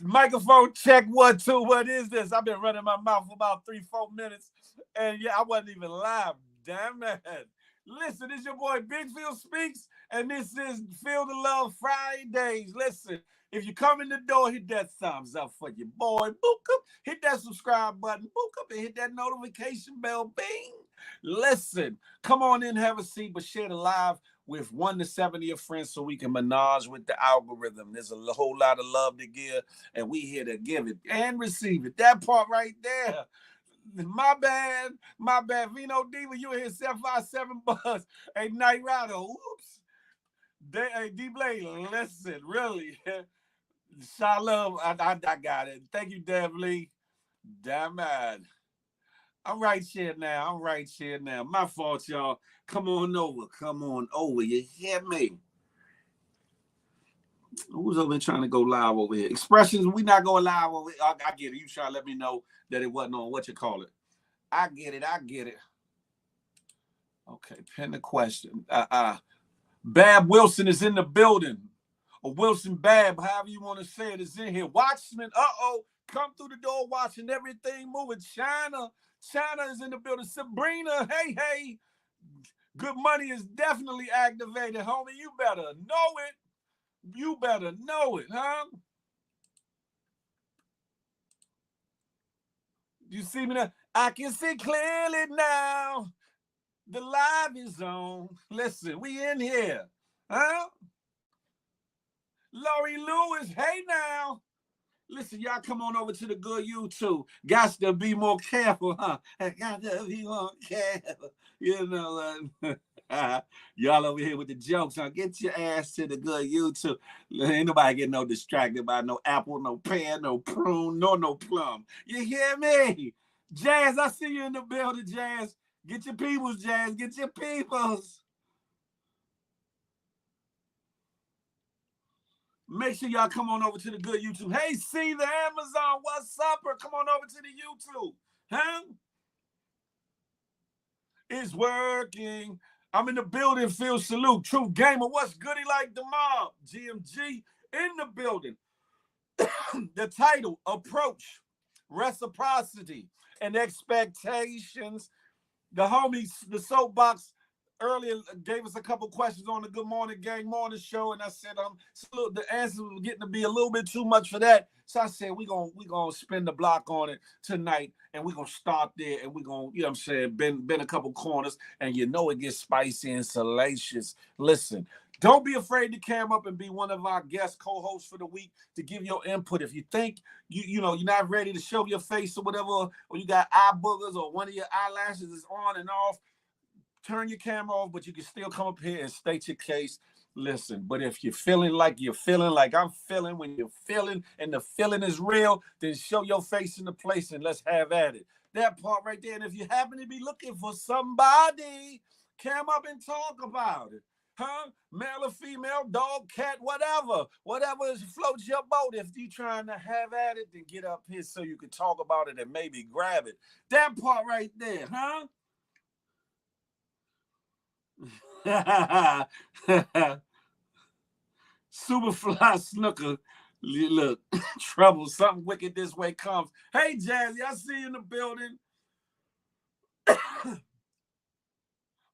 Microphone check 1 2. What is this? I've been running my mouth for about 3 4 minutes, and yeah, I wasn't even live. Damn it! Listen, this is your boy Big Pheel Speaks, and this is Feel the Love Fridays. Listen, if you come in the door, hit that thumbs up for your boy. Book up, hit that subscribe button. Book up and hit that notification bell. Bing. Listen, come on in, have a seat, but share the live with 1 to 7 of your friends so we can menage with the algorithm. There's a whole lot of love to give, and we here to give it and receive it. That part right there. My bad, my bad. Vino Diva, you in here 757 Buzz. Hey, Night Rider, oops. Hey, D-Blade, listen, really. Shalom, I got it. Thank you, Dev Lee. Damn it. I'm right here now. I'm right here now. My fault, y'all. Come on over. Come on over. You hear me? Who's over here trying to go live over here? Expressions, we not going live over here. I get it. You trying to let me know that it wasn't on what you call it. I get it. I get it. Okay, pin the question. Bab Wilson is in the building. Or Wilson Bab, however you want to say it, is in here. Watchman, come through the door watching everything moving. China is in the building. Sabrina, hey. Good money is definitely activated, homie. You better know it. You better know it, huh? You see me now? I can see clearly now. The live is on. Listen, we in here, huh? Lori Lewis, hey now. Listen, y'all come on over to the good YouTube. Got to be more careful, huh? Got to be more careful. You know, y'all over here with the jokes, huh? Get your ass to the good YouTube. Ain't nobody getting no distracted by no apple, no pear, no prune, no plum. You hear me? Jazz, I see you in the building, Jazz. Get your peoples, Jazz. Get your peoples. Make sure y'all come on over to the good YouTube. Hey, see the Amazon. What's up? Or come on over to the YouTube. Huh? It's working. I'm in the building. Phil salute. Truth Gamer. What's goody like the mob? GMG in the building. The title, Approach, Reciprocity, and Expectations. The homies, the soapbox, earlier gave us a couple questions on the Good Morning Gang morning show, and I said the answers were getting to be a little bit too much for that. So I said we gonna spin the block on it tonight, and we're gonna start there, and we're gonna, you know what I'm saying, bend a couple corners, and you know it gets spicy and salacious. Listen. Don't be afraid to cam up and be one of our guest co-hosts for the week to give your input. If you think you're not ready to show your face or whatever, or you got eye boogers or one of your eyelashes is on and off, turn your camera off, but you can still come up here and state your case. Listen, but if you're feeling like I'm feeling, when you're feeling and the feeling is real, then show your face in the place and let's have at it. That part right there. And if you happen to be looking for somebody, cam up and talk about it. Huh? Male or female, dog, cat, whatever floats your boat. If you trying to have at it, then get up here so you can talk about it and maybe grab it. That part right there, huh? Superfly Snooker. Look, trouble, something wicked this way comes. Hey, Jazzy, I see you in the building.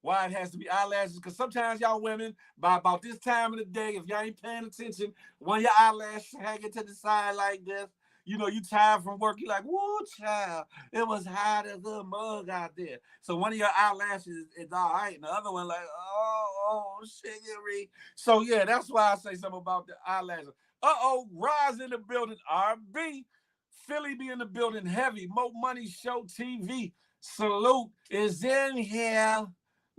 Why it has to be eyelashes? Because sometimes y'all women, by about this time of the day, if y'all ain't paying attention, one of your eyelashes hanging to the side like this, you tired from work, you're like, woo, child, it was hot as a mug out there. So one of your eyelashes is all right, and the other one like, oh, shiggery. So yeah, that's why I say something about the eyelashes. Roz in the building, RB. Philly be in the building heavy. Mo Money Show TV. Salute is in here.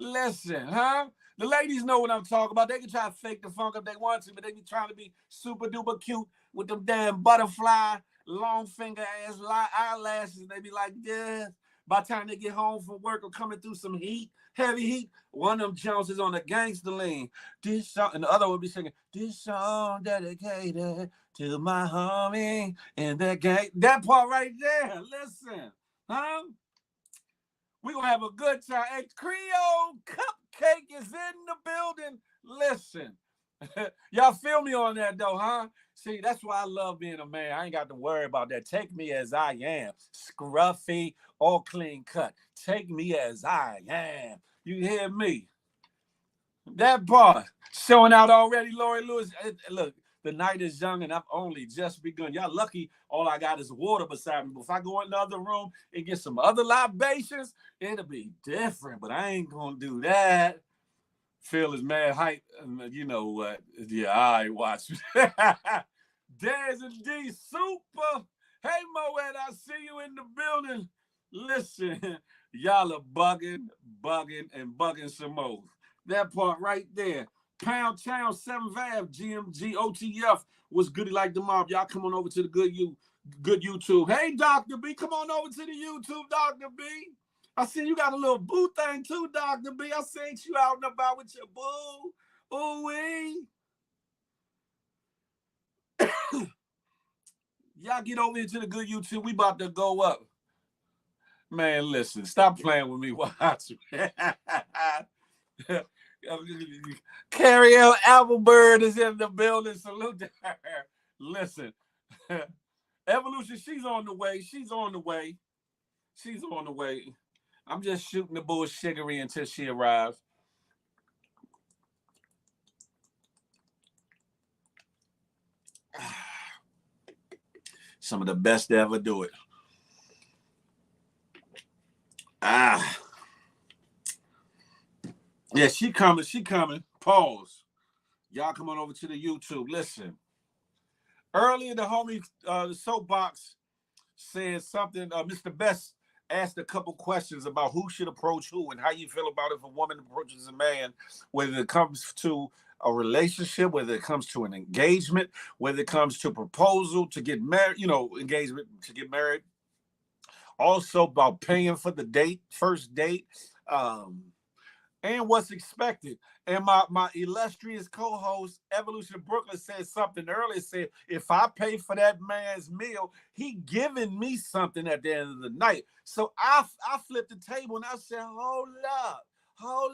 Listen, huh? The ladies know what I'm talking about. They can try to fake the funk if they want to, but they be trying to be super duper cute with them damn butterfly, long finger ass eyelashes. They be like this. By the time they get home from work or coming through some heat, heavy heat, one of them Jones is on the gangster lean. This song, and the other one be singing, this song dedicated to my homie in the gang. That part right there. Listen, huh? We're going to have a good time. And Creole Cupcake is in the building. Listen, Y'all feel me on that though, huh? See, that's why I love being a man. I ain't got to worry about that. Take me as I am, scruffy or clean cut. Take me as I am. You hear me? That part showing out already, Lori Lewis. Look, the night is young and I've only just begun. Y'all lucky all I got is water beside me. But if I go in the other room and get some other libations, it'll be different. But I ain't gonna do that. Phil is mad hype. You know what? Yeah, I right, watch. Daz and D Super. Hey, Moet, I see you in the building. Listen, y'all are and bugging some more. That part right there. Pound Town 7th Ave, GMG, OTF was goody like the mob. Y'all come on over to the good YouTube. Hey, Dr. B, come on over to the YouTube, Dr. B. I see you got a little boo thing too, Dr. B. I seen you out and about with your boo. Ooh-wee. Y'all get over into the good YouTube. We about to go up. Man, listen, stop playing with me. Watch. Carrie L. Applebird is in the building. Salute to her. Listen. Evolution, she's on the way. She's on the way. She's on the way. I'm just shooting the bullshittery until she arrives. Some of the best to ever do it. Yeah, she coming. She coming. Pause. Y'all come on over to the YouTube. Listen. Earlier, the homie, the soapbox said something. Mr. Best asked a couple questions about who should approach who and how you feel about if a woman approaches a man, whether it comes to a relationship, whether it comes to an engagement, whether it comes to proposal to get married, engagement to get married. Also about paying for the date, first date, and what's expected. And my illustrious co-host, Evolution Brooklyn, said something earlier, said, if I pay for that man's meal, he giving me something at the end of the night. So I flipped the table and I said, hold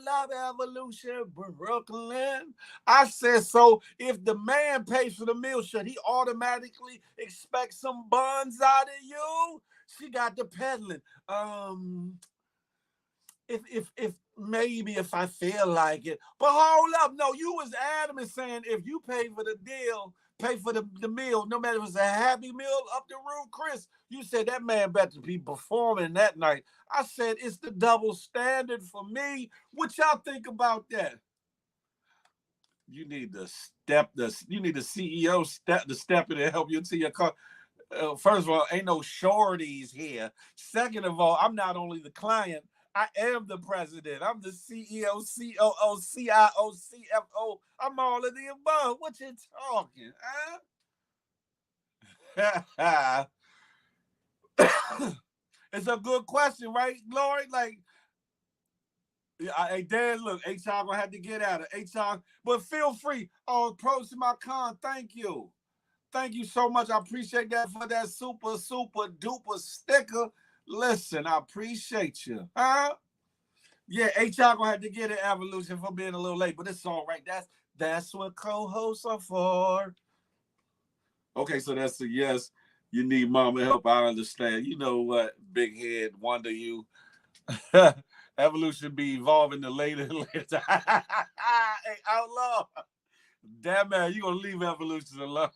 up, Evolution Brooklyn. I said, so if the man pays for the meal, should he automatically expect some buns out of you? She got the peddling. If maybe if I feel like it. But hold up, no, you was adamant saying if you pay for the deal, pay for the meal, no matter if it's a Happy Meal up the roof, Chris, you said that man better be performing that night. I said it's the double standard for me. What y'all think about that? You need the CEO step in and help you to your car. First of all, ain't no shorties here. Second of all, I'm not only the client, I am the president. I'm the CEO, COO, CIO, CFO. I'm all of the above. What you talking, huh? It's a good question, right, Lori? Like, hey, Dan, look, HR gonna have to get at it. HR, but feel free. Oh, pros to my con. Thank you. Thank you so much. I appreciate that for that super duper sticker. Listen, I appreciate you. Huh? Yeah, HR gonna have to get an Evolution for being a little late, but it's all right. That's what co-hosts are for. Okay, so that's a yes. You need mama help. I understand. You know what? Big head, wonder you. Evolution be evolving to later and later. Hey, outlaw. Damn man, you gonna leave Evolution alone.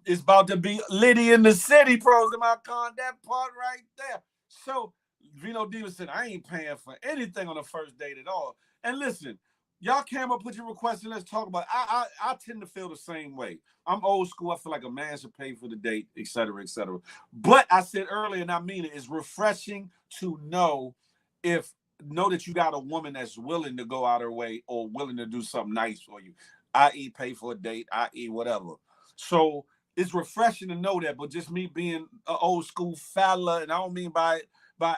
It's about to be Liddy in the city, pros in my con. That part right there. So Vino Diva said, I ain't paying for anything on the first date at all. And listen, y'all came up, put your request and let's talk about it. I tend to feel the same way. I'm old school. I feel like a man should pay for the date, et cetera, et cetera. But I said earlier, and I mean it, it's refreshing to know that you got a woman that's willing to go out her way or willing to do something nice for you, i.e. pay for a date, i.e. whatever. So it's refreshing to know that, but just me being an old school fella, and I don't mean by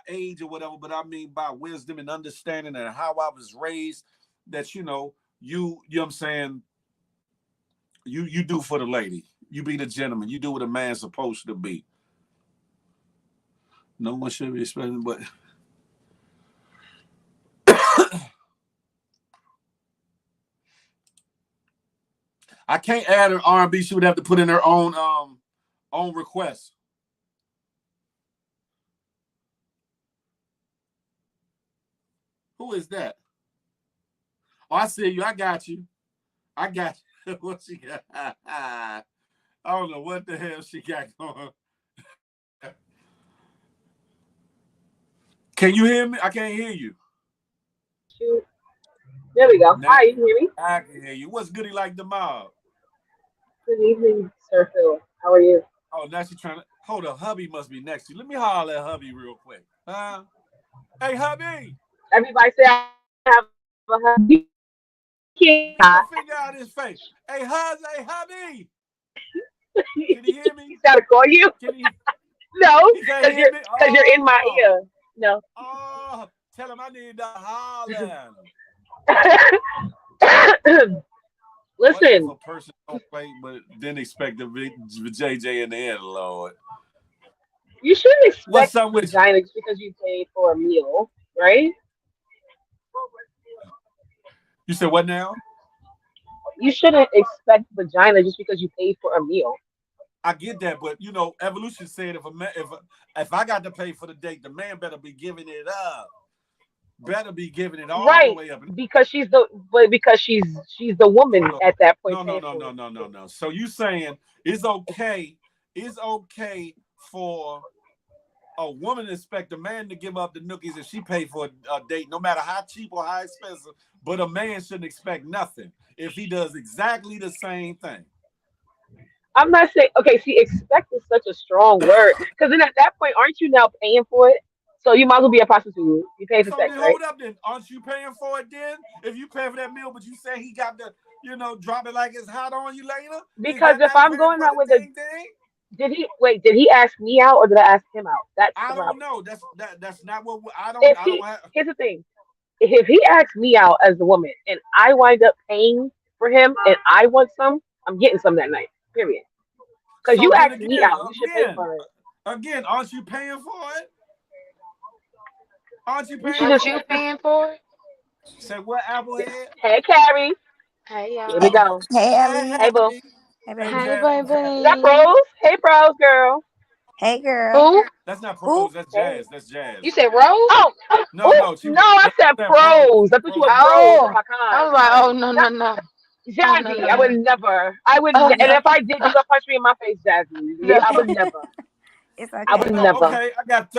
age or whatever, but I mean by wisdom and understanding and how I was raised, that you know what I'm saying, you do for the lady. You be the gentleman. You do what a man's supposed to be. No one should be expecting, but I can't add her R&B. She would have to put in her own request. Who is that? Oh, I see you. I got you. I got you. What she got? I don't know what the hell she got going. Can you hear me? I can't hear you. Shoot. There we go. Now Hi, you can hear me? I can hear you. What's goody like the mob? Good evening, Sir Phil. How are you? Oh, now she's trying to hold up. Hubby must be next to you. Let me holler at hubby real quick. Hey, hubby. Everybody say I have a hubby. Get your finger out of his face. Hey, hubby. Can he hear me? He's trying to call you? Can he? No, He can't because hear me. you're in my Oh, ear. No. oh. Tell him I need to holler. What if Listen, a person don't play but then expect the JJ in the end, Lord? you shouldn't What's expect up with you? vagina just because you paid for a meal, right? You said what now? You shouldn't expect vagina just because you paid for a meal. I get that, but you know, evolution said if a man, if I got to pay for the date, the man better be giving it up. Better be giving it all the Right. way up. Because she's the woman Hold on. at that point No, no, paying no, for no, it. no, no, no. So you saying it's okay for a woman to expect a man to give up the nookies if she paid for a date, no matter how cheap or how expensive, but a man shouldn't expect nothing if he does exactly the same thing. I'm not saying okay, see, expect is such a strong word. Because then at that point, aren't you now paying for it? So you might as well be a prostitute. You pay for So sex, then right? hold up then. Aren't you paying for it then? If you pay for that meal, but you say he got to, drop it like it's hot on you later, is Because that if not I'm paying going for out the with a ding ding? did he ask me out or did I ask him out? That's I the don't problem. know. That's not what I don't If I don't he have. Here's the thing. If he asks me out as the woman and I wind up paying for him and I want some, I'm getting some that night. Period. Because So you then asked me again, out, you should pay for it. aren't you paying for it? Aren't you You should paying Aren't just for you it? paying for it? Say what, Applehead? hey Carrie. Hey Here we y'all. go. Hey, Hey, Ellie. Hey boo. Abby. Hey, Hey, baby. Hey Jazz. Is that baby. pros? Hey pros, girl. Hey, girl. Who? That's not Who? pros. That's Hey. jazz. That's jazz. You said Rose? Oh, No, oh no. no, I No, said that pros. pros. I thought you Pros were and pros and Oh. cons. I pecans. was like, oh no Not no no. Oh no Jazzy. no I would no. never. I would, Oh and no. if I did, you gonna punch me in my face, Jazzy. No. I would never. It's I No, would okay. no. never. Okay,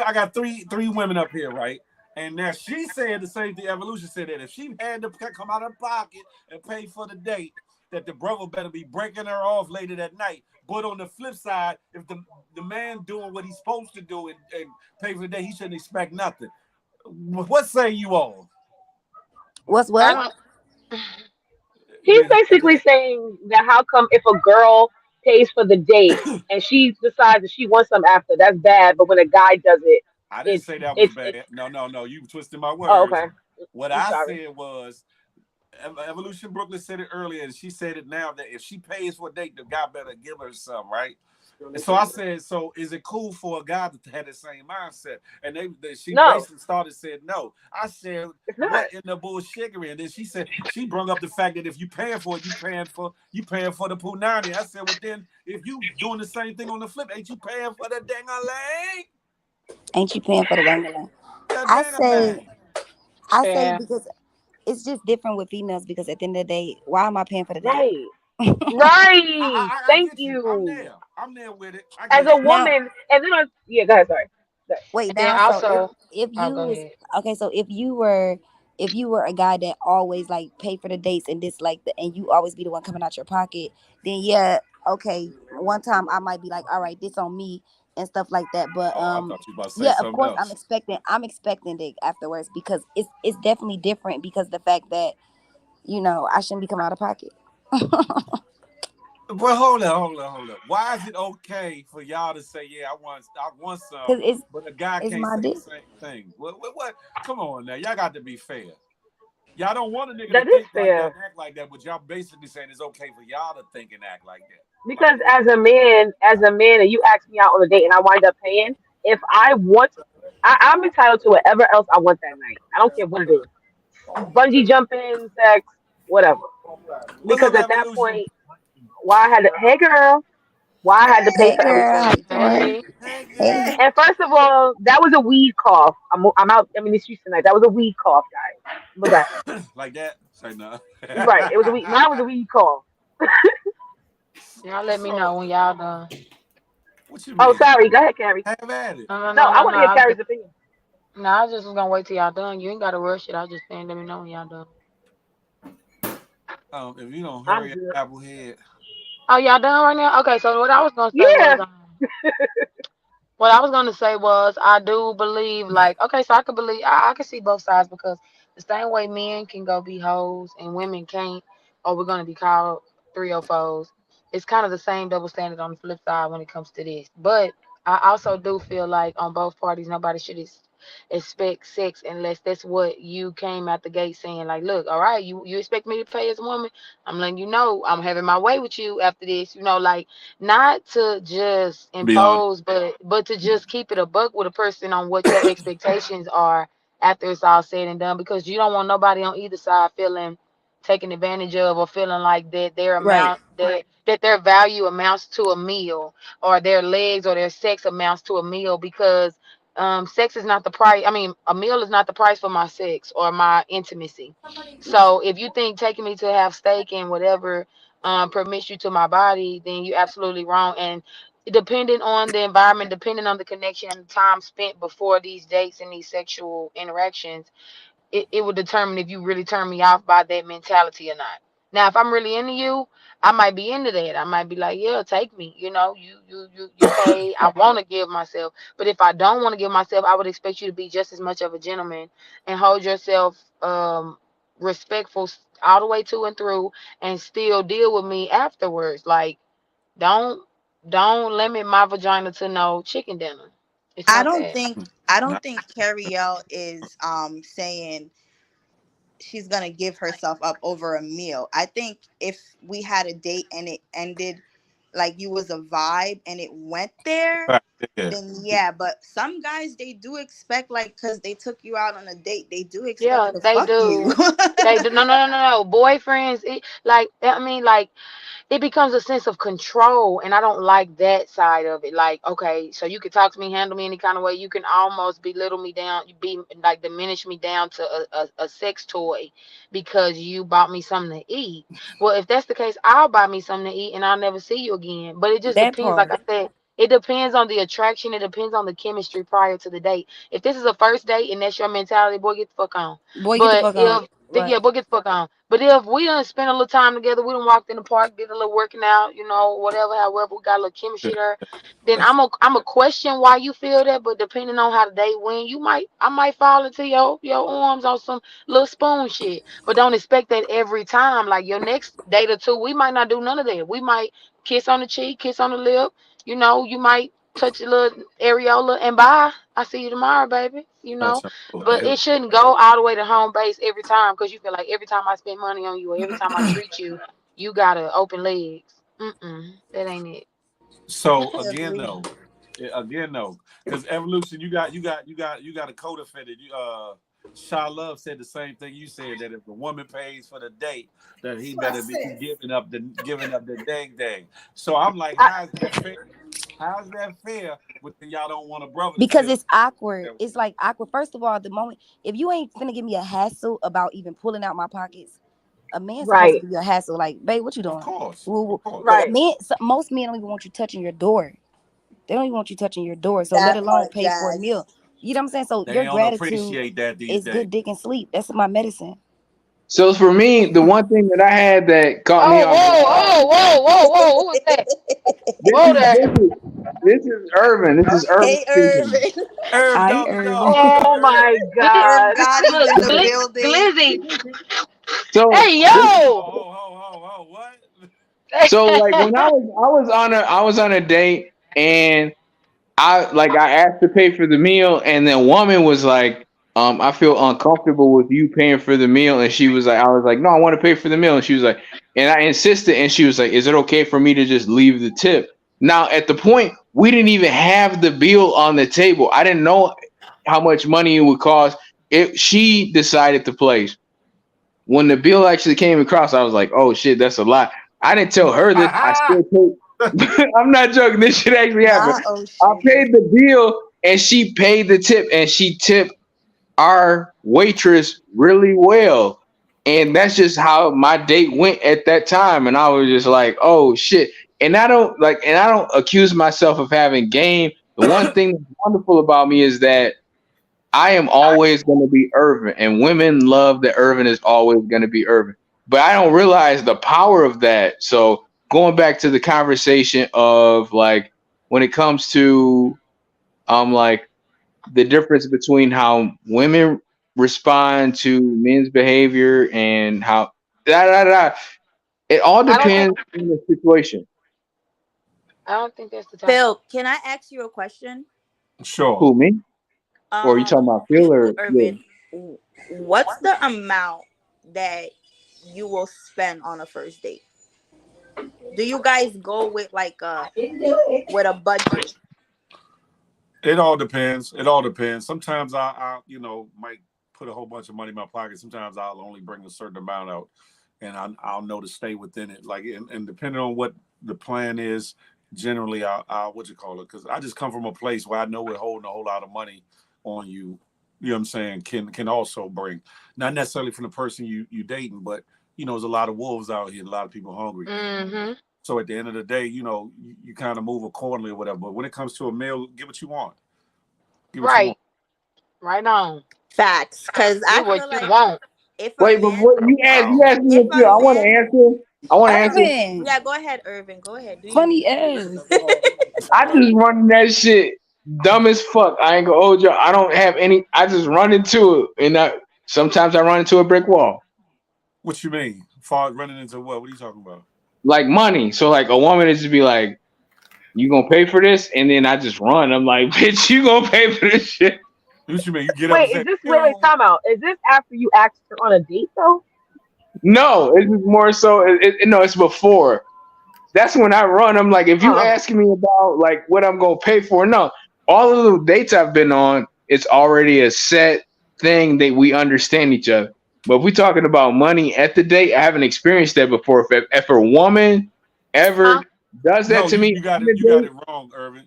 I got three women up here, right? And now she said the same thing. Evolution said that if she had to come out of her pocket and pay for the date, that the brother better be breaking her off later that night. But on the flip side, if the man doing what he's supposed to do and pay for the date, he shouldn't expect nothing. What say you all? What's I what? don't. He's basically saying that how come if a girl pays for the date and she decides that she wants some after, that's bad. But when a guy does it, I didn't it's say that was it's. bad. No, no, no. You twisted my Oh, words. okay. What I'm I sorry. said was Evolution Brooklyn said it earlier, and she said it now that if she pays for a date, the guy better give her some, right? And so I said, so is it cool for a guy to have the same mindset? And she No, basically started said no. I said, it's not. what in the bullshittery? And then she said she brought up the fact that if you paying for it, you paying for the punani. I said, well then if you doing the same thing on the flip, ain't you paying for the dang a Ain't you paying for the dangling? the I dang say, a I say Fair. because it's just different with females because at the end of the day, why am I paying for the date? Right. Right. I Thank get you. I'm you. there. I'm there with it. I As get a you. Now, woman, and then yeah, go ahead. Sorry. Go ahead. wait, And then now, so if also, if oh, you go was ahead. okay, so if you were a guy that always like pay for the dates and this like the and you always be the one coming out your pocket, then yeah, okay. One time I might be like, all right, this on me and stuff like that. But Oh, I thought you were about to say yeah, of something course I'm else. expecting I'm expecting it afterwards because it's definitely different because the fact that I shouldn't be coming out of pocket. But hold on. Why is it okay for y'all to say, yeah, I want some, Cause it's but a guy it's can't my say the dick. same thing? What? Come on now, y'all got to be fair. Y'all don't want a nigga to That is think like that fair. and act like that, but y'all basically saying it's okay for y'all to think and act like that. Like Because what? as a man, and you ask me out on a date, and I wind up paying. If I want, I'm entitled to whatever else I want that night. I don't care what it is. Bungee jumping, sex, whatever. What's Because up, at that evolution? point, why I had to, hey girl, why I had to pay Hey for girl, how everything. you doing? Hey. Hey, Hey. girl. And first of all, that was a weed cough. I'm out. I'm in the streets tonight. That was a weed cough, guys. But that Like that? Say no. right. It was a weed. Mine was a weed cough. Y'all let me So, know when y'all done. what you Oh, mean? sorry. Go ahead, Carrie. Have at it. No, no, No, no, I no, want no. to hear I Carrie's just, opinion. no, I just was gonna wait till y'all done. You ain't gotta rush it. I just saying, let me know when y'all done. If you don't I'm hurry up, good. Applehead. Oh, y'all done right now? Okay, so what I was gonna say was, Yeah. what I was gonna say was I do believe like okay, so I could believe I can see both sides because the same way men can go be hoes and women can't, or we're gonna be called 304s. It's kind of the same double standard on the flip side when it comes to this. But I also do feel like on both parties nobody should expect sex unless that's what you came out the gate saying. Like, look, all right, you expect me to pay as a woman? I'm letting you know I'm having my way with you after this. Like not to just Be honest. impose, but to just keep it a buck with a person on what your expectations are after it's all said and done, because you don't want nobody on either side feeling taken advantage of or feeling like that their Right. amount that their value amounts to a meal, or their legs or their sex amounts to a meal, because sex is not the price. I mean, a meal is not the price for my sex or my intimacy. So if you think taking me to have steak and whatever permits you to my body, then you're absolutely wrong. And depending on the environment, depending on the connection and the time spent before these dates and these sexual interactions, it would determine if you really turn me off by that mentality or not. Now, if I'm really into you, I might be into that. I might be like, yeah, take me. You pay. I want to give myself. But if I don't want to give myself, I would expect you to be just as much of a gentleman and hold yourself respectful all the way to and through, and still deal with me afterwards. Like, don't don't limit my vagina to no chicken dinner. It's I not don't that. think I Nah, don't think Carrielle is saying she's gonna give herself up over a meal. I think if we had a date and it ended like you was a vibe and it went there, right, yeah. then yeah. But some guys they do expect like because they took you out on a date, they do expect Yeah, to they fuck you. do. They do. No, no, no, no, no. Boyfriends, like I mean, like it becomes a sense of control, and I don't like that side of it. Like, okay, so you can talk to me, handle me any kind of way. You can almost belittle me down, you be like diminish me down to a sex toy because you bought me something to eat. Well, if that's the case, I'll buy me something to eat and I'll never see you again. But it just That depends, like part. I said, it depends on the attraction, it depends on the chemistry prior to the date. If this is a first date and that's your mentality, boy, get the fuck on. Boy, get the But fuck on. if Right. yeah, boy, get the fuck on. But if we done spent a little time together, we done walked in the park, did a little working out, whatever, however, we got a little chemistry there, then That's I'm a question why you feel that. But depending on how the day went, I might fall into your arms on some little spoon shit. But don't expect that every time. Like your next date or two, we might not do none of that. We might kiss on the cheek, kiss on the lip. You might touch a little areola and bye. I see you tomorrow, baby. touch on But live. it shouldn't go all the way to home base every time, because you feel like every time I spend money on you or every time I treat you, you gotta open legs. That ain't it. So I again agree. though, again though, because evolution, you got a codefendant. Sha Love said the same thing you said, that if the woman pays for the date, that he better be giving up the dang dang. So I'm like, I, how's that fair? How's that fair? But then y'all don't want a brother to Because feel it's awkward. that way. It's like awkward. First of all, the moment if you ain't finna give me a hassle about even pulling out my pockets, a man's supposed to right, give you a hassle. Like, babe, what you Of doing? course, Woo, of woo. course. right. Most men don't even want you touching your door. They don't even want you touching your door. So let That alone part, pay for a Jazz. meal. You know what I'm saying? So They your don't gratitude appreciate that these is days. good dick and sleep. That's my medicine. So for me, the one thing that I had that caught me Oh, off whoa, guard. whoa, whoa, whoa, whoa! Who was that? This Whoa is there! this is this is Irvin. This is Irvin Hey, speaking. Irvin. Irv I dog, Irvin. what up, Oh Irv? my Gl- Irv God. Gotti's Look, in the building. Glizzy. So Hey, Oh, this yo! what? so like when I was on a date and I asked to pay for the meal, and the woman was like, I feel uncomfortable with you paying for the meal, and she was like, I was like, no, I want to pay for the meal, and she was like, and I insisted, and she was like, is it okay for me to just leave the tip? Now at the point we didn't even have the bill on the table. I didn't know how much money it would cost. If she decided to place. When the bill actually came across, I was like, oh shit, that's a lot. I didn't tell her this. I still paid. I'm not joking. This shit actually happened. Nah, oh I shit. paid the bill and she paid the tip and she tipped our waitress really well. And that's just how my date went at that time. And I was just like, oh shit. And I don't accuse myself of having game. The one thing that's wonderful about me is that I am always going to be Irvin, and women love that Irvin is always going to be Irvin. But I don't realize the power of that. So going back to the conversation of like when it comes to like the difference between how women respond to men's behavior and how da da da. It all I don't think depends on the situation. I don't think that's the topic. Phil, can I ask you a question? Sure. Who me? Or are you talking about Phil You, or yeah? Irvin, what's the amount that you will spend on a first date? Do you guys go with like with a budget? It all depends. It all depends. Sometimes might put a whole bunch of money in my pocket. Sometimes I'll only bring a certain amount out, and I'll know to stay within it. Like, and depending on what the plan is, generally I'll what you call it, because I just come from a place where I know we're holding a whole lot of money on you. You know what I'm saying? Can also bring, not necessarily from the person you dating, but there's a lot of wolves out here, and a lot of people hungry. Mm-hmm. So at the end of the day, you kind of move accordingly or whatever. But when it comes to a meal, get what you want. Get what you want. Right. Right on. Facts, because I Get what feel you like want. if a Wait, but man, what you asked me if a few. a I want to man, answer. I want to answer. Irvin. yeah, go ahead, Irvin, go ahead, do you? Funny ass. I just run that shit dumb as fuck. I ain't gonna hold you. I don't have any. I just run into it, and sometimes I run into a brick wall, What you mean? Far running into what? What are you talking about? like money. So like a woman is just be like, "You gonna pay for this?" And then I just run. I'm like, "Bitch, you gonna pay for this shit?" What you mean? You get up Wait, and is say, this you wait, know, time out. Is this after you asked her on a date though? No, it's just more so. No, it's before. That's when I run. I'm like, if you Oh, okay. asking me about like what I'm gonna pay for, no. All of the dates I've been on, it's already a set thing that we understand each other. But if we're talking about money at the date, I haven't experienced that before. If a woman Huh? ever does that no, to you, me you got on it. a You got date, it wrong, Irvin.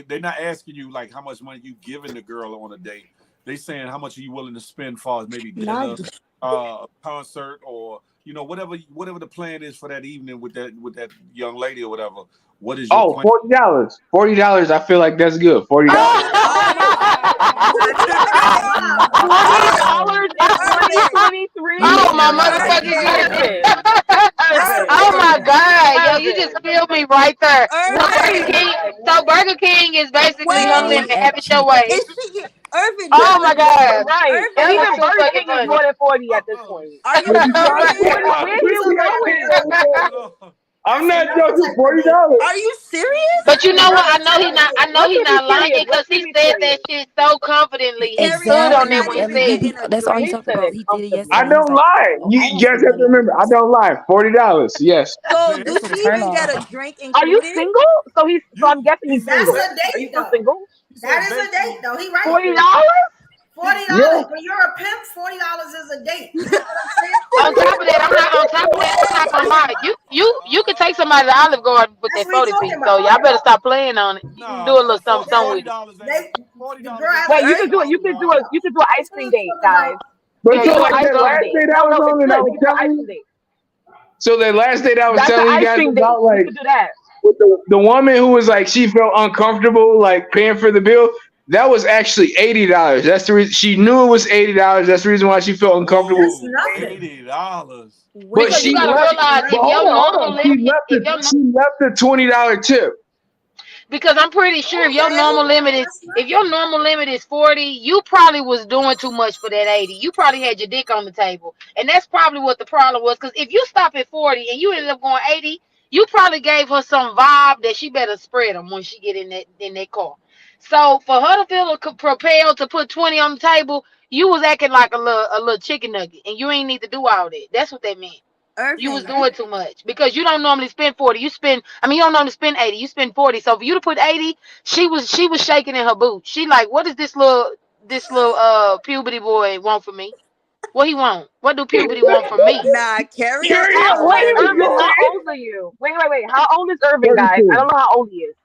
They're not asking you like how much money you giving the girl on a date. They saying how much are you willing to spend for as maybe dinner, Not concert, or whatever the plan is for that evening with that young lady or whatever. What is your oh, plan? $40. $40, I feel like that's good. $40. oh $40 in Irvin, 2023 Oh is my motherfucking goodness. expensive. Oh my Irvin, God. Yo, you just Irvin. killed me right there. So Burger Irvin, King, so Burger King is basically no wait, limit. Have it your OMG. way. is she Irvin, Oh my God. Right. And That Irvin, was even too Burger fucking King is funny. more than 40 at this point. are you But you trying to serious? Where you going? Hold on. I'm not joking. $40. Are you serious? But you know what? I know he's not. I know Let's he's keep it not lying serious. because Let's he keep it said that serious. shit so confidently. He stood Terry, on you're that Exactly. not when he even said it. getting a That's all he drink. talked He said about. it He did it comfortably. I yesterday. He was don't like, lie. "Oh, I You want guys some have to remember, I $40." don't lie. $40. Yes. So Say, do It's a she turn even get off. a drink Are you included? single? So you I'm guessing he he's said That's single. ba- a Are you date still though. single? he That said is a basically date though. He right. $40? he Yeah. $40. When you're a pimp, $40 is a date. You know what I'm saying? On top of that, I'm not. On top of that, I'm not gonna lie. You could take somebody to Olive Garden with That's that what he's 40 talking piece. So about. y'all better stop playing on it. You can do nah a little something, something They, with it. $40 ain't they, forty the girl dollars ain't has Wait, to nothing you to pay could for do it. Olive You it. could Garden. do it. You could do an ice That's what cream he's date, talking guys. about. But Yeah, You so you could do can an like do ice that cream something. last date. date I No, was no, it on and I could. You was could do an telling ice you. cream date. So that last date I was That's an telling you ice guys cream date. about, You like could do that. with the woman who was like she felt uncomfortable like paying for the bill. That was actually $80. That's the reason she knew it was $80. That's the reason why she felt uncomfortable. That's Whoa, nothing. $80. But Because you she Wait, gotta left. realize But if Nothing. your hold normal on. She limit, left if the your she left the $20 tip. because I'm pretty sure if your Okay, normal limit is that's if your nothing. normal limit is 40, you probably was doing too much for that 80. You probably had your dick on the table. And that's probably what the problem was. Because if you stop at 40 and you ended up going 80, you probably gave her some vibe that she better spread them when she get in that car. So for her to feel propelled to put 20 on the table, you was acting like a little chicken nugget. And you ain't need to do all that. That's what that meant. You was Irvin, doing too much because you don't normally spend 40. You don't normally spend 80. You spend 40. So for you to put 80, she was shaking in her boots. She like, what is this little puberty boy want from me? What he want? What do puberty want from me? Nah, Carrie's Carry is How, on. What wait, is Irvin, how hilarious. it? old are you? Wait. How old is Irvin, guys? I 32. don't know how old he is.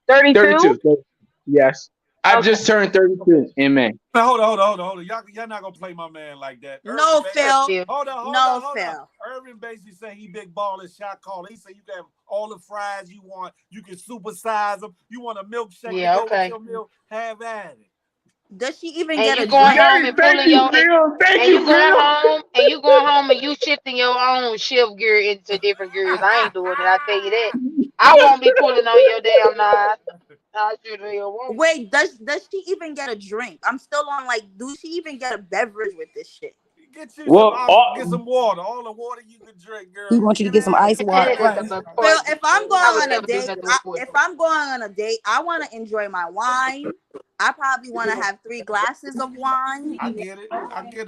32? 32. Yes. I Okay. just turned 32 in May. Now, hold on. Y'all not gonna play my man like that. Irvin, No, Phil. Phil. No, hold on. Phil. Irvin basically say he big ball and shot caller. He say you can have all the fries you want. You can supersize them. You want a milkshake to Yeah, go with okay. your meal? Have at it. Does she even And get you a going drink? home Hey, and thank pulling you, your Phil. Thank and you, you going Phil. home and you going home and you shifting your own shift gear into different gears. I ain't doing it. I tell you that. I won't be pulling on your damn knife. I sure the hell won't. Wait, does she even get a drink? I'm still on like, do she even get a beverage with this shit? Get you some Well, get some water. All the water you can drink, He girl. wants you to Get get some at ice it. water. Of Phil, course, if I'm going I would on a never do date, nothing with poison. if I'm going on a date, I want to enjoy my wine. I probably want to have 3 glasses of wine. I get it.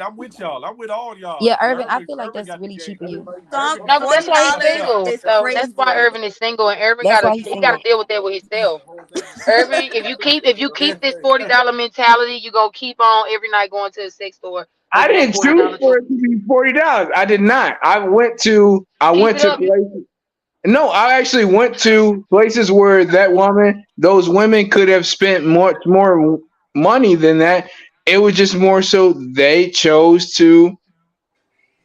I'm with y'all. I'm with all y'all. Yeah, But Irvin, I Irvin, feel like Irvin that's got the really game. cheap of you. Some Irvin No, got but the that's $40 why he's game. single. is So that's why crazy. Irvin is single, and Irvin That's gotta why he's he gotta single. deal with that with himself. Irvin, if you keep this $40 mentality, you gonna keep on every night going to the sex store I looking at didn't choose $40 for too. it to be $40. I did not. I Keep went it to up. places. No, I actually went to places where those women could have spent much more money than that. It was just more so they chose to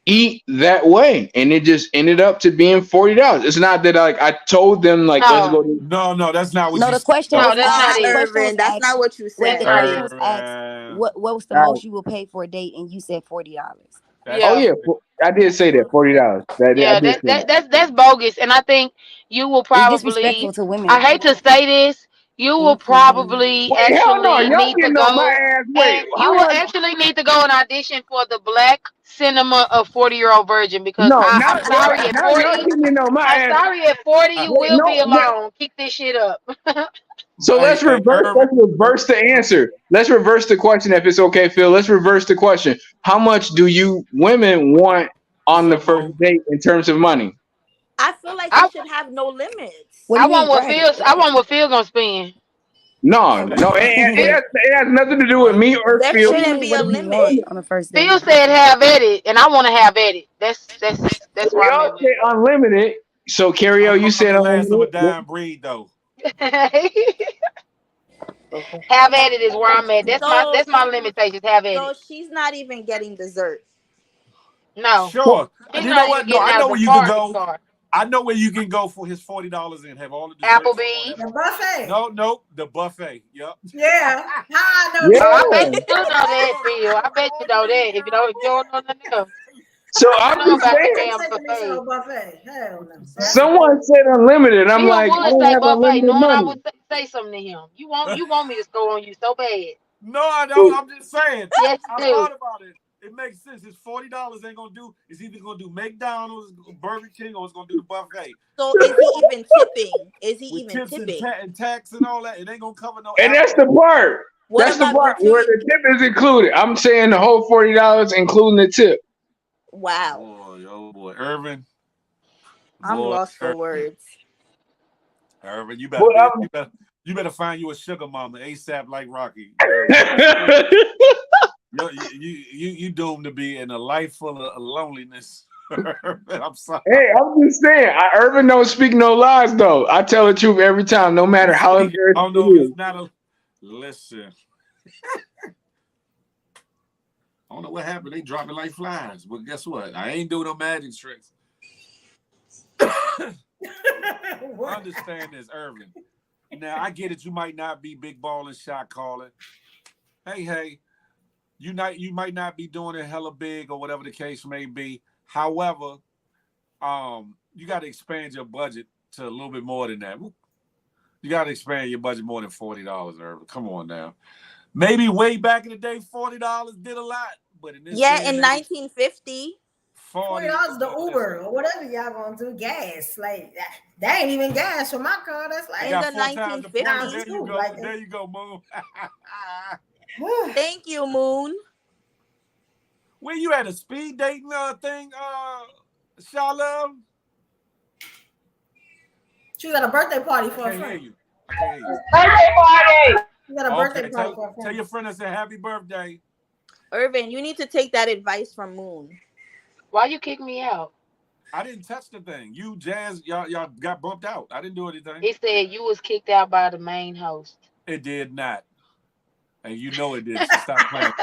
eat that way, and it just ended up to being $40. It's not that I told them like let's No, go to. No, that's not what No, you the said, question though. no, was that's not asked. Nah, The it. question was Irvin, that's asked. not what you Wait, the said. question was asked. Irvin. What was the Uh, most you would pay for a date? And you said $40. That's oh Yeah. yeah, I did say that $40. That I Yeah, did say that. that's bogus, and I think you will It's disrespectful probably. to I women. hate to say this, you will Mm-mm. probably Wait, hell no, actually y'all need to getting on my go, ass. Wait, and you how will much? actually need to go and audition for the Black Cinema of 40-year-old Virgin because No, I'm sorry at now y'all 40. getting on my I'm ass. sorry at 40 you Wait, will be no, alone. Keep this shit up. so let's Hey, reverse. Irvin. Let's reverse the answer. Let's reverse the question, if it's okay, Phil. Let's reverse the question. How much do you women want on the So, first Mo, date in terms of money? I feel like it I should have no limits. What do you mean? Right. I want what Phil gonna spend. No, it has nothing to do with what? me or There Phil. What do you shouldn't mean? be What a do you want limit. on the first date? Phil said have at it, and I want to have at it. That's where I'm Y'all at with say unlimited. So Carrio, you I'm said the last of a unlimited. dying breed, though. it. Have at it is where I'm at. So, That's my limitations. Have at so it. she's not even getting dessert. No, Well, Sure. she's You know not even what? No, getting I out know of the where you can car. go. Car. I know where you can go for his $40 and have all the desserts you want. Applebee's. The buffet. No, the buffet. Yep. Yeah. How I know yeah. Oh, I that? bet you do know that, Phil. I bet you know that. If you don't know nothing else, So you I'm know just about the saying. Ain't damn taking me to no buffet. buffet. Hell no. That's Someone said unlimited. I'm Phil like, I would don't say have buffet, unlimited knowing I money. would say something to him. You want me to score on you so bad. No, I don't. I'm just saying. Yes, I you do. thought about it. It makes sense. It's $40 ain't gonna do. It's either gonna do McDonald's, Burger King, or it's gonna do the buffet So is he even tipping? Is he with even tips and, tipping? and tax and all that. It ain't gonna cover no And that's the alcohol. part. What That's the about part where gratuity? the tip is included. I'm saying the whole $40, including the tip. Wow. Boy, oh boy, Irvin, I'm boy, lost for words. Irvin, you better But be. You better find you a sugar mama ASAP like Rocky. Irvin. hey, You doomed to be in a life full of loneliness. I'm sorry. I'm just saying. Irvin don't speak no lies though. I tell the truth every time, no matter how I embarrassing don't it know if is. it's not a. Listen, I don't know what happened. They dropping like flies. But guess what? I ain't doing no magic tricks. Understand this, Irvin. Now I get it. You might not be big balling, shot calling. Hey, you might not be doing it hella big or whatever the case may be. However, you got to expand your budget to a little bit more than that. You got to expand your budget more than $40, Irvin. Come on now. Maybe way back in the day, $40 did a lot, but in this Yeah, day in and age, 1950. 40. $40 the Listen, Uber or whatever y'all gonna do. Gas. Like that ain't even gas for my car. That's they like In got the 4 times the points. times nineteen There you two. go. Like There you go, Moon. Thank you, Moon. Where you at a speed dating thing, Shaw Love? she was at a birthday party I for a can't hear friend. you. I can't hear you. Birthday party. She was at a birthday Okay, party for a tell friend. your friend I said happy birthday. Irvin, you need to take that advice from Moon. Why you kick me out? I didn't touch the thing. You, Jazz, y'all got bumped out. I didn't do anything. It said you was kicked out by the main host. It did not, and you know it did. So stop playing.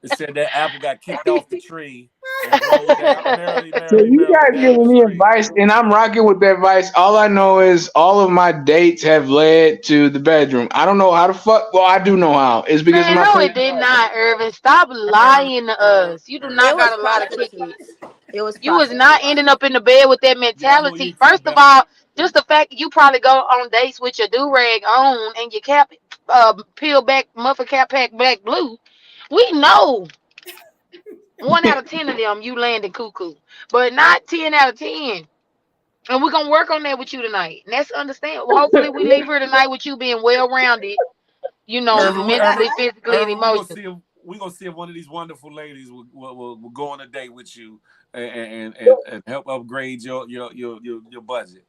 It said that apple got kicked off the tree and rolled down, So you merrily guys down the giving me street. advice, and I'm rocking with that advice. All I know is all of my dates have led to the bedroom. I don't know how to fuck. Well, I do know how. It's because of Man, my no, it did personality. not, Irvin. Stop lying to us. You do It not was got a lot of prostitutes. tickets. It was You was not prostitutes. ending up in the bed with that Yeah, I'm on mentality. YouTube. First of all, just the fact that you probably go on dates with your do rag on and your cap peel back muffin cap pack black blue. We know 1 out of 10 of them you landed cuckoo, but not 10 out of 10. And we're gonna work on that with you tonight. And that's understandable. Hopefully, we leave here tonight with you being well rounded. You know, Irvin, mentally, physically, and Irvin, emotionally. we gonna see if one of these wonderful ladies will go on a date with you and help upgrade your budget.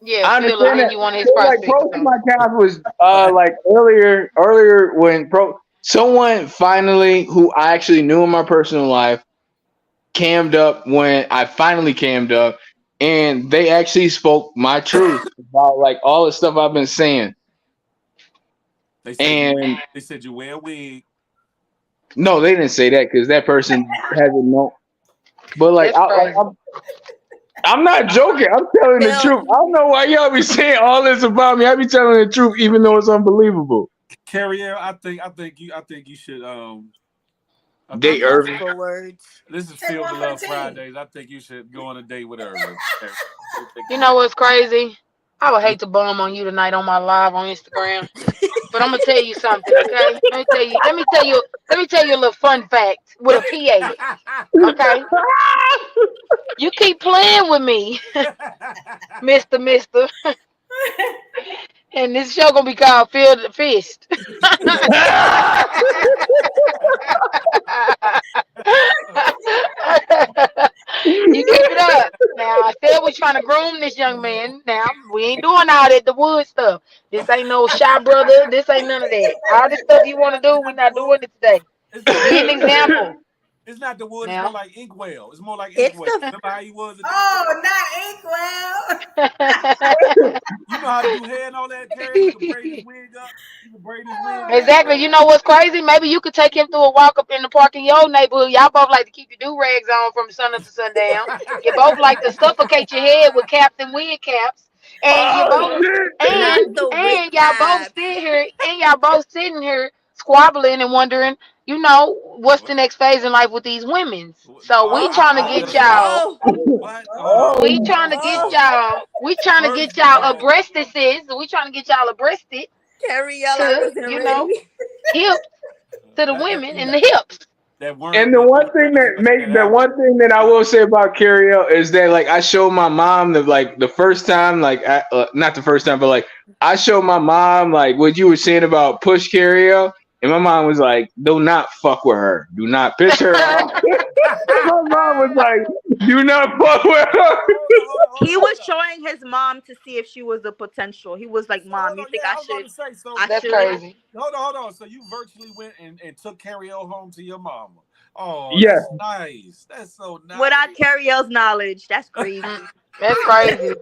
Yeah, I Phil will understand lend that. you one of his So like prospects pro or to something. my calf was What? like earlier when pro someone finally who I actually knew in my personal life cammed up when I finally cammed up, and they actually spoke my truth about like all the stuff I've been saying. They said you wear. And They said you wear a wig. no, they didn't say that because that person hasn't known. But like That's crazy. I'm not joking. I'm telling the Phil, truth. I don't know why y'all be saying all this about me. I be telling the truth even though it's unbelievable. Carrier, I think you should I'm Date lost Irvin. for words. this is Take Feel the one for the Love team. Fridays. I think you should go on a date with Irvin. What do you You think know what's crazy? I would hate to bum on you tonight on my live on Instagram. But I'm gonna tell you something, okay? Let me tell you a little fun fact with a PA. Okay? You keep playing with me, Mister. And this show gonna be called Field the Fist. You keep it up. Now I said we're trying to groom this young man. Now we ain't doing all that the wood stuff. This ain't no shy brother. This ain't none of that. All this stuff you want to do, we're not the not wood. doing it today. It's not the Be an wood. example. It's not the wood. It's more Now. like inkwell. It's more like It's inkwell. the Remember how he was at the inkwell? Oh, not Inkwell. You know how to do hair and all that, Carrier. You can braid his wig up. You can braid his wig Oh back. Exactly. You know what's crazy? Maybe you could take him through a walk up in the park in your neighborhood. Y'all both like to keep your do rags on from sun up to sundown. You both like to suffocate your head with caps and wig caps, and you Oh both not shit! the wig and y'all both cap. sit here and y'all both sitting here squabbling and wondering, what's the What? next phase in life with these women. So No, we Oh, trying to oh, get listen. y'all. oh, What? Hold oh, on. Oh We trying to get oh. Hold on. y'all. We trying to First, get y'all man. abreasted, sis. We trying to get y'all abreasted Carriel, I to wasn't ready. hips to the That, that, women and that, the hips. that And worm, the that one worm thing that resurrection make that the happened. one thing that I will say about Cariel is that like I showed my mom the first time not the first time but like I showed my mom like what you were saying about push Cariel, and my mom was like, "Do not fuck with her. Do not piss her off." My mom was like, "Do not fuck with her." He was showing his mom to see if she was a potential. He was like, So "Mom, hold you on, think yeah, I was about to say. So I That's should?" crazy. hold on. So you virtually went and took Carriel home to your mama. Oh, Yeah, that's nice. That's so nice. Without Carriel's knowledge, that's Mm, crazy. that's crazy.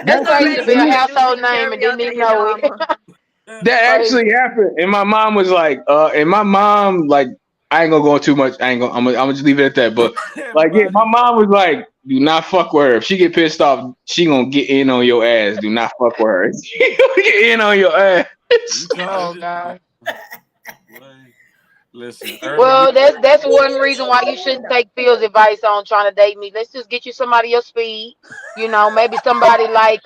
That's He's crazy to already be a actually household introducing name and Carriel didn't to even his know it. mama. that Crazy. actually happened, and my mom was like, and my mom like I ain't gonna go too much. I ain't gonna. I'm gonna just leave it at that. But like, yeah, my Everybody, mom was like, "Do not fuck with her. If she get pissed off, she gonna get in on your ass. Do not fuck with her. She gonna get in on your ass." you trying Oh to God. boy, listen, Irvin, Well, that's he one is reason why you trolling shouldn't though. take Phil's advice on trying to date me. Let's just get you somebody your speed. Maybe somebody like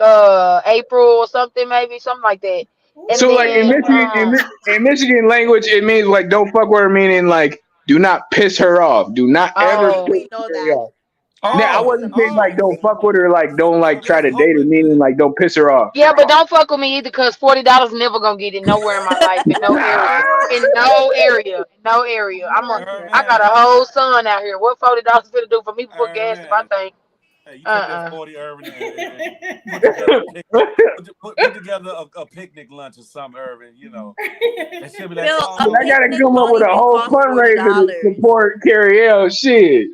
April or something, maybe something like that. And So like in then Michigan, in Michigan language, it means like don't fuck with her, meaning like do not piss her off. Do not ever Yeah, oh piss we know her that. off. Now I That is oh, wasn't saying like don't amazing. fuck with her, like don't so like try let's to hope date her, it. meaning like don't piss her off. yeah, but don't fuck with me either, cause $40 never gonna get it nowhere in my life in no area. In no area. In no area. I got a Irvin, whole son out here. What $40 gonna do for me to put gas in my Irvin, tank? Hey, you take that Uh-uh. 40, Irvin, and put together a put together a picnic lunch or something, Irvin. And she'll be like, Phil, a But I "Oh, gotta picnic come up don't with a even whole cost fundraiser to $40. support Carrie. Shit.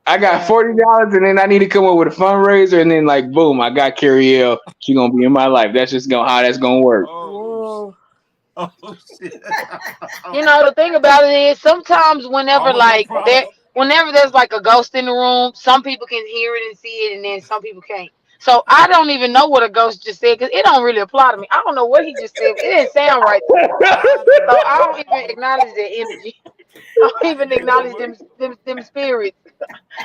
I got Yeah. $40, and then I need to come up with a fundraiser, and then like boom, I got Carrie. She gonna be in my life. That's just gonna how that's gonna work. oh, Whoa. oh shit." The thing about it is sometimes Always a problem. whenever there's like a ghost in the room, some people can hear it and see it, and then some people can't. So I don't even know what a ghost just said because it don't really apply to me. I don't know what he just said. It didn't sound right to me. I don't So know. I don't even acknowledge that energy. I don't I even didn't hear a acknowledge word. them spirits.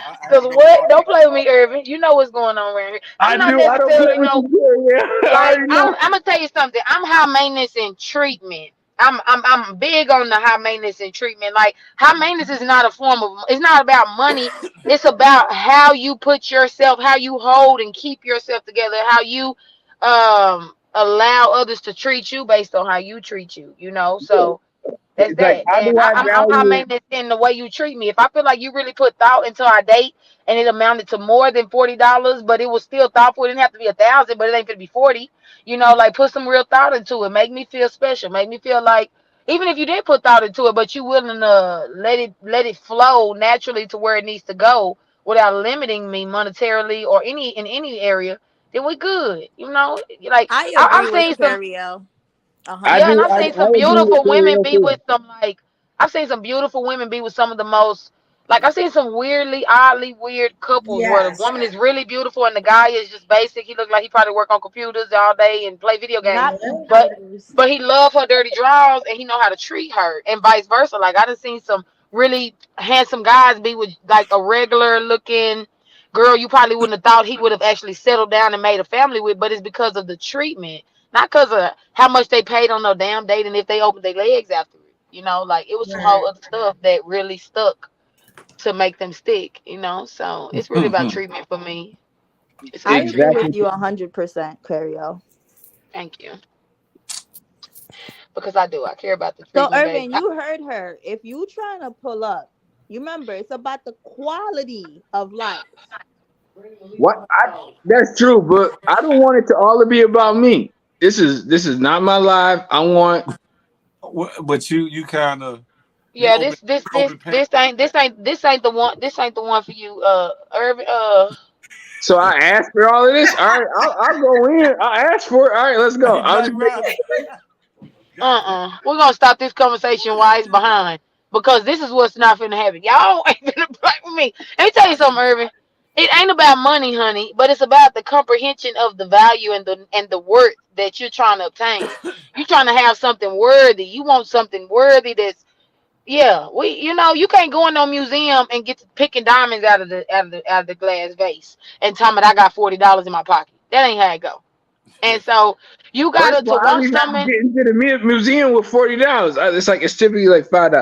I Cause ain't gonna what? lie. Don't play with me, Irvin. You know what's going on around here. I'm I not do. I don't play necessarily with no you, Carrie. I like already know. I'm gonna tell you something. I'm high maintenance and treatment. I'm big on the high maintenance and treatment. Like high maintenance is not a form of it's not about money. It's about how you put yourself, how you hold and keep yourself together, how you allow others to treat you based on how you treat you, So that's It's like that. how And do I I'm high value? maintenance in the way you treat me. If I feel like you really put thought into our date and it amounted to more than $40, but it was still thoughtful, it didn't have to be 1,000, but it ain't gonna be 40. Like put some real thought into it. Make me feel special. Make me feel like even if you did put thought into it, but you willing to let it flow naturally to where it needs to go without limiting me monetarily or any area, then we good. Like I I've agree with seen some. Carrie. I Yeah, and do. I've seen I some agree with beautiful women Carrie be too. with some like I've seen some beautiful women be with some of the most like I've seen some weirdly, oddly weird couples where the Yes. woman is really beautiful and the guy is just basic. He looks like he probably work on computers all day and play video games, Not Yeah. but computers. but he love her dirty draws and he know how to treat her and vice versa. Like I done seen some really handsome guys be with like a regular looking girl you probably wouldn't have thought he would have actually settled down and made a family with, but it's because of the treatment, not because of how much they paid on no damn date and if they opened their legs after it. Like it was some whole Right. other stuff that really stuck to make them stick. So it's really about treatment for me. It's I about agree treatment. with Exactly. you 100%, Carrie. Thank you. Because I do. I care about the So, treatment, baby. Irvin, you heard her. If you trying to pull up, you remember it's about the quality of life. What? That's true, but I don't want it to all be about me. This is not my life. I want. But you kind of you Yeah, open this this you this open Pan. this ain't the one. This ain't the one for you, Irvin. So I asked for all of this. All right, I'll go in. I asked for it. All right, let's go. Hey, I'll Black just make. Rob. God damn. We're gonna stop this conversation while it's behind because this is what's not finna happen. Y'all ain't finna play with me. Let me tell you I just something, Irvin. It ain't about money, honey, but it's about the comprehension of the value and the worth that you're trying to obtain. You're trying to have something worthy. You want something worthy that's yeah. You can't go in no museum and get to picking diamonds out of the glass vase and tell me that I got $40 in my pocket. That ain't how it go. And so you First gotta of all, to I don't want even have to something. get into the museum with $40. It's typically like $5.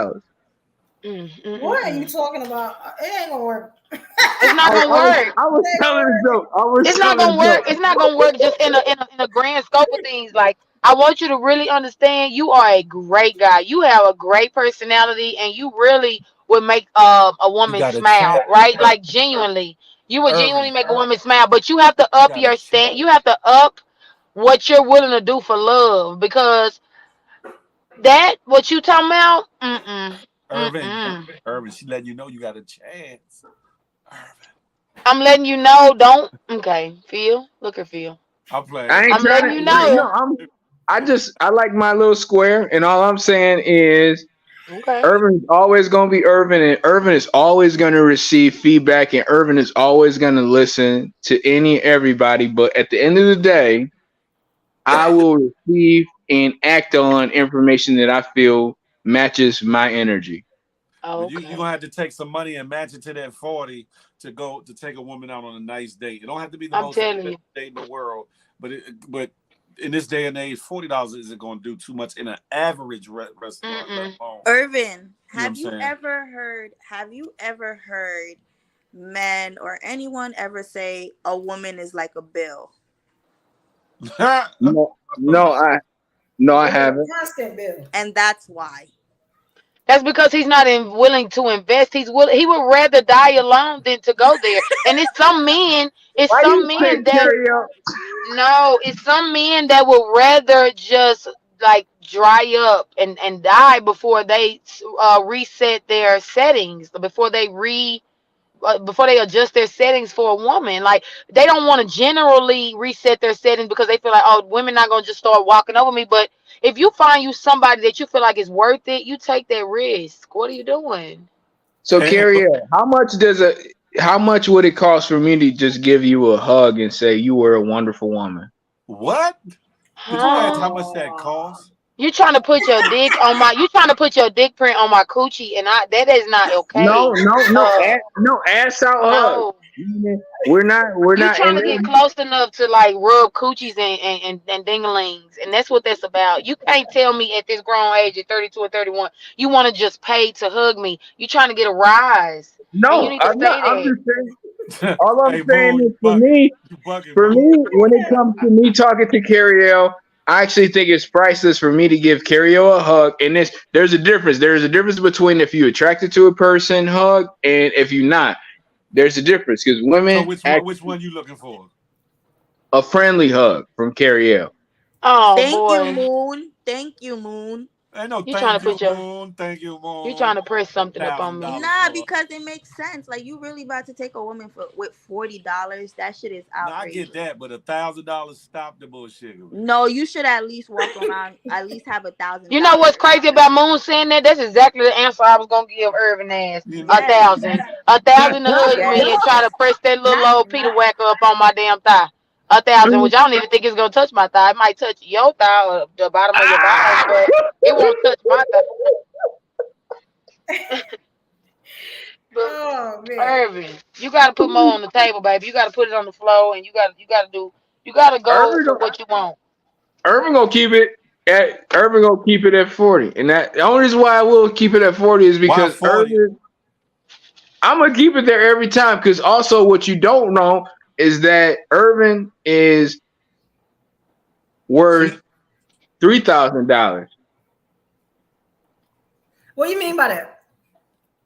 Mm, mm, mm, What are you mm. talking about? It ain't gonna work. It's I, not I gonna was work. I was It ain't gonna telling a work. joke. I was It's not telling gonna a work. joke. It's not gonna work just in a grand scope of things. Like I want you to really understand, you are a great guy. You have a great personality, and you really would make a you woman got a chance, smile, right? Like genuinely, you would genuinely Irvin. make a woman smile. But you have to You up got a your chance, stand. You have to up what you're willing to do for love because that what you talking about. Irvin. Mm-mm. Irvin. She letting you know you got a chance, Irvin. I'm letting you know. Don't okay, Phil. Look at Phil. I'm playing. I ain't I'm trying letting to. you No, know. I like my little square, and all I'm saying is Okay. Irvin's always gonna be Irvin, and Irvin is always gonna receive feedback, and Irvin is always gonna listen to everybody. But at the end of the day, I will receive and act on information that I feel matches my energy. But you Okay. gonna have to take some money and match it to that 40 to go to take a woman out on a nice date. It don't have to be the I'm most telling expensive you. date in the world, but in this day and age, $40 isn't gonna do too much in an average restaurant, let Mm-mm. alone Irvin, you know what I'm saying. have you ever heard men or anyone ever say a woman is like a bill? No, no, I You're a haven't. constant bill. And that's why. That's because he's not willing to invest. He would rather die alone than to go there. And it's Why some you say men that carry out? no, it's some men that would rather just like dry up and die before they reset their settings, before they adjust their settings for a woman. Like they don't want to generally reset their settings because they feel like, oh, women not gonna just start walking over me. But if you find you somebody that you feel like is worth it, you take that risk. What are you doing? So And, carry out. How much would it cost for me to just give you a hug and say you were a wonderful woman? what? Did you ask Huh? how much that Oh, costs? You trying to put your dick print on my coochie, and that is not No, okay. no, no, Uh, no, ass out hug. no. We're You not, trying and to get then, close enough to like rub coochies and dinglings, and that's what that's about. You can't tell me at this grown age at 32 or 31 you want to just pay to hug me. You trying to get a rise, and you no, need to I'm not. say I'm that. just saying. All I'm Hey, saying Moon, is for me, you bugging, Moon. when it comes to me talking to Carriel, I actually think it's priceless for me to give Carriel a hug. And there's a difference. There's a difference between if you're attracted to a person hug and if you're not. There's a difference because So women act which one you looking for? a friendly hug from Carriel. Oh Thank you, boy, Moon. Thank you, Moon. Ain't no you trying thank to you, put your Moon. Thank you, you trying Moon. to press something up on thousand me. dollars Nah, for. because it makes sense. Like you really about to take a woman for with $40. That shit is Now I get outrageous. that, but $1,000 stop the bullshit. No, you should at least walk around. At least have a thousand You know what's dollars. crazy about Moon saying that? That's exactly the answer I was gonna give Irvin ass. You know, A Yes, thousand. A thousand to hug me and yes. try to press that little Not old Peter Whacker up on my damn thigh. 1,000, which I don't even think it's gonna touch my thigh. It might touch your thigh or the bottom of your balls, Ah! but it won't touch my thigh. But oh man. Irvin, you gotta put more on the table, baby. You gotta put it on the floor and you gotta go Urban, for what you want. Urban gonna keep it Urban gonna keep it at 40. And that the only reason why I will keep it at 40 is why because 40? I'm gonna keep it there every time. Because also, what you don't know is that Urban is See, worth $3,000. What do you mean by that?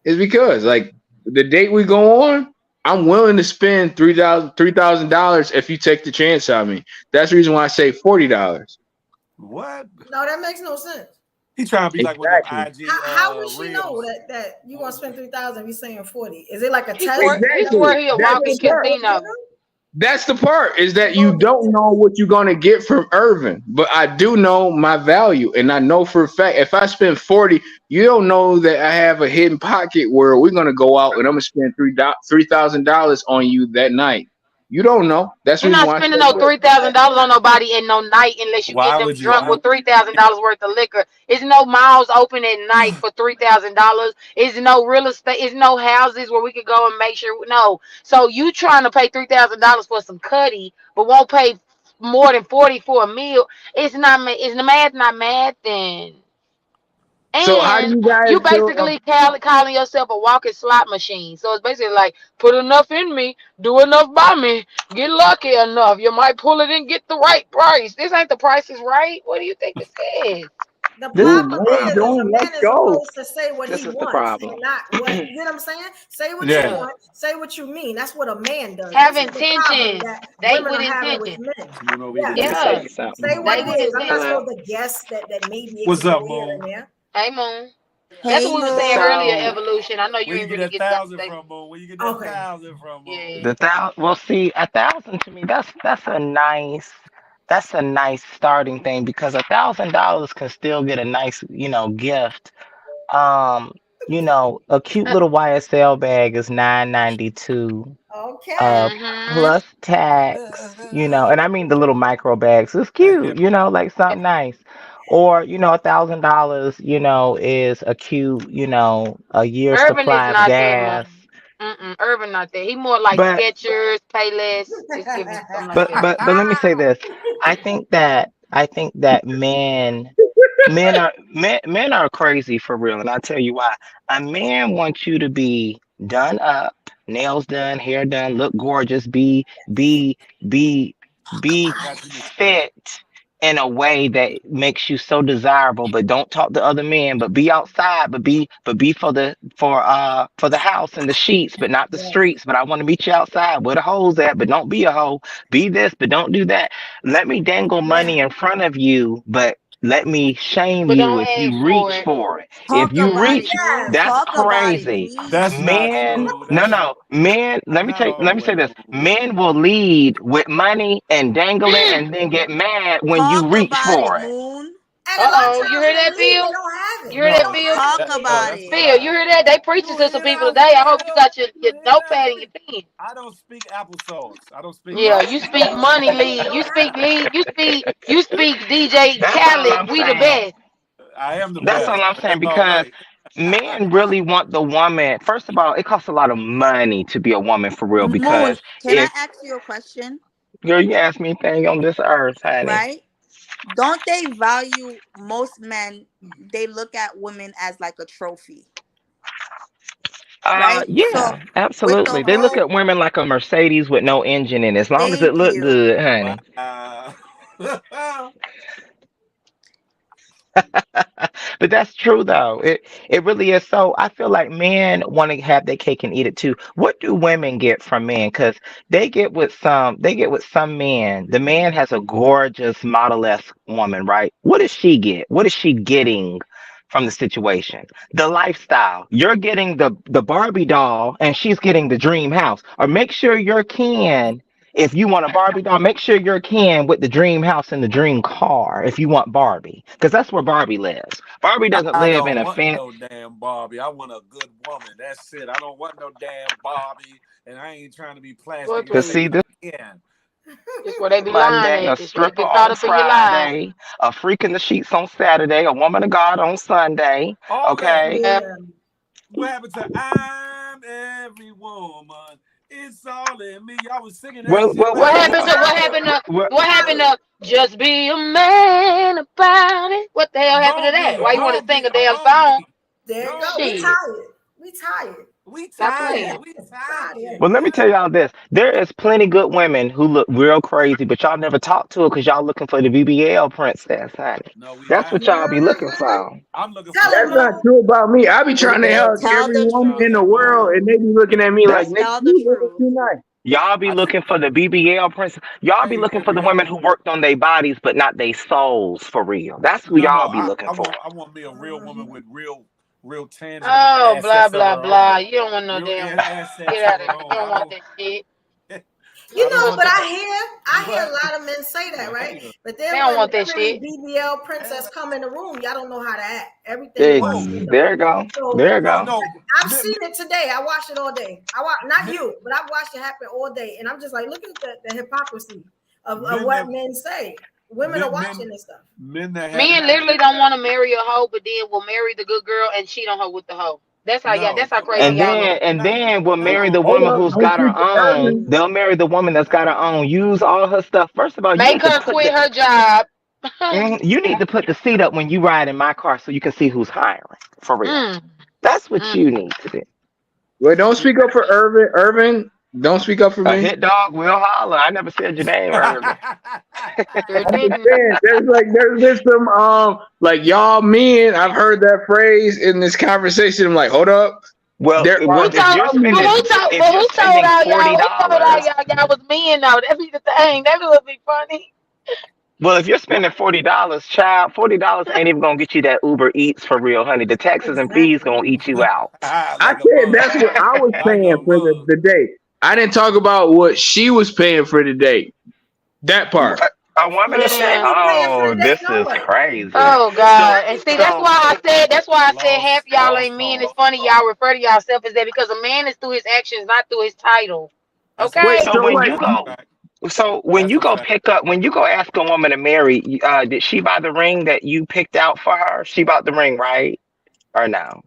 Is because like the date we go on, I'm willing to spend $3,000 if you take the chance on me. That's the reason why I say $40. what? No, that makes no sense. He trying to be like one of them Exactly. IG How would she know reels. that you gonna spend 3,000? We saying 40. Is it like a He test? swear he Exactly. swear he a That's walking the part. casino. That's the part is that you Okay. don't know what you're gonna get from Irvin, but I do know my value, and I know for a fact if I spend 40, you don't know that I have a hidden pocket where we're gonna go out and I'm gonna spend $3,000 on you that night. You don't know. That's the You're reason not why I spending said no that. $3,000 on nobody in no night unless you get Why them would you? drunk with $3,000 worth of liquor. It's no malls open at night for $3,000. It's no real estate. It's no houses where we could go and make sure. No. So you trying to pay $3,000 for some cutty, but won't pay more than 40 for a meal? It's not. It's the math not math then. So how do And you guys you feel? basically calling yourself a walking slot machine. So it's basically like put enough in me, do enough by me, get lucky enough. You might pull it and get the right price. This ain't the price is right. What do you think this is? The This is Ooh, the problem boy, is a problem. don't let's man is go. supposed to say what This he is the wants problem. and not what you know what I'm saying? Say what you Yeah. Yeah. want, say what you mean. That's what a man does. Have This is the problem intentions. that Date women with are having with intentions. men. Come on over here, Yeah, get Let me this. tell Yeah. you something. say what Date it with is. I'm not intentions. Hello. supposed to guess that maybe it What's could go up, here and Moon? there. Hey Moon. That's Hey, what we were saying earlier, Moon. So evolution. I know you Where you ain't get really that get that. thousand from, Moon? Where you get that Okay. 1,000 from, Moon? Yeah. the thousand. Well, see, 1,000 to me, that's a nice starting thing because $1,000 can still get a nice, gift. Um, a cute little YSL bag is 9.92. Okay. Uh, Mm-hmm. plus tax, and I mean the little micro bags. It's Yeah. cute, like something nice. Or, $1,000, is a cute, a year's Urban is supply of not that gas. money. Urban not that. He more like But Skechers, Payless. Just give me something like but that. but but let me say this. I think that men are crazy for real, and I'll tell you why. A man wants you to be done up, nails done, hair done, look gorgeous, be be I got you, Miss Fresh. fit in a way that makes you so desirable, but don't talk to other men, but be outside, but be for the house and the sheets, but not the Yes. streets. But I want to meet you outside where the hoes at, but don't be a hoe. Be this, but don't do that. Let me dangle Yeah. money in front of you, but let me shame But you don't if ask you for reach it. for it. If Talk you about it, reach, Smooth. Yes. that's Talk about it, crazy. That's please. not Men, true. no, That's no, men. Let me say this. no. Men will lead with money and dangle it, and then get mad when you Talk reach about it, for it. Moon. And a Uh lot of oh, you times hear when they that, leave, they Phil? don't have it. You hear They that, No, don't Phil? have Talk it. no, about that's a it. Phil, you lie. hear that? They preaching You to some hear people that, today. I hope you Phil? got You your hear that, notepad and Phil? your pen. I don't speak applesauce. I don't speak Yeah, that. you Most speak most money men lead. You don't speak have it. lead. You speak DJ That's all Khaled. I'm We the saying. best. I am the That's best, all I'm but saying that's all because right. men really want the woman. First of all, it costs a lot of money to be a woman for real. Moon, Because can I if ask you a question? girl, you ask me anything on this earth, honey. Right? Don't they value most men? They look at women as like a trophy, right? So Yeah, with the absolutely. They look whole at women like a Mercedes with no engine in it. As long as it thank look you. good, honey. Wow. But that's true though. It really is. So I feel like men want to have their cake and eat it too. What do women get from men? Because they get with some men. The man has a gorgeous model-esque woman, right? What does she get? What is she getting from the situation? The lifestyle. You're getting the Barbie doll and she's getting the dream house. Or make sure you're Ken. If you want a Barbie doll, make sure you're Ken with the dream house and the dream car if you want Barbie. Because that's where Barbie lives. Barbie doesn't I live in don't a want fan. no damn Barbie. I want a good woman. That's it. I don't want no damn Barbie, and I ain't trying to be Boy, plastic and Cause say see, please. this again. This where they be lying Monday, a at. This where they stripper get caught on up in your lies. Friday, a freak in the sheets on Saturday, a woman of God on Sunday. All that. Okay. Yeah. Yeah. What happened to I'm every woman? It's all in me. Y'all was singing that Well, shit well, back What well, in the well, happened to day. what Tired. happened to well, what We happened tired. to just be a man about it? What the hell happened to Gon' that? be, Why you want to gon' sing be, a damn gon' song? be, There you gon' go. We be. Shit. tired. We tired. We Stop tired. playing. We Tired. tired. well, let me tell y'all this. There is plenty good women who look real crazy, but y'all never talk to her because y'all looking for the BBL princess, honey. No, we That's not. what y'all be looking Mhm. for. I'm looking Tell for it, That's real. not Mo. true about me. I be trying to help Tell every the woman in truth, the Nah, world, Moon. and they be looking at me like, That's nigga, Tell the you live truth. too nice. y'all be I just looking for the BBL princess. Y'all be hey looking for the hey women who worked on their bodies but not their souls for real. That's who no. y'all be looking I for. want me a real woman Mhm. with real tangible Oh, blah assets of blah her own. blah. You don't want no Real damn. assets Get of out of her here. You own. don't want that shit. You I You don't know, want want but the no I hear a what lot of men say that, the right? hater. But they then don't when want that every shit. BBL princess come in the room, y'all don't know how to act. Everything Ex- goes, Oh there you go. So There you no go. no. I've Men, seen it today. I watched it all day. I watch not men, you, but I've watched it happen all day, and I'm just like, look at the hypocrisy of men what that men say. Women are men men watching this stuff. men that haven't Men had literally don't want to marry a hoe, but then will marry the good girl and cheat on her with the hoe. That's how y'all. no That's how no crazy And y'all then is. and not then will not marry the all Hold woman up, who's don't got her sleep with own. Urban. They'll marry the woman that's got her own. Use all her stuff. First of all, you Make need to her put quit the her job. you need to put the seat up when you ride in my car so you can see who's hiring. For real. Mm, That's what mm. you need to do. Wait, don't speak up for Urban. Urban, don't speak up for A me. hit dog will holler. I never said your name earlier. Sure I'm just didn't. saying, there's been some like y'all men. I've heard that phrase in this conversation. I'm like, hold up, Well, there Who are if told? you're some But spending who men. told? if But you're who told spending all forty y'all? Who told all dollars, y'all was men though? That be the thing. That would be funny. well, if you're spending $40, child, $40 ain't even gonna get you that Uber Eats for real, honey. The taxes and fees Exactly. gonna eat you out. I like a said mug. that's what I was Like paying a for mug. the date. I didn't talk about what she was paying for the date. That part. A woman And is she paying. ain't Man. be paying for Oh, the date this no is way. crazy. Oh So, God. And see, that's so why I said. That's why I said half y'all Lost ain't men. It's cause. funny y'all refer to yourself as that because a man is through his actions, not through his title. That's a Wait, Okay. fact. so so when like, you That's a go, fact. so when That's you a go fact. pick up, when you go ask a woman to marry, did she buy the ring that you picked out for her? She bought the ring, right? Or no?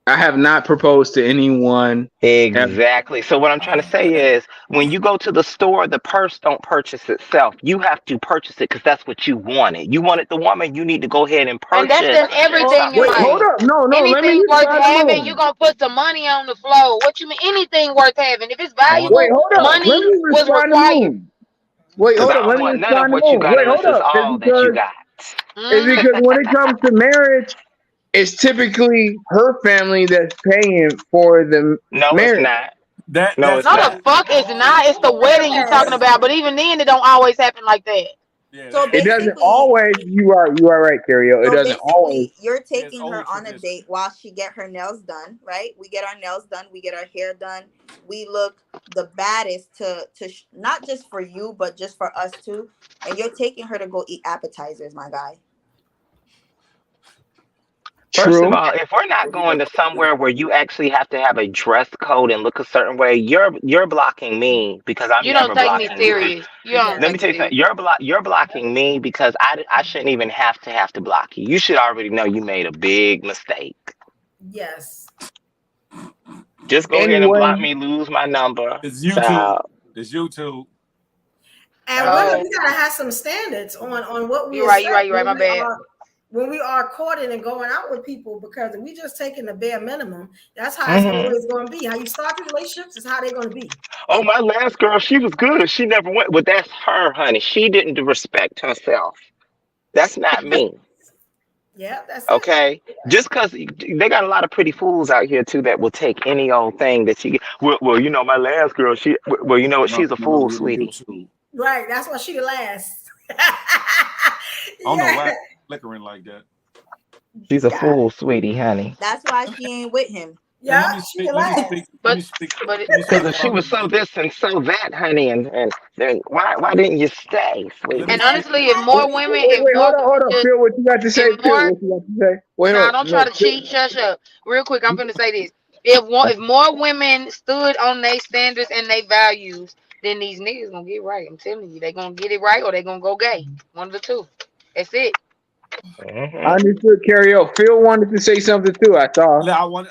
I have not proposed to anyone ever. Exactly. So what I'm trying to say is when you go to the store, the purse don't purchase itself. You have to purchase it because that's what you wanted. You wanted the woman, you need to go ahead and And that's purchase in everything in Wait, something. hold life. up. No, no. Let me Anything worth respond to having, you Moon. gonna put some money on the floor. What you mean? Anything worth having. If it's On Wait, valuable, hold up. Let money me was respond to required. Moon. Wait, Because hold I up. don't Let me want none of respond to what you Moon. got Wait, unless hold it's up. all that you got. It's Hmm. because when it comes to marriage, it's typically her family that's paying for the No, it's marriage. not. No, That's it's No, how the it not. fuck is not. It's the wedding you talking Yes. about. But even then, it don't always happen like that. yeah, So It doesn't basically, always. You are right, Cario. It so doesn't always. basically, you're it's taking old her on a tradition. date while she get her nails done, right? We get our nails done, we get our hair done, we look the baddest not just for you, but just for us too. And you're taking her to go eat appetizers, my guy. First of True. all, if we're not going to somewhere where you actually have to have a dress code and look a certain way, you're blocking me because I'm You don't never take me blocking you. serious. You don't Let Yes. me take me tell you serious. something. You're blocking me because I shouldn't even have to block you. You should already know you made a big mistake. Yes. Just go ahead and block Anyway, me, lose my number, It's YouTube. child. It's YouTube. And Have women, mercy. we gotta have some standards on what we You're right. You're right. accept You're right. My bad. when we are courting and going out with people, because if we just taking the bare minimum, that's how it's Hmm. always going to be. How you start your relationships is how they're going to be. Oh, my last girl, she was good. She never went. But that's her, honey. She didn't respect herself. That's not me. Yeah, that's it. Okay, just because they got a lot of pretty fools out here too that will take any old thing that you get. Well, you know, my last girl, well, you know what? No, She's a no, fool, sweetie. YouTube. Right. That's why she the last. I don't know Yeah. why it's flickering like that. She's a God. fool, sweetie, honey. That's why she ain't with him. And Yeah, she the last. let But me speak, but it, let me Because speak if she about was so this and so that, honey, and then why didn't you stay, let me and sweetie? speak honestly, wait, wait, hold on. just Phil, what you got to say? if Phil, more what you got to say? Wait, nah, hold don't try no. to cheat. Shush up. Real quick, I'm gonna say this. If more women stood on their standards and their values, then these niggas gonna get right. I'm telling you, they gonna get it right or they gonna go gay. One of the two. That's it. I Hmm. understood Cario. Phil wanted to say something too. I saw.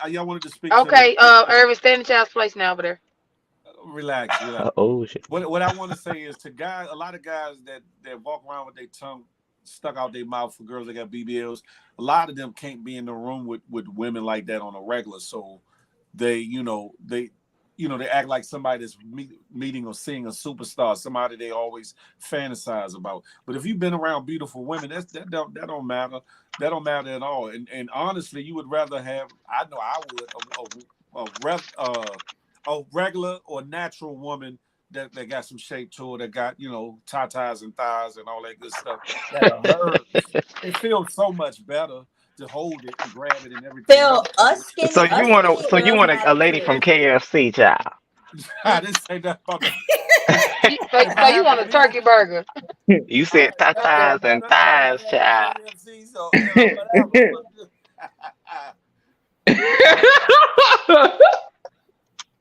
y'all wanted to speak to the Okay, Irvin, stay in the child's place now over there. relax. Oh shit. What I want to say is to guys, a lot of guys that walk around with their tongue stuck out their mouth for girls that got BBLs. A lot of them can't be in the room with women like that on a regular. So they, they act like somebody that's meeting or seeing a superstar, somebody they always fantasize about. But if you've been around beautiful women, that don't matter. That don't matter at all. And honestly, you would rather have. I know I would a regular or natural woman that got some shape to her, that got tatas and thighs and all that good stuff. That hers. It feels so much better to hold it and grab it and everything Phil, else. So you want us skinny girls a matter lady too. from KFC, child? I didn't say that about the. If So I you happen want to a be, turkey burger? You said tatas and nothing about thighs, being at the child. KFC, so whatever.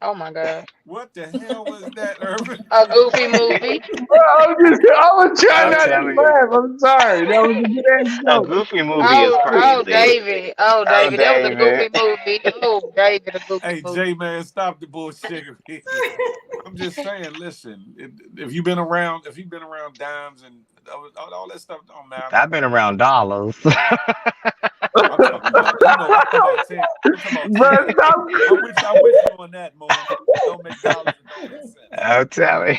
Oh my god, What the hell was that, Irvin? a goofy movie. I was trying I'm not to telling you, laugh. I'm sorry. That was a good ass a joke. goofy movie is Oh crazy. David, oh Oh, David, that was a David. goofy movie. Oh David, a goofy Hey, movie. J man, stop the bullshit. I'm just saying. Listen, if you've been around, dimes and all that stuff, don't matter. I've been around dollars. I'm talking about, I'm talking about Ted. I'm talking about But Ted. stop. I'm with you on that, Moon. It don't make dollars. It don't make sense. I'm telling.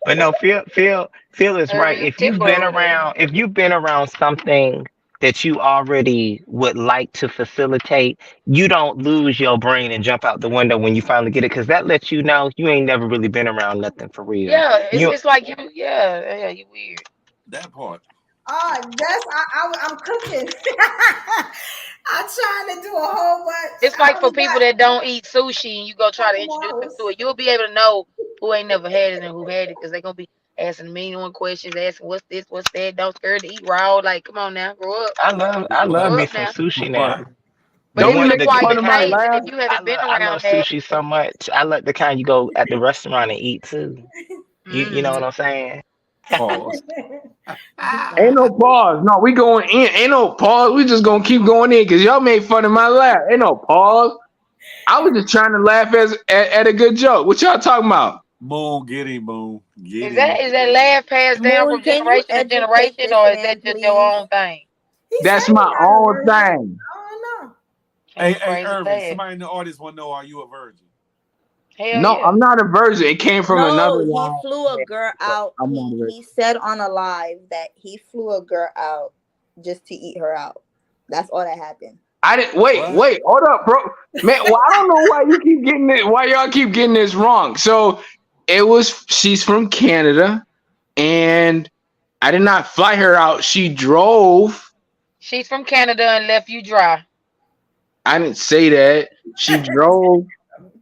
But no, Phil is right. Irvin, you tickled over there. If you've been around something that you already would like to facilitate, you don't lose your brain and jump out the window when you finally get it, because that lets you know you ain't never really been around nothing for real. Yeah, You it's like you. Yeah, you weird. That part. Yes, I'm cooking. I'm trying to do a whole bunch. It's I like for only people got that don't eat sushi and you go a try to couple introduce them hours. to it, you'll be able to know who ain't never had it and who had it because they're gonna be asking a million one questions, asking what's this, what's that. Don't scared to eat raw. Like, come on now, grow up, I love But grow me up some now. sushi but now. The But Don't it's be one an the making acquired fun of my taste, and if laugh. you haven't been I love around that, sushi so much. I like the kind you go at the restaurant and eat too. You know mm, what I'm saying? pause. Ain't no pause. No, we going in. Ain't no pause. We just gonna keep going in because y'all made fun of my laugh. Ain't no pause. I was just trying to laugh at a good joke. What y'all talking about? Moon, get him, Moon, get is him. that laugh passed down Moon, from can you generation to educate generation, this or is man, that just your please? own thing? He said That's he my not a own virgin. thing. I don't know. That's Hey, crazy Irvin. laugh. Somebody in the audience want to know: are you a virgin? Hell No, yeah. I'm not a virgin. It came from another No, he line. flew a girl out. I'm not He a virgin. he said on a live that he flew a girl out just to eat her out. That's all that happened. I didn't wait, What? wait, hold up, bro. Man, well, I don't know why you keep getting it, why y'all keep getting this wrong. So she's from Canada, and I did not fly her out. She drove. She's from Canada and left you dry. I didn't say that. She drove,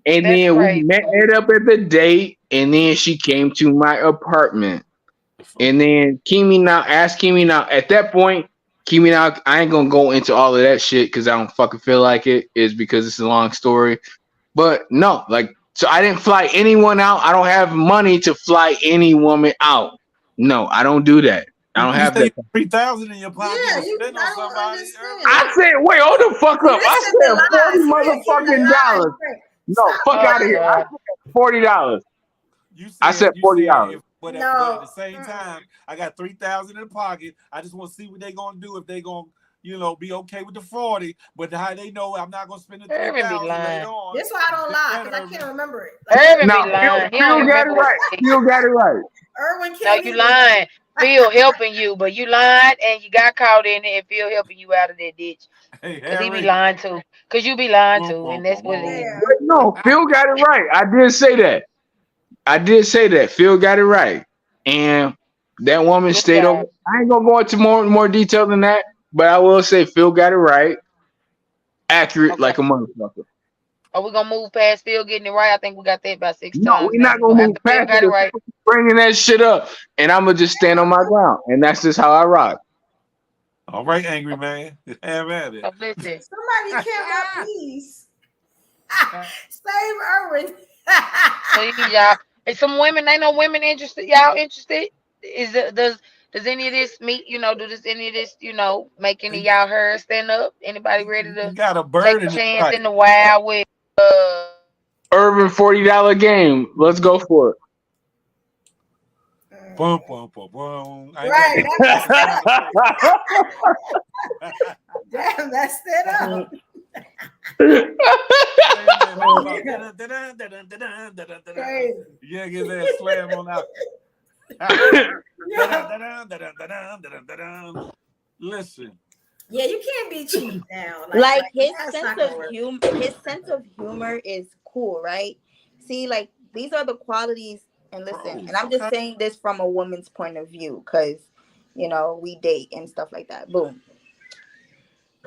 and That's then we crazy. met up at the date, and then she came to my apartment. And then Kimi now. At that point, Kimi now, I ain't gonna go into all of that shit because I don't fucking feel like it. Is because it's a long story. But no, like, so I didn't fly anyone out. I don't have money to fly any woman out. No, I don't do that. I don't You have say that. you 3,000 in your pocket Yeah, to you. spend on I don't somebody, understand. Irvin? I said, wait, hold the fuck up. I Listen to said lies. $40 He been giving the motherfucking lies. dollars. No, Stop fuck Oh out of lying. here. I God. said $40. I said You said $40. if but at No. the same Mm-mm. time, I got 3,000 in the pocket. I just want to see what they gonna do if they gonna, be okay with the 40. But how they know I'm not gonna spend the three Irvin be thousand later lying. on. That's why I don't Just lie, that, because I can't Irvin. remember it. Like Irvin be Now, lying. He don't Phil even got it remember what right. he said. Phil got it right. Irwin No, can't you either. lying. Phil helping you, but you lied and you got caught in it and Phil helping you out of that ditch. Hey Cause he be Harry. lying too. Cause you be lying Boom, too, boom, and that's boom, what it boom. is. Yeah. But no, Phil got it right. I did say that. I did say that. Phil got it right. And that woman Good stayed over. job. I ain't gonna go into more detail than that, but I will say Phil got it right. Accurate Okay. like a motherfucker. Are we gonna move past Phil getting it right? I think we got that about six No, times we're now. not We go gonna move after Phil past it got it if right. Phil keep bringing that shit up, and I'm gonna just stand on my ground, and that's just how I rock. All right, angry man. Have at it. So listen. Somebody kill my peace. Save Irwin. So y'all, and some women, ain't no women interested. Y'all interested? Is it, does any of this meet? Do this any of this? Make any of y'all hair stand up? Anybody ready You to got a take bird a in his chance sight. in the wild with? Urban $40 game. Let's go for Boom, boom, boom, boom. I ain't got Right. no fucking sound effects, man. Damn, that's it up. it. Man, that's Oh, about yeah. da-da-da-da-da-da-da-da-da. Crazy. Yeah, get that slam on out. Yeah. Da-da-da-da-da-da-da-da-da-da. Listen, Yeah, you can't be cheap now. Like That's not gonna work. his sense of humor is cool, right? See, like these are the qualities. And listen, and pros, I'm just okay? saying this from a woman's point of view, because we date and stuff like that. Boom.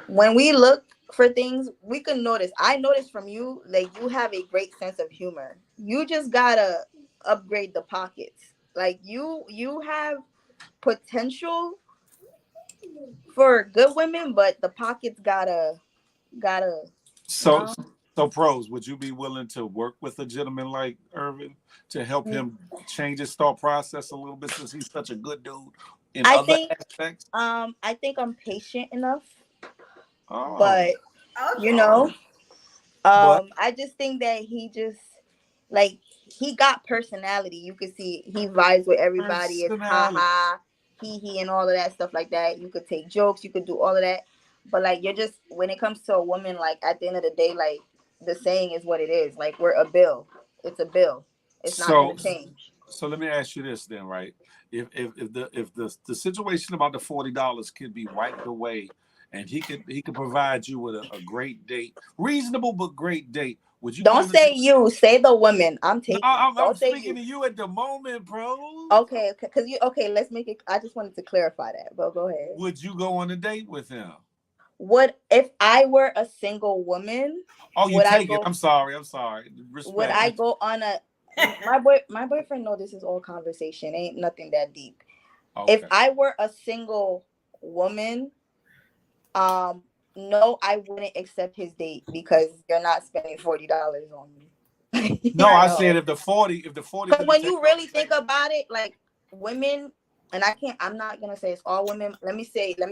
When we look for things, we can notice. I notice from you, like you have a great sense of humor. You just gotta upgrade the pockets. Like you have potential for good women, but the pockets gotta you So, know. so pros, would you be willing to work with a gentleman like Irvin to help him change his thought process a little bit since he's such a good dude in I other think aspects? I think I'm patient enough, Oh, but you Okay. know, but I just think that he just like he got personality. You can see he vibes with everybody. It's ha personality. ha, he, and all of that stuff like that. You could take jokes, you could do all of that, but like you're just when it comes to a woman, like at the end of the day, like the saying is what it is. Like we're a bill. It's a bill. It's not So, gonna change. so let me ask you this then, right? If the situation about the $40 could be wiped away, and he could provide you with a great date, reasonable but great date, would you go Don't on the date? say you. Say the woman. I'm No, taking. I'm Don't say speaking you. to you at the moment, bro. Okay, because you okay. Let's make it. I just wanted to clarify that, but go ahead. Would you go on a date with him? Would if I were a single woman? Oh, you Would I take it. go? I'm sorry. I'm sorry. Would Respect. I go on a? My boyfriend know this is all conversation. Ain't nothing that deep. If Okay. I were a single woman, um, no, I wouldn't accept his date because you're not spending $40 on me. No, I Right. said No. if the 40 Because could be when taken you off really the think table. about it, like women, and I'm not gonna say it's all women. Let me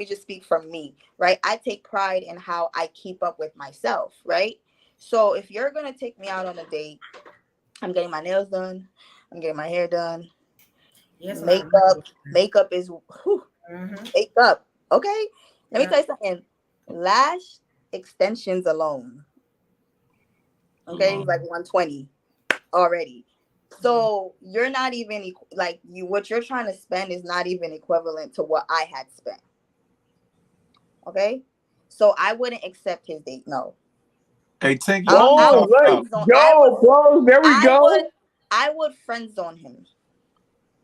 just speak from me, right? I take pride in how I keep up with myself, right? So if you're gonna take me out on a date, I'm getting my nails done, I'm getting my hair done, Yes, a lot of makeup, money. makeup is whew, Mm-hmm. makeup. Okay, let me Yeah. tell you something. Lash extensions alone, okay, Alone. like 120. already. So you're not even like you. What you're trying to spend is not even equivalent to what I had spent. Okay, so I wouldn't accept his date. No, Hey, Tink, you I Oh, would talking let's about? friend zone. go, bro. There we I would, go. I would friend zone him.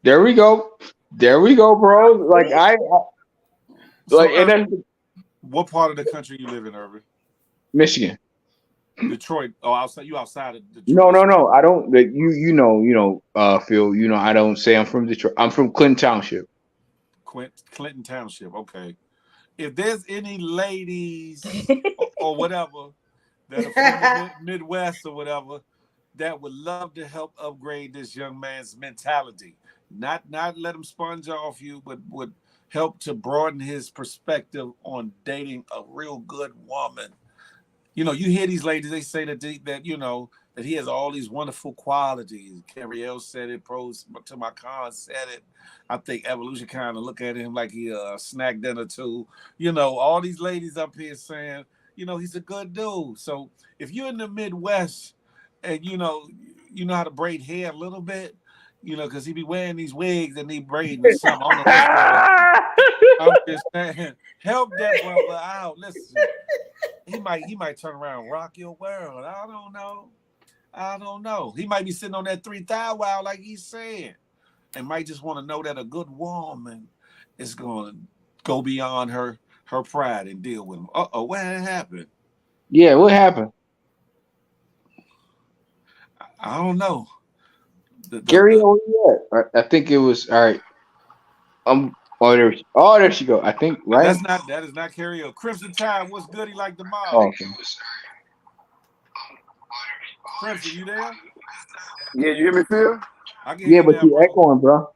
There we go. There we go, bro. Like See? So, like, and Irvin, that's what part of the country you live in, Irvin? Michigan. Detroit. Oh, outside. You outside of Detroit, No, no, Michigan. no. I don't. Like, Phil. I don't say I'm from Detroit. I'm from Clinton Township. Clinton Township. Okay. If there's any ladies or whatever that are from the Midwest or whatever that would love to help upgrade this young man's mentality, not let him sponge off you, but would help to broaden his perspective on dating a real good woman. You hear these ladies, they say that he has all these wonderful qualities. Carriel said it, pros to my cons said it. I think evolution kind of look at him like he a snack dinner too. All these ladies up here saying, he's a good dude. So if you're in the Midwest and you know how to braid hair a little bit, because he be wearing these wigs and he braiding or something. I don't know what's going on. I'm just saying, help that brother out. Listen. He might turn around and rock your world. I don't know. I don't know. He might be sitting on that 3,000 wow like he's saying, and might just want to know that a good woman is going to go beyond her pride and deal with him. What happened? Yeah, what happened? I don't know. Carriel, where you at? I think it was all right. There she go. I think right. that is not karaoke. Crimson Tide, what's good? He like the mob. Oh, okay. Crimson, you there? Yeah, you hear me, Phil? I can hear Yeah, you but now, you brother. echoing, bro. All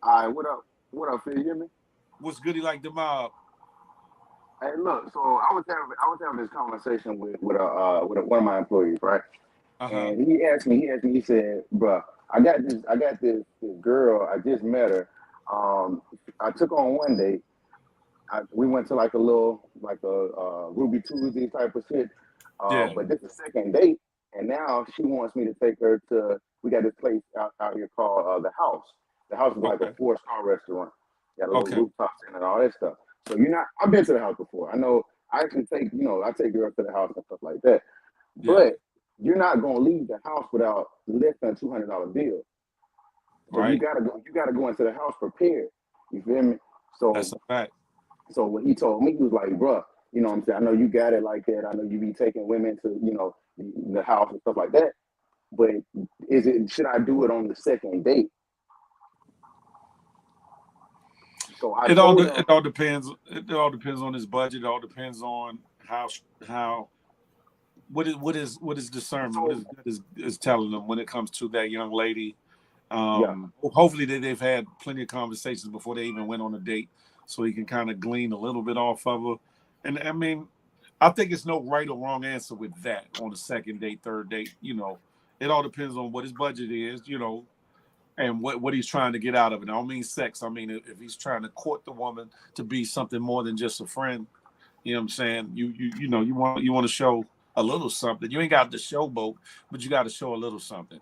right, what up? What up, Phil? You hear me? What's good? He like the mob. Hey, look. So I was having this conversation with one of my employees, right? Uh-huh. And he asked me, he said, "Bruh, I got this girl. I just met her. I took her on one day. We went to like a little like a Ruby Tuesday type of shit. Yeah. But this is the second date, and now she wants me to take her to. We got this place out here called the House. The House is like a Okay. 4-star restaurant. Got a little Okay. rooftop and all that stuff. So you're not. I've been to the house before. I know. I can take I take girls to the house and stuff like that. Yeah. But you're not gonna leave the house without less than $200 bill. So you Right. gotta go. You gotta go into the house prepared. You feel me? That's So a fact. so what he told me, he was like, bruh, what I'm saying? I know you got it like that. I know you be taking women to, the house and stuff like that. But should I do it on the second date? So I told him, It all depends. It all depends on his budget. It all depends on how what is discernment. What so is telling them when it comes to that young lady. yeah, Hopefully they've had plenty of conversations before they even went on a date, so he can kind of glean a little bit off of her. And I mean, I think it's no right or wrong answer with that on the second date, third date. It all depends on what his budget is. And what he's trying to get out of it. I don't mean sex. I mean if he's trying to court the woman to be something more than just a friend. You know what I'm saying? You want to show a little something. You ain't got to showboat, but you got to show a little something.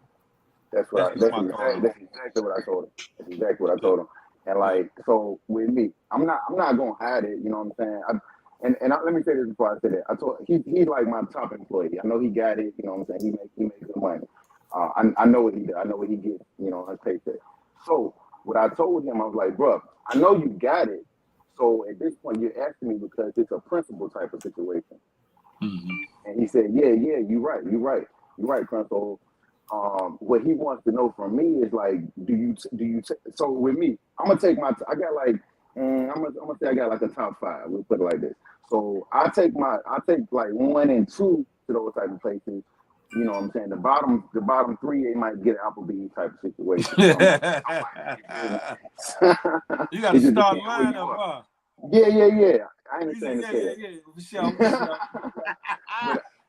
that's what That's I just my thought on it. that's exactly what I told him. That's exactly what I Yeah, told him. And yeah, like so with me, I'm not gonna hide it. You know what I'm saying? Let me say this before I say that. I told he's like my top employee. I know he got it. You know what I'm saying? He makes good money. I know what he does. I know what he gets. On his paycheck. So what I told him, I was like, bro, I know you got it. So at this point, you're asking me because it's a principal type of situation. mm-hmm. And he said, yeah, you're right, Crunch. What he wants to know from me is like, so with me, I'm gonna take I got like, I'm gonna say I got like a top five. We'll put it like this. So I take like one and two to those type of places. You know what I'm saying? The bottom three, they might get an Applebee's type of situation. Something like that. You got to It just start depends where you lineup, are. huh? Yeah. I He said, understand to yeah, say yeah, that. yeah. For sure.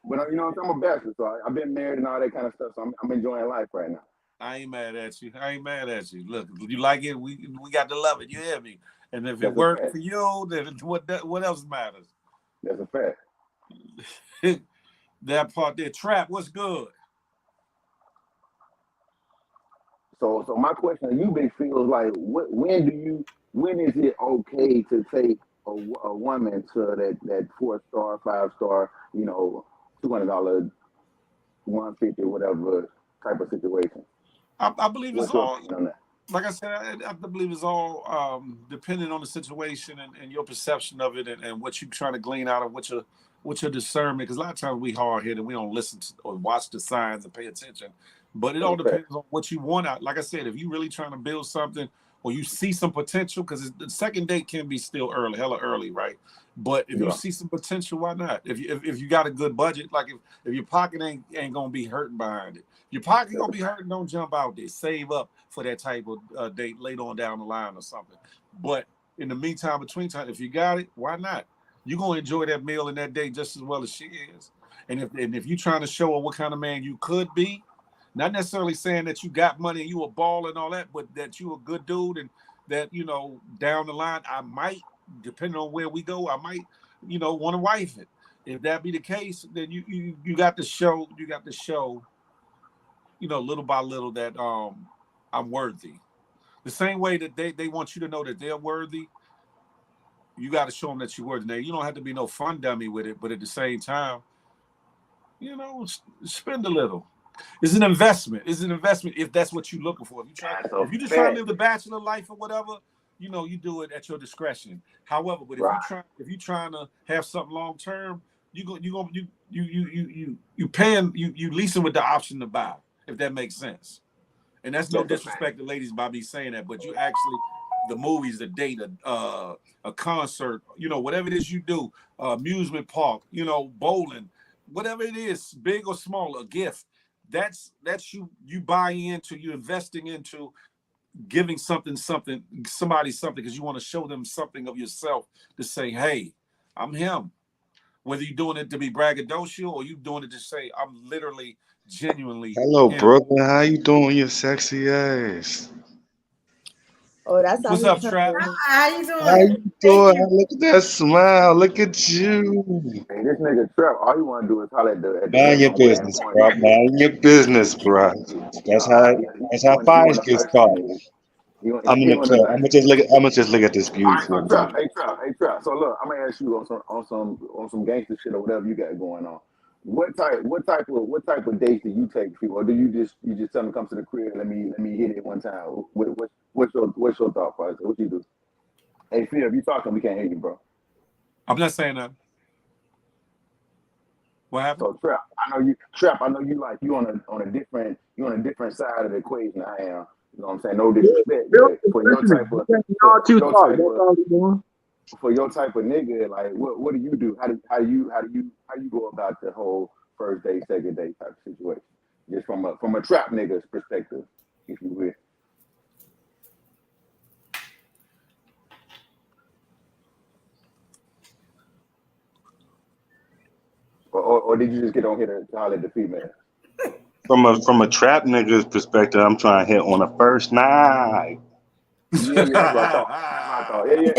But I'm a bachelor, so I've been married and all that kind of stuff. So I'm enjoying life right now. I ain't mad at you. I ain't mad at you. Look, you like it, we got to love it. You hear me? And if it That's a worked fact. for you, then what else matters? That's a fact. That part there. Trap, what's good? So my question to you, Big Phil, is like, when is it okay to take a woman to that 4 star, 5 star, $200, 150, whatever type of situation? I believe it's What's your all, opinion on that? like I said, I believe it's all depending on the situation and your perception of it and what you're trying to glean out of what your discernment. Because a lot of times we hard headed, we don't listen to or watch the signs and pay attention. But it That's all a fact. depends on what you want out. Like I said, if you really trying to build something or you see some potential, because the second date can be still early, hella early, right? But if you Yeah, see some potential, why not? If you got a good budget, like if your pocket ain't gonna be hurting behind it, your pocket that's gonna a be fact. hurting. Don't jump out there. Save up for that type of date later on down the line or something. But in the meantime, between time, if you got it, why not? You're gonna enjoy that meal and that date just as well as she is. And if you're trying to show her what kind of man you could be, not necessarily saying that you got money and you a ball and all that, but that you a good dude and that down the line I might, depending on where we go, I might want to wife it. If that be the case, then you got to show little by little that I'm worthy. The same way that they want you to know that they're worthy, you got to show them that you're worthy. Now you don't have to be no fun dummy with it, but at the same time, spend a little. It's an investment. It's an investment if that's what you're looking for. That's a If you just try to fact. live the bachelor life or whatever, you do it at your discretion. However, but Right. if you trying to have something long term, you paying you leasing with the option to buy, if that makes sense. And that's no That's a fact. disrespect to ladies by me saying that, but you actually the movies, the date, a concert, whatever it is you do, amusement park, bowling, whatever it is, big or small, a gift. That's you buy into, you investing into giving somebody something because you want to show them something of yourself to say, hey, I'm him. Whether you're doing it to be braggadocious or you doing it to say, I'm literally genuinely Hello, him. Brooklyn. How you doing, you sexy ass? Oh, that's how What's he up, comes Trap? in. How you How doing? you Thank doing? you. Look at that smile. Look at you. Hey, this nigga Trap, all you want to do is holler at the Mind your women wearing business, bro. pointy. Mind your business, bro. That's how that's how He fires want to get hurt you started. niggas. He want I'm in he the want to club. hurt. I'm gonna just look at this All right, so beautiful Trap, brother. hey Trap. So look, I'm gonna ask you on some gangster shit or whatever you got going on. What type of dates do you take people, or do you just tell them come to the crib? Let me hit it one time. What's your thought process? What you do? Hey Phil, if you talking, we can't hear you, bro. I'm not saying that. What happened? So Trap. I know you like you on a different side of the equation. I am. You know what I'm saying? No Yeah, disrespect, Phil but is for your listening. type He of letting for y'all two your talk. type That's of all he's doing. for your type of nigga, like what do you do? How do you go about the whole first date, second date type of situation? Just from a trap nigga's perspective, if you will. Or did you just get on here to holler at the female? From a trap nigga's perspective, I'm trying to hit on the first night. Yeah, that's what I thought. That's what I thought. Yeah, yeah.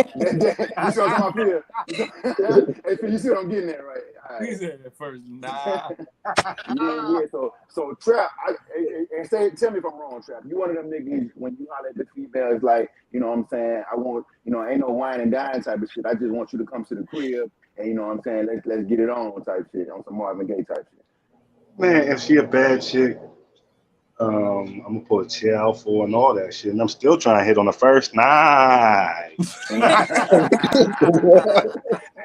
You see what I'm talking about, Phil? Hey, Phil, you see what I'm getting at, right? All He right. said at first, nah. Yeah. So Trap, and tell me if I'm wrong, Trap. You one of them niggas when you holler at the female, it's like, you know what I'm saying? I want, ain't no wine and dine type of shit. I just want you to come to the crib and you know what I'm saying? Let's get it on type shit, on some Marvin Gaye type shit. Man, if she a bad chick, I'm gonna put a chair out for her and all that shit. And I'm still trying to hit on the first night. And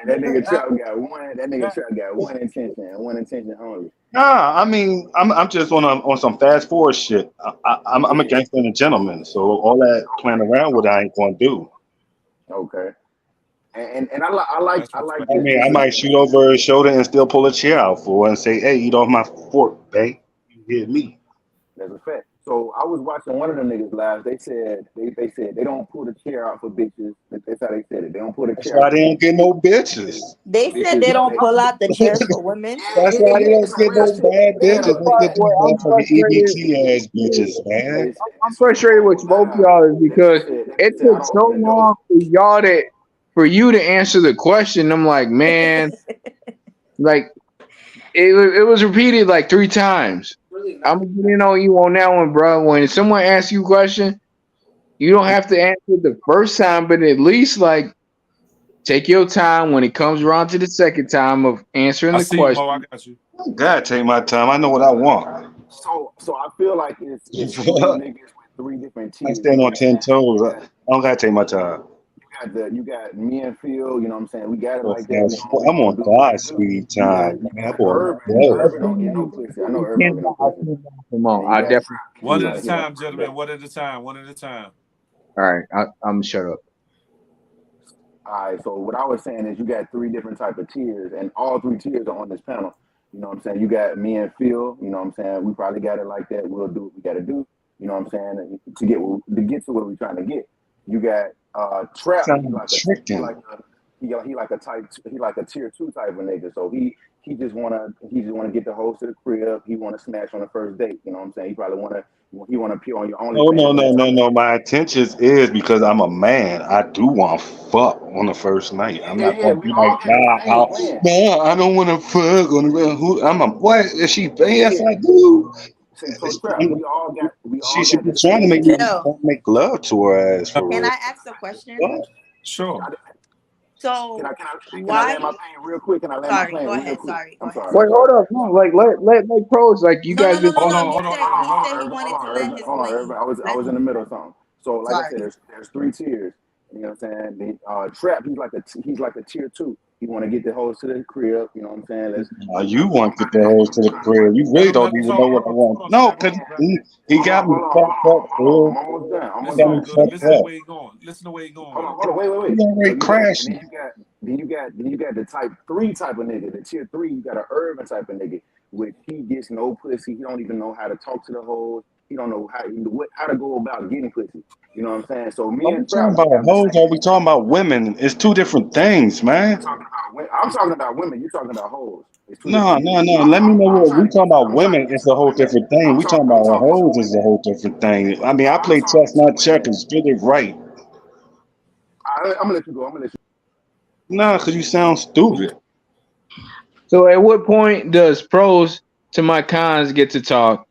that nigga Trap got one intention and one intention only. Nah, I mean, I'm just on some fast forward shit. I'm a Yeah. gangster and a gentleman, so all that playing Okay. around with I ain't gonna do. Okay. And I like That's I this mean, this I is might shoot over her shoulder and still pull a chair out for her and say, "Hey, eat off my fork, babe. You hit me." that's a fact. So I was watching one of them niggas live. They said they don't pull the chair out for bitches. That's how they said it. They don't pull the That's chair why out for they don't get no bitches. They said bitches. they No, don't pull out the chairs for women. That's yeah, why they yeah. don't It's some get real no shit. bad They had This bitches. is a They part get these where I'm motherfucking frustrated. EBT ass bitches, man. I'm some frustrated with folks both live. y'all is They because said they it said I took don't so open the door. long for you to answer the question. I'm like, man, like it was repeated like 3 times. I'm gonna get in on you on that one, bro. When someone asks you a question, you don't have to answer it the first time, but at least like take your time when it comes around to the second time of answering I the see you, Mo. I question. got you. Gotta take my time. I know what I want. So I feel like it's three I niggas with three different tiers. You stand know on what I'm saying? 10 toes. You I got don't gotta take my time. you got me and Phil. You know what I'm saying? We got it So like that. We I'm gonna on do what we God gotta do. speed You time. Man, that got boy Urban. slow. Urban don't get no pussy. I know Urban don't get no I pussy. cannot come And on. then you I got Trap. definitely One at a He like time, first gentlemen. base. One at a time. One at a time. all right. I'm shut up. All right, so what I was saying is you got three different type of tiers, and all three tiers are on this panel. You know what I'm saying? You got me and Phil. You know what I'm saying? We probably got it like that. We'll do what we got to do. You know what I'm saying? To get to where we're trying to get. You got Trap. Sound tricking. He like a tier two type of nigga. So he just wanna get the host to the crib. He wanna smash on the first date. You know what I'm saying? He wanna appear on your No, no, OnlyFans no, every no, time. no. My intentions is because I'm a man. I do want to fuck on the first night. I'm Yeah, not yeah. going to We be all like, got the nah, same plan. man, I don't want to fuck on the who. I'm a what? Is she? Yes, Yeah. I do. So Trap, we She all should got be the trying to same make me plan. Phil, make love to her ass for can real. I ask a question? What? Sure. Can So I can I can I land my why? plane real quick? Can I land my Sorry, plane go real ahead. quick? Sorry, go I'm ahead. sorry. Wait, I'm sorry. hold up. No, like let pros like you No, no, guys no, been no, Hold no. on. talking. He Hold on. said Urban. he Hold said on, he Urban. wanted to Hold on, land Urban. his Hold on, everybody. plane. I Let was in the him. middle of something. So like I said, Sorry. there's three tiers. You know what I'm saying? The Trap, he's like a tier two. He want to get the host to the crib. You know what I'm saying? You I'm want to about get the hoes to the crib. You Let really him don't let him even talk. know what I want. Hold on, No, Trap. because Hold on, Trap. he got me fucked up, hold on. bro. I'm almost done. I'm He It's almost got all me done. good. fucked Listen to up. where he going. Listen to where he going Hold with on, it. hold on, wait. He So already crashed me. you got the type three type of nigga. The tier three, you got an urban type of nigga, which he gets no pussy. He don't even know how to talk to the hoes. He don't know how to go about getting pussy. You know what I'm saying? So me Are we and talking Trap, we about have the hoes same. or are we talking about women? It's two different things, man. I'm talking about women. You're talking about hoes. It's two No, different. no, no. Let me know what we talking about. I'm trying to Women get is to a the whole women. different thing. We talking I'm about talking to hoes is a women. whole different thing. I mean, I I'm play talking chess, to not women. checkers. Get it right. I'm gonna let you go. I'm gonna let you. Nah, cause you sound stupid. So at what point does pros to my cons get to talk?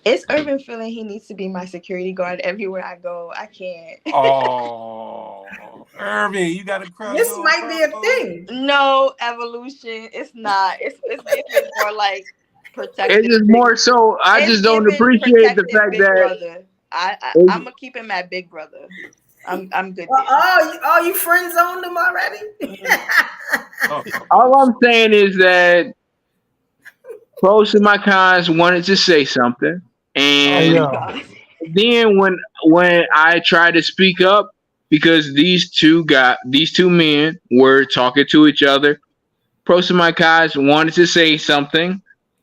It's Urban feeling he needs to be my security guard everywhere I go. I can't. Oh, Irving, you got a crush This on might be a Pros? thing. No evolution. It's not. It's giving more like It's protective just big. more so I It's just don't giving appreciate the protective fact big that brother. I'm it's, gonna keep him at big brother. I'm good Well, there. you friend zoned them already? Mm. all I'm saying is that pros to my cons wanted to say something, Oh Hey my and yo, god. then when I tried to speak up because these two men were talking to each other. Pros to my cons wanted to say something,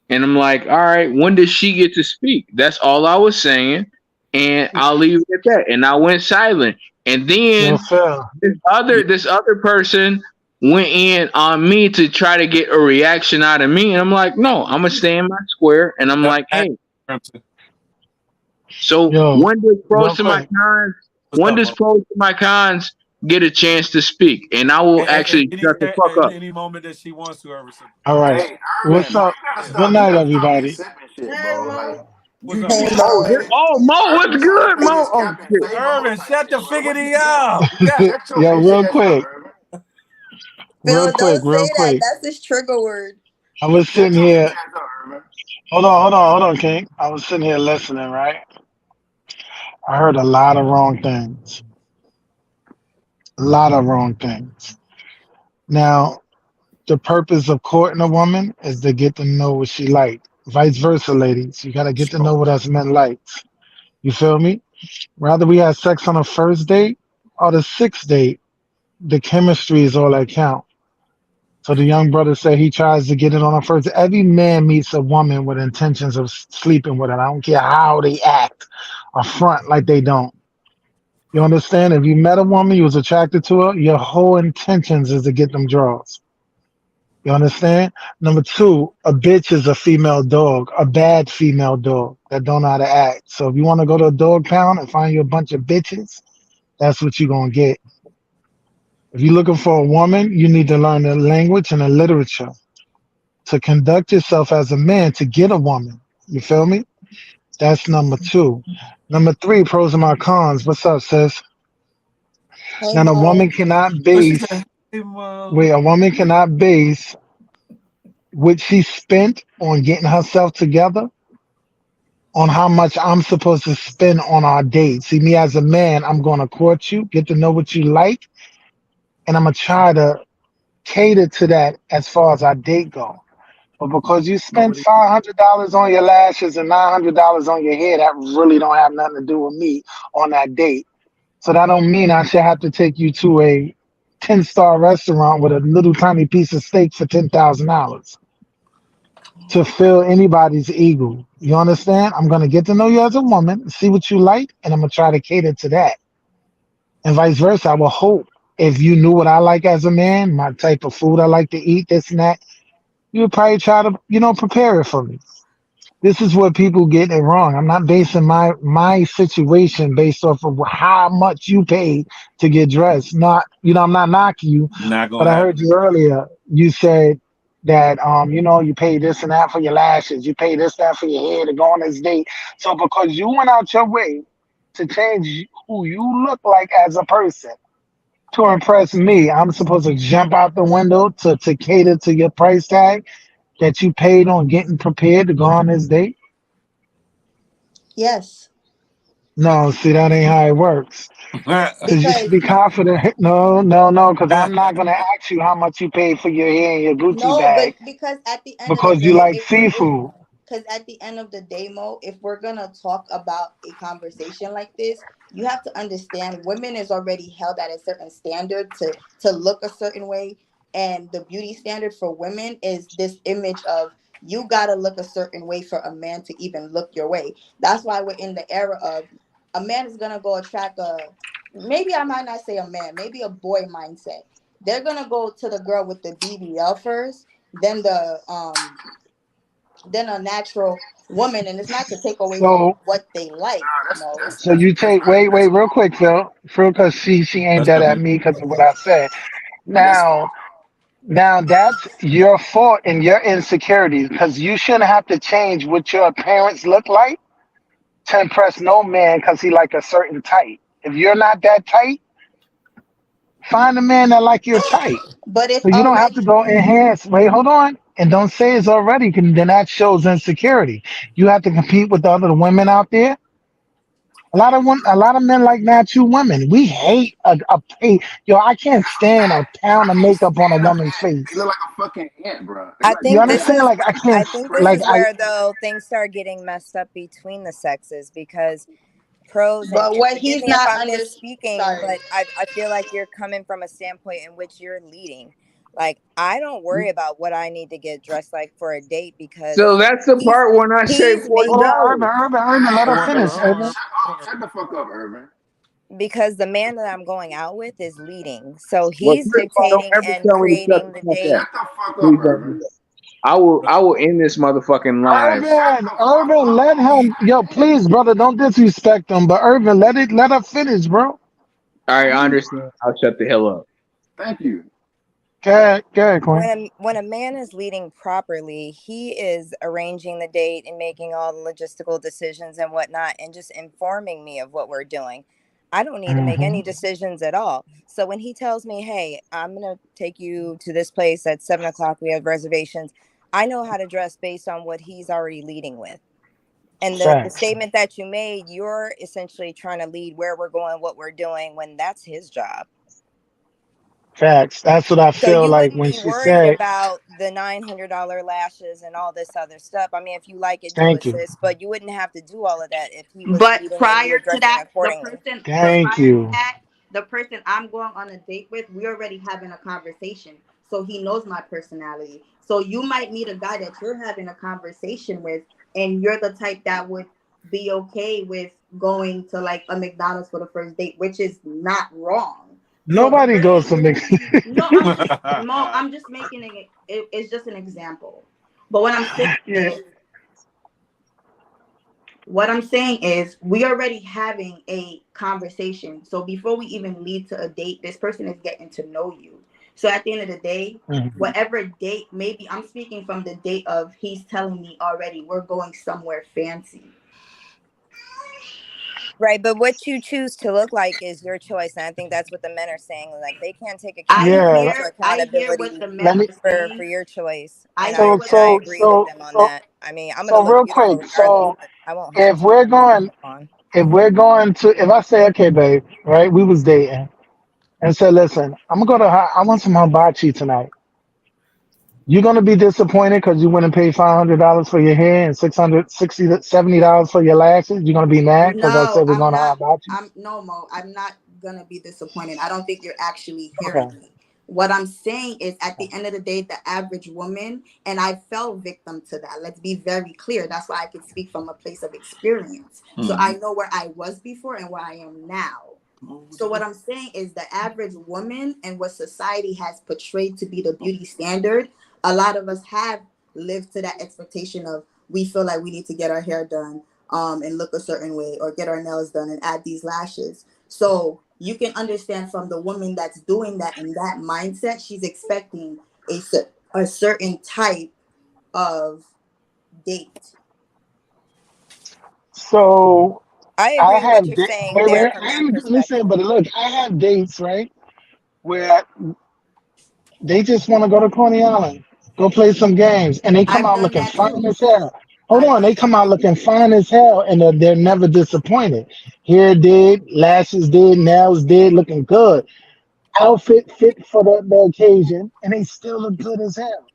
and I'm like, all right, when does she get to speak? That's all I was saying, and I'll leave it at that. And I went silent, and yo, then Phil. this other person went in on me to try to get a reaction out of me, and I'm like, no, I'm gonna stay in my square, and I'm like, That- hey, so Yo, when does pros real to my quick. cons? What's When up, does Mo? pros to my cons get a chance to speak? And I will And actually shut the fuck up. any moment that she wants to, Irving. So All right. Hey, What's Urban, bro, up? Good you night, gotta stop this everybody. sipping shit, Hey, bro. Like Mo. what's you up, keep Mo? Oh, saying, Mo, what's Urban trying to good, make Mo? this Oh Captain shit. Save-A-Ho Irving, type shut the shit, bro. What are figgity you doing? up. God. Shut your Yo, bitch real ass up, quick. Urban. Real Phil, quick. don't Real say that. quick. That's his trigger word. I was Shut sitting your bitch here. ass up, Urban. Hold on, King. I was sitting here listening, right? I heard a lot of wrong things. A lot of wrong things. Now, the purpose of courting a woman is to get to know what she like. Vice versa, ladies. You gotta get to Sure. know what us men likes. You feel me? Rather we have sex on a first date or the sixth date, the chemistry is all that count. So the young brother said he tries to get it on a first. Every man meets a woman with intentions of sleeping with her. I don't care how they act or front like they don't. You understand? If you met a woman, you was attracted to her, your whole intentions is to get them draws. You understand? Number two, a bitch is a female dog, a bad female dog that don't know how to act. So if you want to go to a dog pound and find you a bunch of bitches, that's what you're gonna get. If you're looking for a woman, you need to learn the language and the literature to conduct yourself as a man to get a woman. You feel me? That's number two. Number three, pros and my cons. What's up, sis? Hey Now, a woman Mo. cannot What she base, said? Hey, Mom. wait, a woman cannot base what she spent on getting herself together on how much I'm supposed to spend on our date. See, me as a man, I'm going to court you, get to know what you like, and I'm going to try to cater to that as far as our date go. But because you spend Nobody. $500 on your lashes and $900 on your hair, that really don't have nothing to do with me on that date. So that don't mean I should have to take you to a 10-star restaurant with a little tiny piece of steak for $10,000 to fill anybody's ego. You understand? I'm gonna get to know you as a woman, see what you like, and I'm gonna try to cater to that. And vice versa. I will hope if you knew what I like as a man, my type of food I like to eat, this and that, you would probably try to, prepare it for me. This is where people get it wrong. I'm not basing my situation based off of how much you paid to get dressed. Not, I'm not knocking you, Not but gonna I heard happen. you earlier. You said that you pay this and that for your lashes, you pay this that for your hair to go on this date. So because you went out your way to change who you look like as a person to impress me, I'm supposed to jump out the window to cater to your price tag that you paid on getting prepared to go on this date. Yes. No, see, that ain't how it works. Because you should Because be confident. No, no, no, because I'm not going to ask you how much you paid for your hair and your Gucci no, but bag because at the end of the because you day, like if seafood. because at the end of the day, Mo, if we're gonna talk about a conversation like this, you have to understand women is already held at a certain standard to look a certain way, and the beauty standard for women is this image of you gotta look a certain way for a man to even look your way. That's why we're in the era of a man is gonna go attract a, maybe I might not say a man, maybe a boy mindset. They're gonna go to the girl with the BBL first, then a natural woman, and it's not to take away from So, what they like, That's Mo. that's so that's you that's take not wait, that's real quick, Phil, because she aimed That's that at the me because of what I said. that's Now that's your fault and your insecurities because you shouldn't have to change what your parents look like to impress no man because he like a certain type. If you're not that tight, find a man that like your type. But it's So you don't have to already, go enhance. Wait, hold on. And don't say it's already, 'cause then that shows insecurity. You have to compete with the other women out there. A lot of men like natural women. We hate yo, I can't stand a pound of makeup on a stand up, woman's man. They face. look like a fucking ant, bro. They I like You think they this like understand? is Like I can't I think this like is I where though things start getting messed up between the sexes because pros but and what forgive he's me if not I'm under, misspeaking, sorry. but I feel like you're coming from a standpoint in which you're leading. Like I don't worry about what I need to get dressed like for a date because So that's the he's part when I say he's $40. hold making on, Urban, let Hey, her well, finish, Urban. shut the fuck up, Irvin. because the man that I'm going out with is leading. So Well, he's first of all, don't dictating ever and tell me to shut creating the the fuck date. up. Shut the fuck up, Please don't do Irvin. that. I will end this motherfucking live. Shut Urban, the fuck Urban, up, let him yo, man. please, brother, don't disrespect him. But Urban, let her finish, bro. All right, I understand. I'll shut the hell up. Thank you. Go ahead, Queen. When a man is leading properly, he is arranging the date and making all the logistical decisions and whatnot, and just informing me of what we're doing. I don't need to make Hmm. any decisions at all. So when he tells me, "Hey, I'm gonna take you to this place at 7 o'clock. We have reservations," I know how to dress based on what he's already leading with. And the Facts. statement that you made, you're essentially trying to lead where we're going, what we're doing, when that's his job. Facts. That's what I So feel you like wouldn't when be she worried said, about the $900 lashes and all this other stuff. I mean, if you like it, do thank it, you. sis. But you wouldn't have to do all of that if he was But leading and you were prior to dressing that, accordingly. Thank you. the person I'm going on a date with, we already having a conversation. So he knows my personality. So you might meet a guy that you're having a conversation with, and you're the type that would be okay with going to like a McDonald's for the first date, which is not wrong. So the Nobody goes person to mix. no, I'm just Mo, I'm just making it's just an example. But Yeah. what I'm saying is we already having a conversation. So before we even lead to a date, this person is getting to know you. So at the end of the day, Mhm. whatever date, maybe I'm speaking from the date of he's telling me already we're going somewhere fancy. Right, but what you choose to look like is your choice, and I think that's what the men are saying. Like they can't take Yeah. I hear what accountability the men Let me. are for saying. your choice, I and hear So what the I so agree with so them on so that. I mean, I'm gonna so look real beautiful quick. regardless, So but I won't have if too we're much going, makeup on. if I say, okay, babe, right, we was dating, and said, listen, I'm gonna go to, I want some hibachi tonight. You're gonna be disappointed because you went and paid $500 for your hair and 660 to $70 for your lashes. You're gonna be mad because I No, said we're I'm going to not. hibachi. I'm no Mo. I'm not gonna be disappointed. I don't think you're actually hearing Okay. me. What I'm saying is, at Okay. the end of the day, the average woman, and I fell victim to that. Let's be very clear. That's why I can speak from a place of experience. So I know where I was before and where I am now. So what I'm saying is, the average woman and what society has portrayed to be the beauty standard, a lot of us have lived to that expectation of, we feel like we need to get our hair done and look a certain way, or get our nails done and add these lashes. So you can understand from the woman that's doing that in that mindset, she's expecting a certain type of date. So I I agree with what have you're saying wait, there wait, from that listen, perspective. but look, I have dates, right, where they just want to go to Coney Island, go play some games, and they come I've out done looking that fine too. as hell. Hold I've on, done they that come out too. looking fine as hell, and they're never disappointed. Hair did, lashes did, nails did, looking good. Outfit fit for the occasion, and they still look good as hell.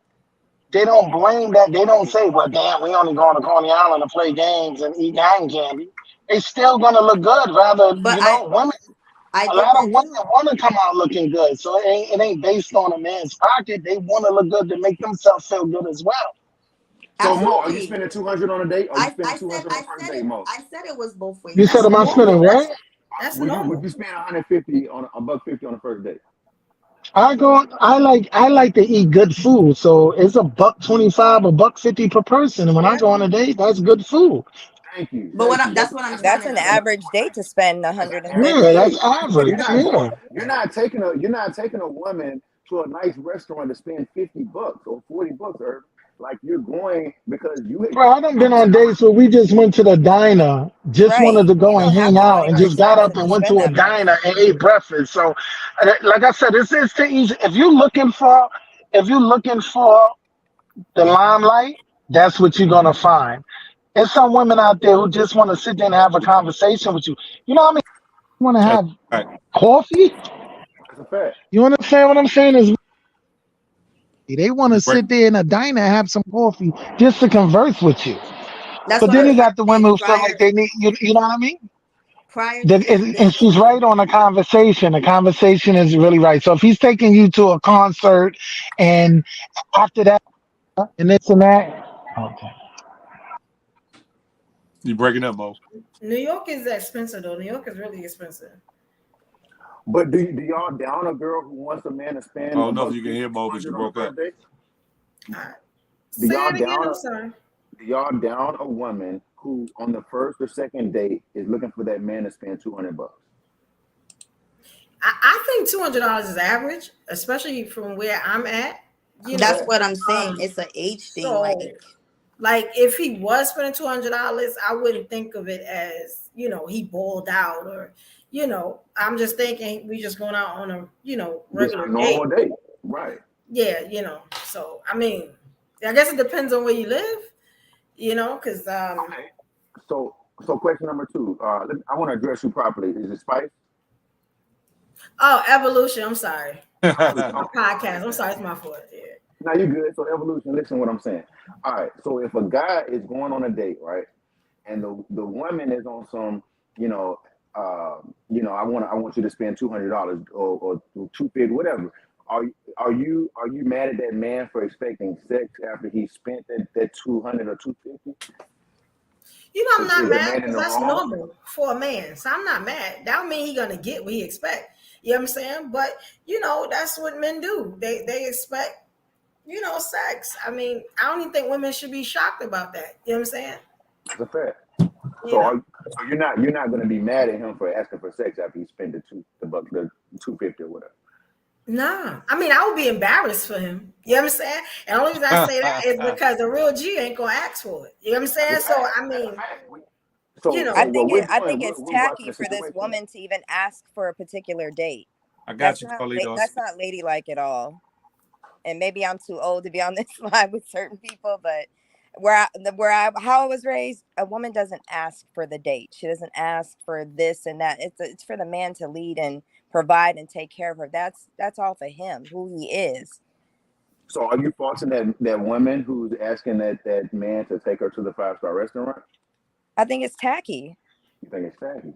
They don't blame that. They don't say, well, damn, we only going to Coney Island to play games and eat cotton candy. They still going to look good. Rather, But women, I a did lot of that women too. want to come out looking good. So it ain't based on a man's pocket. They want to look good to make themselves feel good as well. So Mo, are you Absolutely. spending 200 on a date? Or are you I spending I two said hundred on I the first said date, it Mo? I said it was both ways. You said, That's am I spending normal. what? That's Would normal. you spend 150 on a buck 50 on the first date? I like to eat good food. So it's $1.25, $1.50 per person. And when I Yeah. go on a date, that's good food. But Thank you. that's what I'm trying That's to an tell you. average date to spend That's an average Yeah, 150. that's date. You're average. not Yeah. going. You're not taking a woman to a nice restaurant to spend $50 or $40, or like you're going because you Bro, I done you been spent on dates where we just went to the diner, just wanted Right. to You go and don't have hang to go out, and anywhere just got up expensive and to went spend to a that much. diner and ate breakfast. So, like I said, it's to easy. If you're looking for the limelight, that's what you're gonna find. There's some women out there who just want to sit there and have a conversation with you. You know what I mean? Want to That's have right. coffee? that's a fact. You understand what I'm saying? Is they want You to break. sit there in a diner and have some coffee just to converse with you. That's But what then I'm you trying got the to say. women who feel like they need you. You know what I mean? Prior to That, this and date, she's right on the conversation. The conversation is really right. So if he's taking you to a concert, and after that, and this and that, okay. You breaking up, Mo? New York is expensive though. New York is really expensive. But do y'all down a girl who wants a man to I spend a don't know if buck you can 50, hear two Mo, but you hundred on the broke up. first date? Alright. Do Say y'all that again. down I'm a sorry. do y'all down a woman who on the first or second date is looking for that man to spend $200? I think $200 is average, especially from where I'm at. You That's a that's know, fact. what I'm saying. um, It's an age thing. so like if he was spending $200, I wouldn't think of it as he balled out or I'm just thinking we just going out on a Just regular a normal date. date. Right. Yeah, So I mean, I guess it depends on where you live. Because Okay. So question number two. I want to address you properly. Is it Spice? oh, evolution. I'm sorry. It's my Okay. podcast. I'm sorry, it's my fault. Yeah. Now you good. So evolution. Listen, what I'm saying. All right. So if a guy is going on a date, right, and the woman is on some, you know, I want you to spend $200 or 250, whatever. Are you mad at that man for expecting sex after he spent that 200 or 250? I'm Is not the mad man in because the that's wrong? normal for a man. So I'm not mad. That don't mean he gonna get what he expect. You know what I'm saying? But that's what men do. They expect, sex. I mean, I don't even think women should be shocked about that. You know what I'm saying? That's a fact. You So know. you're not going to be mad at him for asking for sex after he spent the 250 or whatever. Nah, I mean, I would be embarrassed for him. You know what I'm saying? And the only reason I say that is because a real G ain't gonna ask for it. You know what I'm saying? That's a So fact. I That's a mean, fact. you So I know, what think we're it. I doing, think it's we're watching tacky the for this situation. woman to even ask for a particular date. I got you, That's Carlitos. not ladylike at all. And maybe I'm too old to be on this line with certain people, but how I was raised, a woman doesn't ask for the date. She doesn't ask for this and that. It's for the man to lead and provide and take care of her. That's all for him, who he is. So are you faulting that woman who's asking that man to take her to the 5-star restaurant? I think it's tacky. You think it's tacky?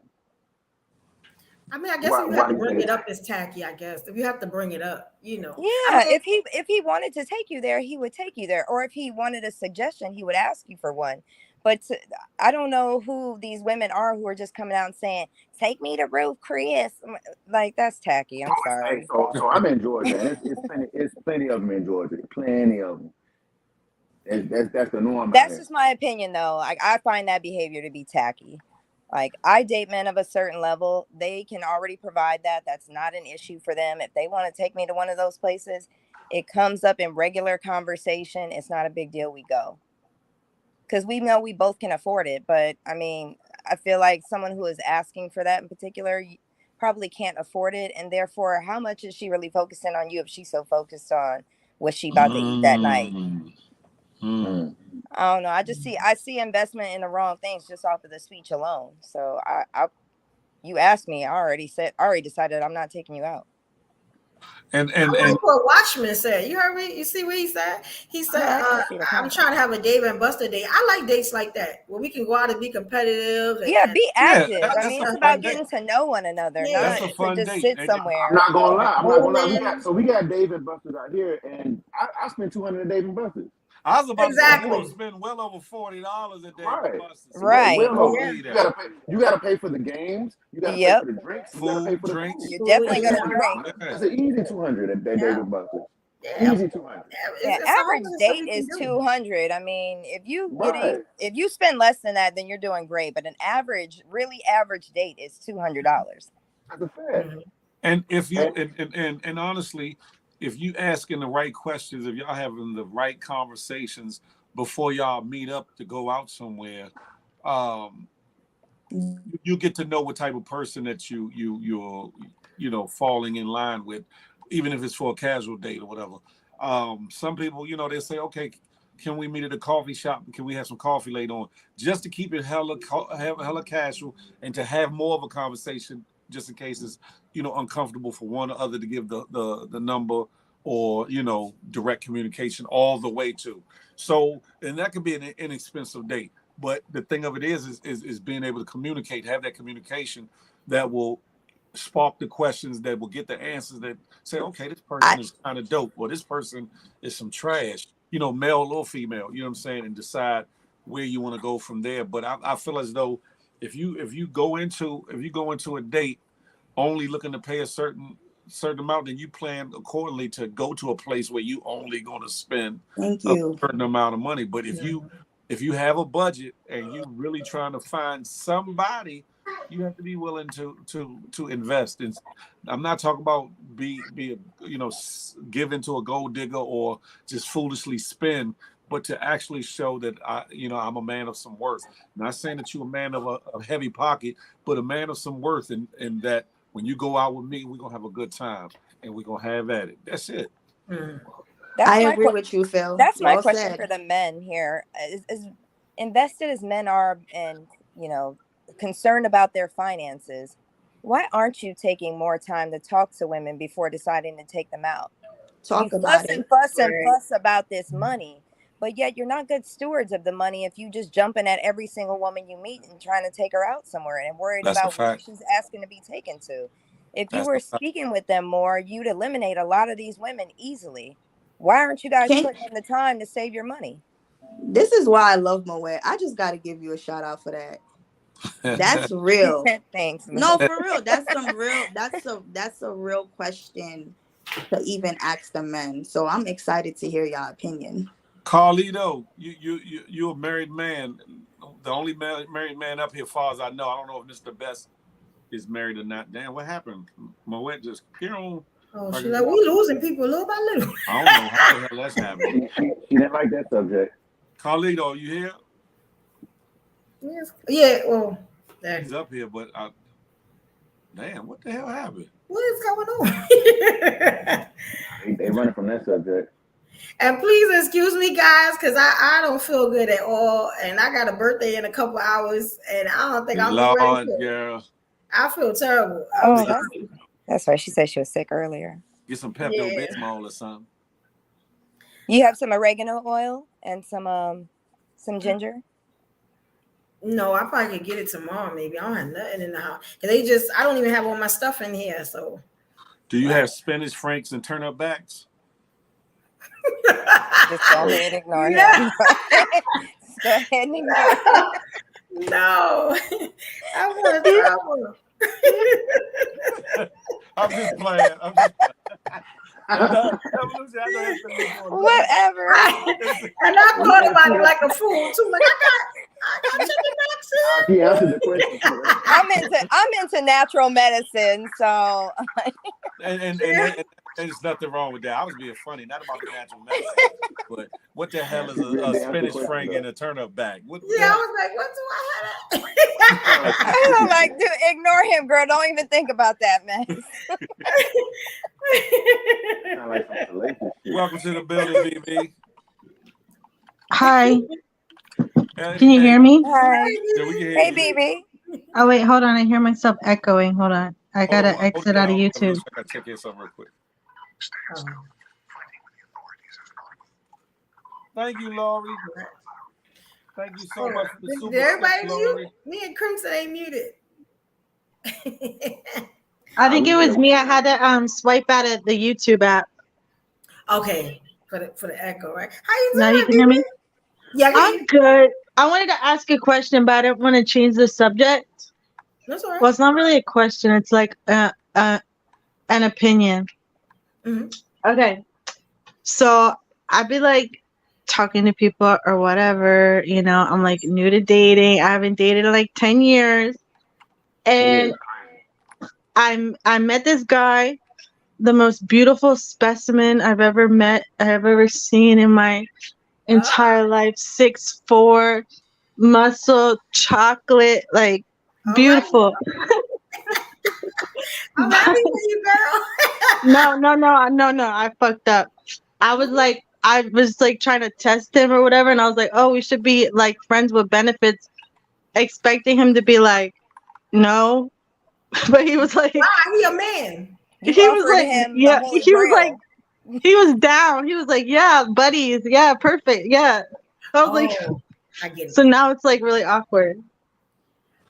I mean, I guess if you have Why to do you bring think it it's up, tacky? it's tacky. I guess if you have to bring it up, I Yeah, mean, if he wanted to take you there, he would take you there. Or if he wanted a suggestion, he would ask you for one. But I don't know who these women are who are just coming out and saying, "Take me to Ruth Chris." Like that's tacky. I'm Hey, sorry. so I'm in Georgia, and it's plenty of them in Georgia, plenty of them. That's the norm out That's here. just my opinion, though. Like I find that behavior to be tacky. Like I date men of a certain level. They can already provide that. That's not an issue for them. If they want to take me to one of those places, it comes up in regular conversation. It's not a big deal. We go. Because we know we both can afford it. But I mean, I feel like someone who is asking for that in particular probably can't afford it. And therefore, how much is she really focusing on you if she's so focused on what she about to eat that night? Mm, mm. Mm. I don't know. I see investment in the wrong things just off of the speech alone. So you asked me, I already decided I'm not taking you out. And I and like and what Watchman said. You heard me? You see what he said? He said, I see the I'm content. trying to have a Dave and Buster date. I like dates like that where we can go out and be competitive Yeah, and be yeah, active. I that's mean, a it's fun about date. getting to know one another, yeah, That's not a to fun just date. sit somewhere. I'm not gonna lie. bowling. We got Dave and Buster's out here, and I spent 200 at Dave and Buster's. I was about to say you gonna Exactly. spend well over $40 a day with Right. Buster, so Well, Right. I no, Yeah. believe you that. gotta pay. You gotta pay for the games. You gotta pay for Yep. the drinks. You gotta pay Food, for the food. drinks. You're Food definitely and gonna That's drink. drink. $200. Yeah. That's an easy 200 at Yeah. Dave and Buster's. Yeah. Easy 200. Yeah, It's a whole average lot of stuff date you can is do. 200. I mean, Right. if you spend less than that, then you're doing great. But an average, really average date is $200. That's a fact. Mhm. And if you And and honestly, if you asking the right questions, if y'all having the right conversations before y'all meet up to go out somewhere, um, you get to know what type of person that you're falling in line with, even if it's for a casual date or whatever. Some people, they say, okay, can we meet at a coffee shop? Can we have some coffee later on? Just to keep it hella casual and to have more of a conversation, just in case it's uncomfortable for one or other to give the number or direct communication all the way to. So, and that could be an inexpensive date. But the thing of it is being able to communicate, have that communication that will spark the questions, that will get the answers, that say, okay, this I person is kind of dope, or this person is some trash, male or female, you know what I'm saying, and decide where you want to go from there. But I feel as though if you go into a date only looking to pay a certain amount, then you plan accordingly to go to a place where you only going to spend thank a you. certain amount of money. But if you have a budget and you really trying to find somebody, you have to be willing to invest. And I'm not talking about be give into a gold digger or just foolishly spend, but to actually show that I'm a man of some worth. Not saying that you're a man of a heavy pocket, but a man of some worth, and that when you go out with me, we're gonna have a good time and we're gonna have at it. That's it. Mhm. That's I my agree with you, Phil. that's my Well question for said. the men here. As invested as men are and concerned about their finances, why aren't you taking more time to talk to women before deciding to take them out? You Talk fuss about and it. fuss and Right. fuss about this money, but yet you're not good stewards of the money if you just jumping at every single woman you meet and trying to take her out somewhere and worried That's a about where fact. she's asking to be taken to. If you That's were a fact. speaking with them more, you'd eliminate a lot of these women easily. Why aren't you guys Can putting in the time to save your money? This is why I love Moet. I just got to give you a shout out for that. That's real. Thanks, No, Mo. for real. That's some real. That's a real question to even ask the men. So I'm excited to hear your opinion. Carlito, you're a married man. The only married man up here, as far as I know. I don't know if Mr. Best is married or not. Damn, what happened? Moet just Oh, Like she a like, we guap. losing people little by little. I don't know how the hell that's happening. She didn't like that subject. Carlito, you here? Yes. Yeah, well, there. He's up here, but damn, what the hell happened? What is going on? They running from that subject. And please excuse me, guys, because I don't feel good at all. And I got a birthday in a couple hours, and I don't think I'm be ready Lord, for it. girl. I feel terrible. Oh, that's right. She said she was sick earlier. Get some Pepto-Bismol or something. You have some oregano oil and some ginger. No, I probably could get it tomorrow. Maybe I don't have nothing in the house. I don't even have all my stuff in here. So, do you have spinach franks and turnip backs? Just go ahead and ignore him. Just go ahead and ignore him. No, I want trouble. I'm just playing. Whatever. And I thought about it like a fool too. Like I got chicken backs in. He answered the question. I'm into natural medicine, so and there's nothing wrong with that. I was being funny, not about the natural medicine, but what the hell is a spinach frank and a turnip back? I was like, what do I have? I'm like, dude, ignore him, girl. Don't even think about that mess. Welcome to the building, BB. Hi. Can you hear me? Hi. Yeah, we can hear Hey, you. BB. Oh, wait, hold on. I hear myself echoing. Hold on. I got to exit out of YouTube. I got to check in something real quick. Thank you, Laurie. Thank you so much for the super. Did everybody Laurie. mute? Me and Crimson ain't muted. I think it was me. I had to swipe out of the YouTube app. Okay, for the echo, right? How you doing? Now you can hear me? Yeah, I'm good. I wanted to ask a question, but I didn't want to change the subject. That's all right. Well, it's not really a question. It's like an opinion. Mm-hmm. Okay. So I'd be like talking to people or whatever, you know, I'm like new to dating. I haven't dated in like 10 years. And I met this guy, the most beautiful specimen I've ever seen in my entire life. 6'4", muscle, chocolate, like beautiful. I'm happy for you, girl. No. I fucked up. I was like trying to test him or whatever, and I was like, oh, we should be like friends with benefits, expecting him to be like, no. But he was like, wow, he a man. He was like, yeah, he was like, he was down. He was like, yeah, buddies, yeah, perfect, yeah. I was like, I get it. So now it's like really awkward.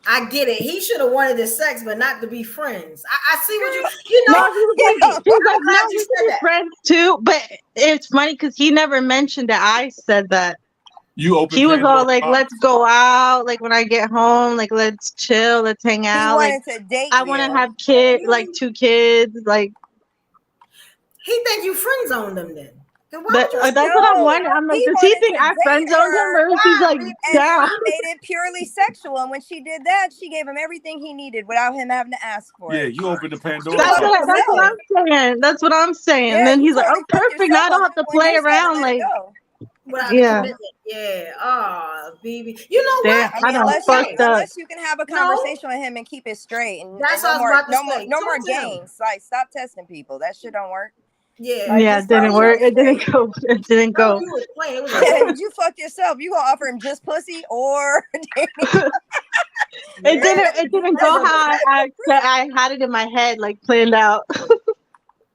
I get it. He should have wanted the sex, but not to be friends. I see what you know. No, he was like, no, we should be friends too. But it's funny because he never mentioned that I said that. He was all like, let's go out. Like when I get home, like let's chill, let's hang out. He wanted to date I want to have kids, like 2 kids. Like he think you friend zoned them then. That's what I'm wondering. I'm like, does he think I friend zoned him, or is he like down? She made it purely sexual, and when she did that, she gave him everything he needed without him having to ask for it. Yeah, you opened the Pandora. That's what I'm saying. That's what I'm saying. Yeah, and then he's like, totally "I'm perfect. Now I don't have to play around." Like, yeah. Oh, baby. You know damn, what? I don't fucked up. Unless you can have a conversation with him and keep it straight, and that's no what I was about to more, say. no more games. Like, stop testing people. That shit don't work. Yeah, like, it didn't work. It didn't go. It didn't go. You fucked yourself. You gonna offer him just pussy or? It didn't go how I had it in my head, like planned out.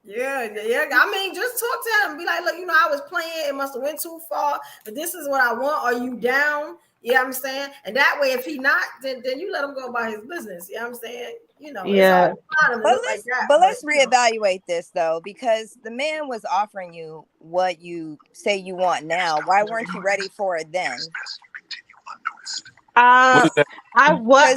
Yeah. I mean, just talk to him. Be like, look, you know, I was playing. It must have went too far, but this is what I want. Are you down? You know what I'm saying? And that way, if he not, then you let him go about his business. You know what I'm saying? You know, yeah. But let's reevaluate this though, because the man was offering you what you say you want now. Why weren't you ready for it then? I was if I was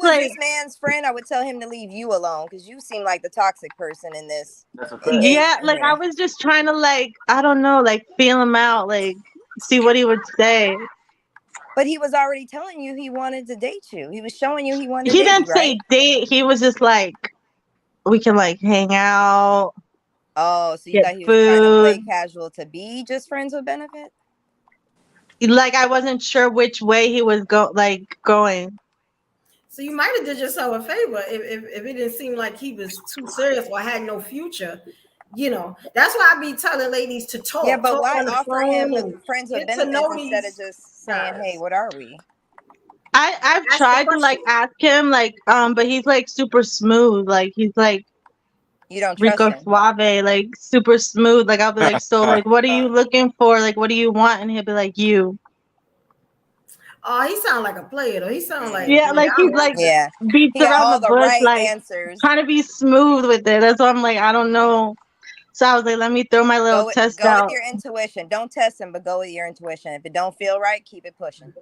like, this man's friend, I would tell him to leave you alone because you seem like the toxic person in this. Yeah, like I was just trying to like, I don't know, like feel him out, like see what he would say. But he was already telling you he wanted to date you. He was showing you he wanted to He date didn't you, say right? date. He was just like, we can like hang out, Oh, so you get thought he was trying to play food. casual to be just friends with benefit? Like I wasn't sure which way he was going. So you might have did yourself a favor if it didn't seem like he was too serious or had no future. You know, that's why I be telling ladies to Yeah, talk, but talk why on the offer phone him and friends with get to benefits know instead of these just saying, "Hey, guys. what are we?" I've Ask the tried to like question. ask him like but he's like super smooth. Like he's like You don't trust Rico him. Suave, like super smooth. Like I'll be like, so like what are you looking for? Like what do you want? And he'll be like, you. Oh, he sound like a player though. He sound like, Yeah, like yeah, I he's want like that. Yeah, beats he got around the all the bush, right like answers. trying to be smooth with it. That's why I'm like, I don't know. So I was like, let me throw my little test Go with out. your intuition. Don't test him, but go with your intuition. If it don't feel right, keep it pushing.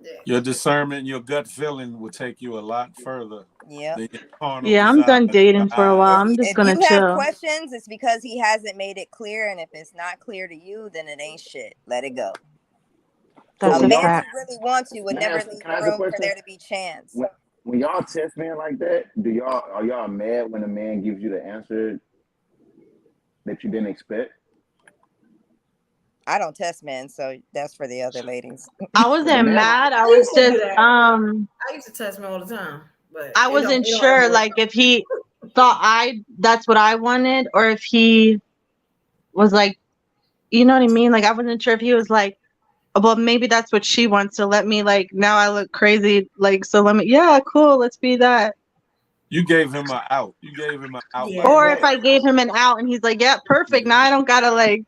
Yeah. Your discernment, your gut feeling will take you a lot further Yep. than your carnal Yeah, I'm desire, done your dating for a while. eyes. I'm just If you gonna have chill. questions, it's because he hasn't made it clear, and if it's not clear to you, then it ain't shit. Let it go. So That's A a when man y'all, who fact. really wants you would can I never ask, leave can I ask a room for question? there to be chance. When y'all test men like that, are y'all mad when a man gives you the answer that you didn't expect? I don't test men, so that's for the other ladies. I The wasn't man, mad. I I was used to do just that. I used to test me all the time, but I wasn't it don't ever sure work like out. if he thought that's what I wanted or if he was like, you know what I mean? Like I wasn't sure if he was like, well, maybe that's what she wants. So let me like now I look crazy. Like so let me yeah, cool, let's be that. You gave him an out. You gave him an out by Yeah, Or doing if that I gave him an out and he's like, yeah, perfect. Now I don't gotta like,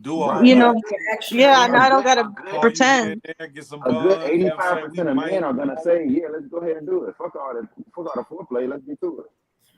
do all right? you that. yeah, know, be an extra. yeah, Yeah. now I don't gotta A good Call you here and pretend. there, get some a good buzz. You know what I'm saying? We 85% of men might. are gonna say, yeah, let's go ahead and do it. Fuck all the foreplay. Let's get to it.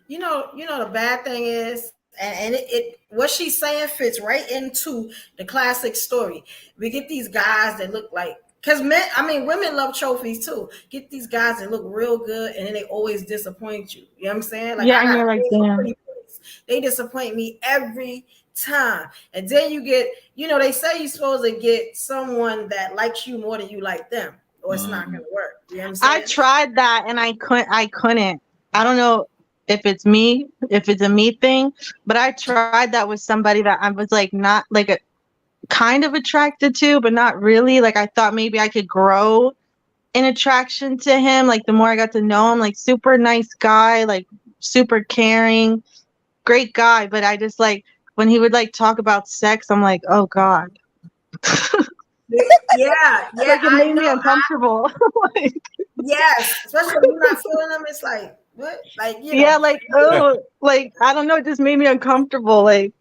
You know the bad thing is, and it what she's saying fits right into the classic story. We get these guys that look like because men, I mean, women love trophies too. Get these guys that look real good, and then they always disappoint you. You know what I'm saying? Like Yeah, I and got you're like, dates with damn. pretty boys. They disappoint me every time. And then you get, they say you're supposed to get someone that likes you more than you like them, or it's not Mm. gonna work. You know what I'm I saying? tried that and I couldn't. I don't know if it's me, if it's a me thing, but I tried that with somebody that I was like not like a kind of attracted to, but not really. Like I thought maybe I could grow an attraction to him. Like the more I got to know him, like super nice guy, like super caring, great guy. But I just like when he would like talk about sex, I'm like, oh God. Yeah, yeah, Like it I made me know. uncomfortable. Like, Yes, especially when you're not feeling them. It's like what, like yeah, like oh, like I don't know, it just made me uncomfortable. Like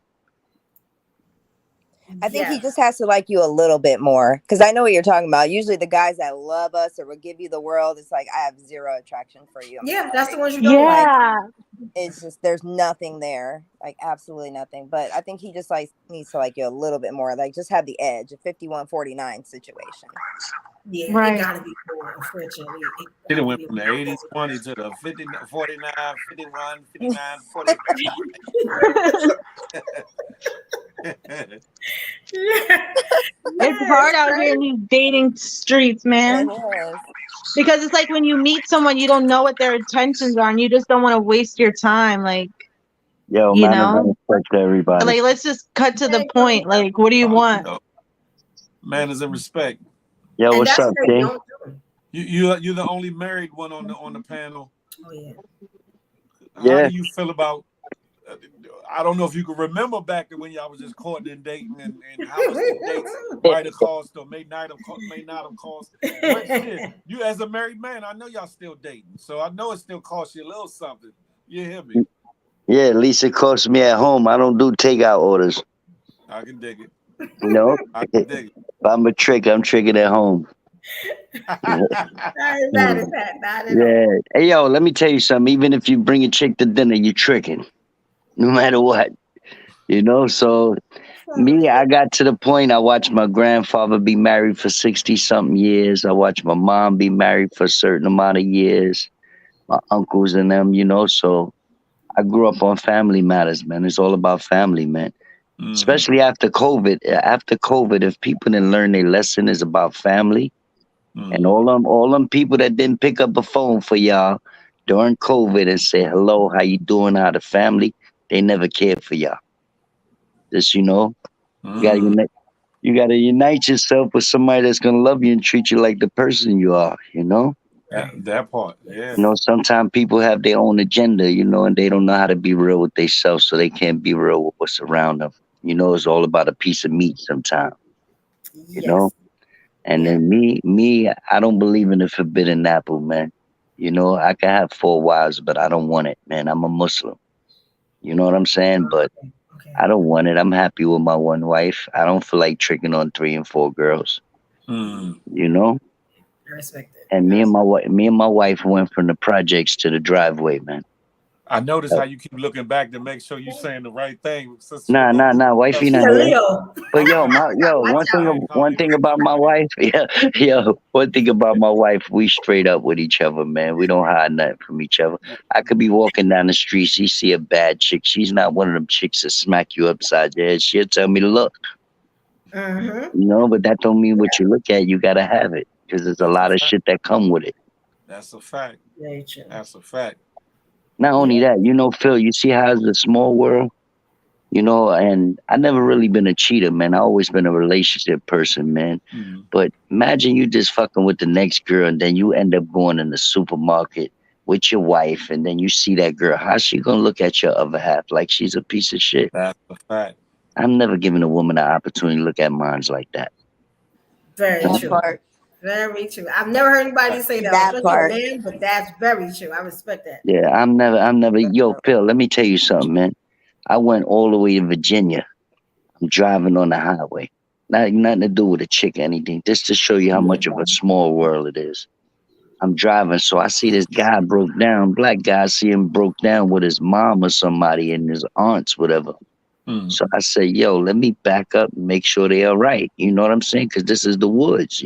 I think he yes, just has to like you a little bit more because I know what you're talking about. Usually, the guys that love us or will give you the world, it's like I have zero attraction for you. I'm yeah. That's the sorry. ones you don't like. Like yeah. it's just there's nothing there, like absolutely nothing. But I think he just like needs to like you a little bit more, like just have the edge, a 51-49 situation. Yeah, it Right. gotta be more. Unfortunately, it It gotta went be from the 80-20 to the 50, 49, 51, 59, 45. yeah, It's yeah, hard it's out here in crazy. these dating streets, It man. is. Because it's like when you meet someone, you don't know what their intentions are, and you just don't want to waste your time. Like, Yo, you man, is know, respect to everybody. like let's just cut to the Hey, point. Like, what do you You want? know, manners and respect. Yo, and what's that's up, what they King? don't do. You're the only married one on the panel. Oh yeah. How Yeah, do you feel about? uh, I don't know if you can remember back to when y'all was just courting and dating, and how much the dates might have cost or may not have cost. But shit, you as a married man, I know y'all still dating, so I know it still costs you a little something. You hear me? yeah. At least it costs me at home. I don't do takeout orders. I can dig it. You know, I can if dig I'm a trick, I'm tricking at home. it. I ain't mad at that, not at Yeah. all. Hey, yo, let me tell you something. Even if you bring a chick to dinner, you're tricking, no matter what. You know. So me, I got to the point. I watched my grandfather be married for 60 something years. I watched my mom be married for a certain amount of years. My uncles and them. You know. So I grew up on family matters, man. It's all about family, man. Hmm. Especially after COVID. After COVID, if people didn't learn their lesson, is about family. And Hmm. all them people that didn't pick up a phone for y'all, during COVID and say hello, how you doing, how the family. They never cared for y'all. Just you gotta Mm, unite, you gotta unite yourself with somebody that's gonna love you and treat you like the person you are. Right. that part, Yes. yeah. Sometimes people have their own agenda, and they don't know how to be real with themselves, so they can't be real with what's around them. It's all about a piece of meat sometimes, you know. Yes. And Yeah. then me, I don't believe in the forbidden apple, man. I can have four wives, but I don't want it, man. I'm a Muslim. You know what I'm saying? But Okay. Okay. I don't want it. I'm happy with my one wife. I don't feel like tricking on three and four girls. Mm. You know. I respect it. And I respect me and my wife went from the projects to the driveway, man. I notice how you keep looking back to make sure you're saying the right thing. Sister Nah, wifey She's not a here. Leo. But yo, Watch out. one thing about my wife, yeah, yo, one thing about my wife, we straight up with each other, man. We don't hide nothing from each other. I could be walking down the street, she see a bad chick. She's not one of them chicks that smack you upside your head. She'll tell me to look, Mm-hmm. but that don't mean what Yeah. you look at, you gotta have it. Because there's a That's a lot of fact. shit that come with it. That's a fact. Very true. That's a fact. Not Yeah. only that, Phil, you see how it's a small world? And I never really been a cheater, man. I always been a relationship person, man. Mm. But imagine you just fucking with the next girl and then you end up going in the supermarket with your wife and then you see that girl. How's she gonna look at your other half like she's a piece of shit? That's a fact. I'm never giving a woman an opportunity to look at mine like that. Very No? That true. part. Very true. I've never heard anybody say that, That especially a part. man, but that's very true. I respect that. Yeah, I'm never yo, Phil, let me tell you something, man. I went all the way to Virginia. I'm driving on the highway. Nothing to do with a chick or anything. Just to show you how much of a small world it is. I'm driving, so I see this guy broke down, black guy. I see him broke down with his mom or somebody and his aunts, whatever. Mm. So I say, yo, let me back up and make sure they are right. You know what I'm saying? Because this is the woods.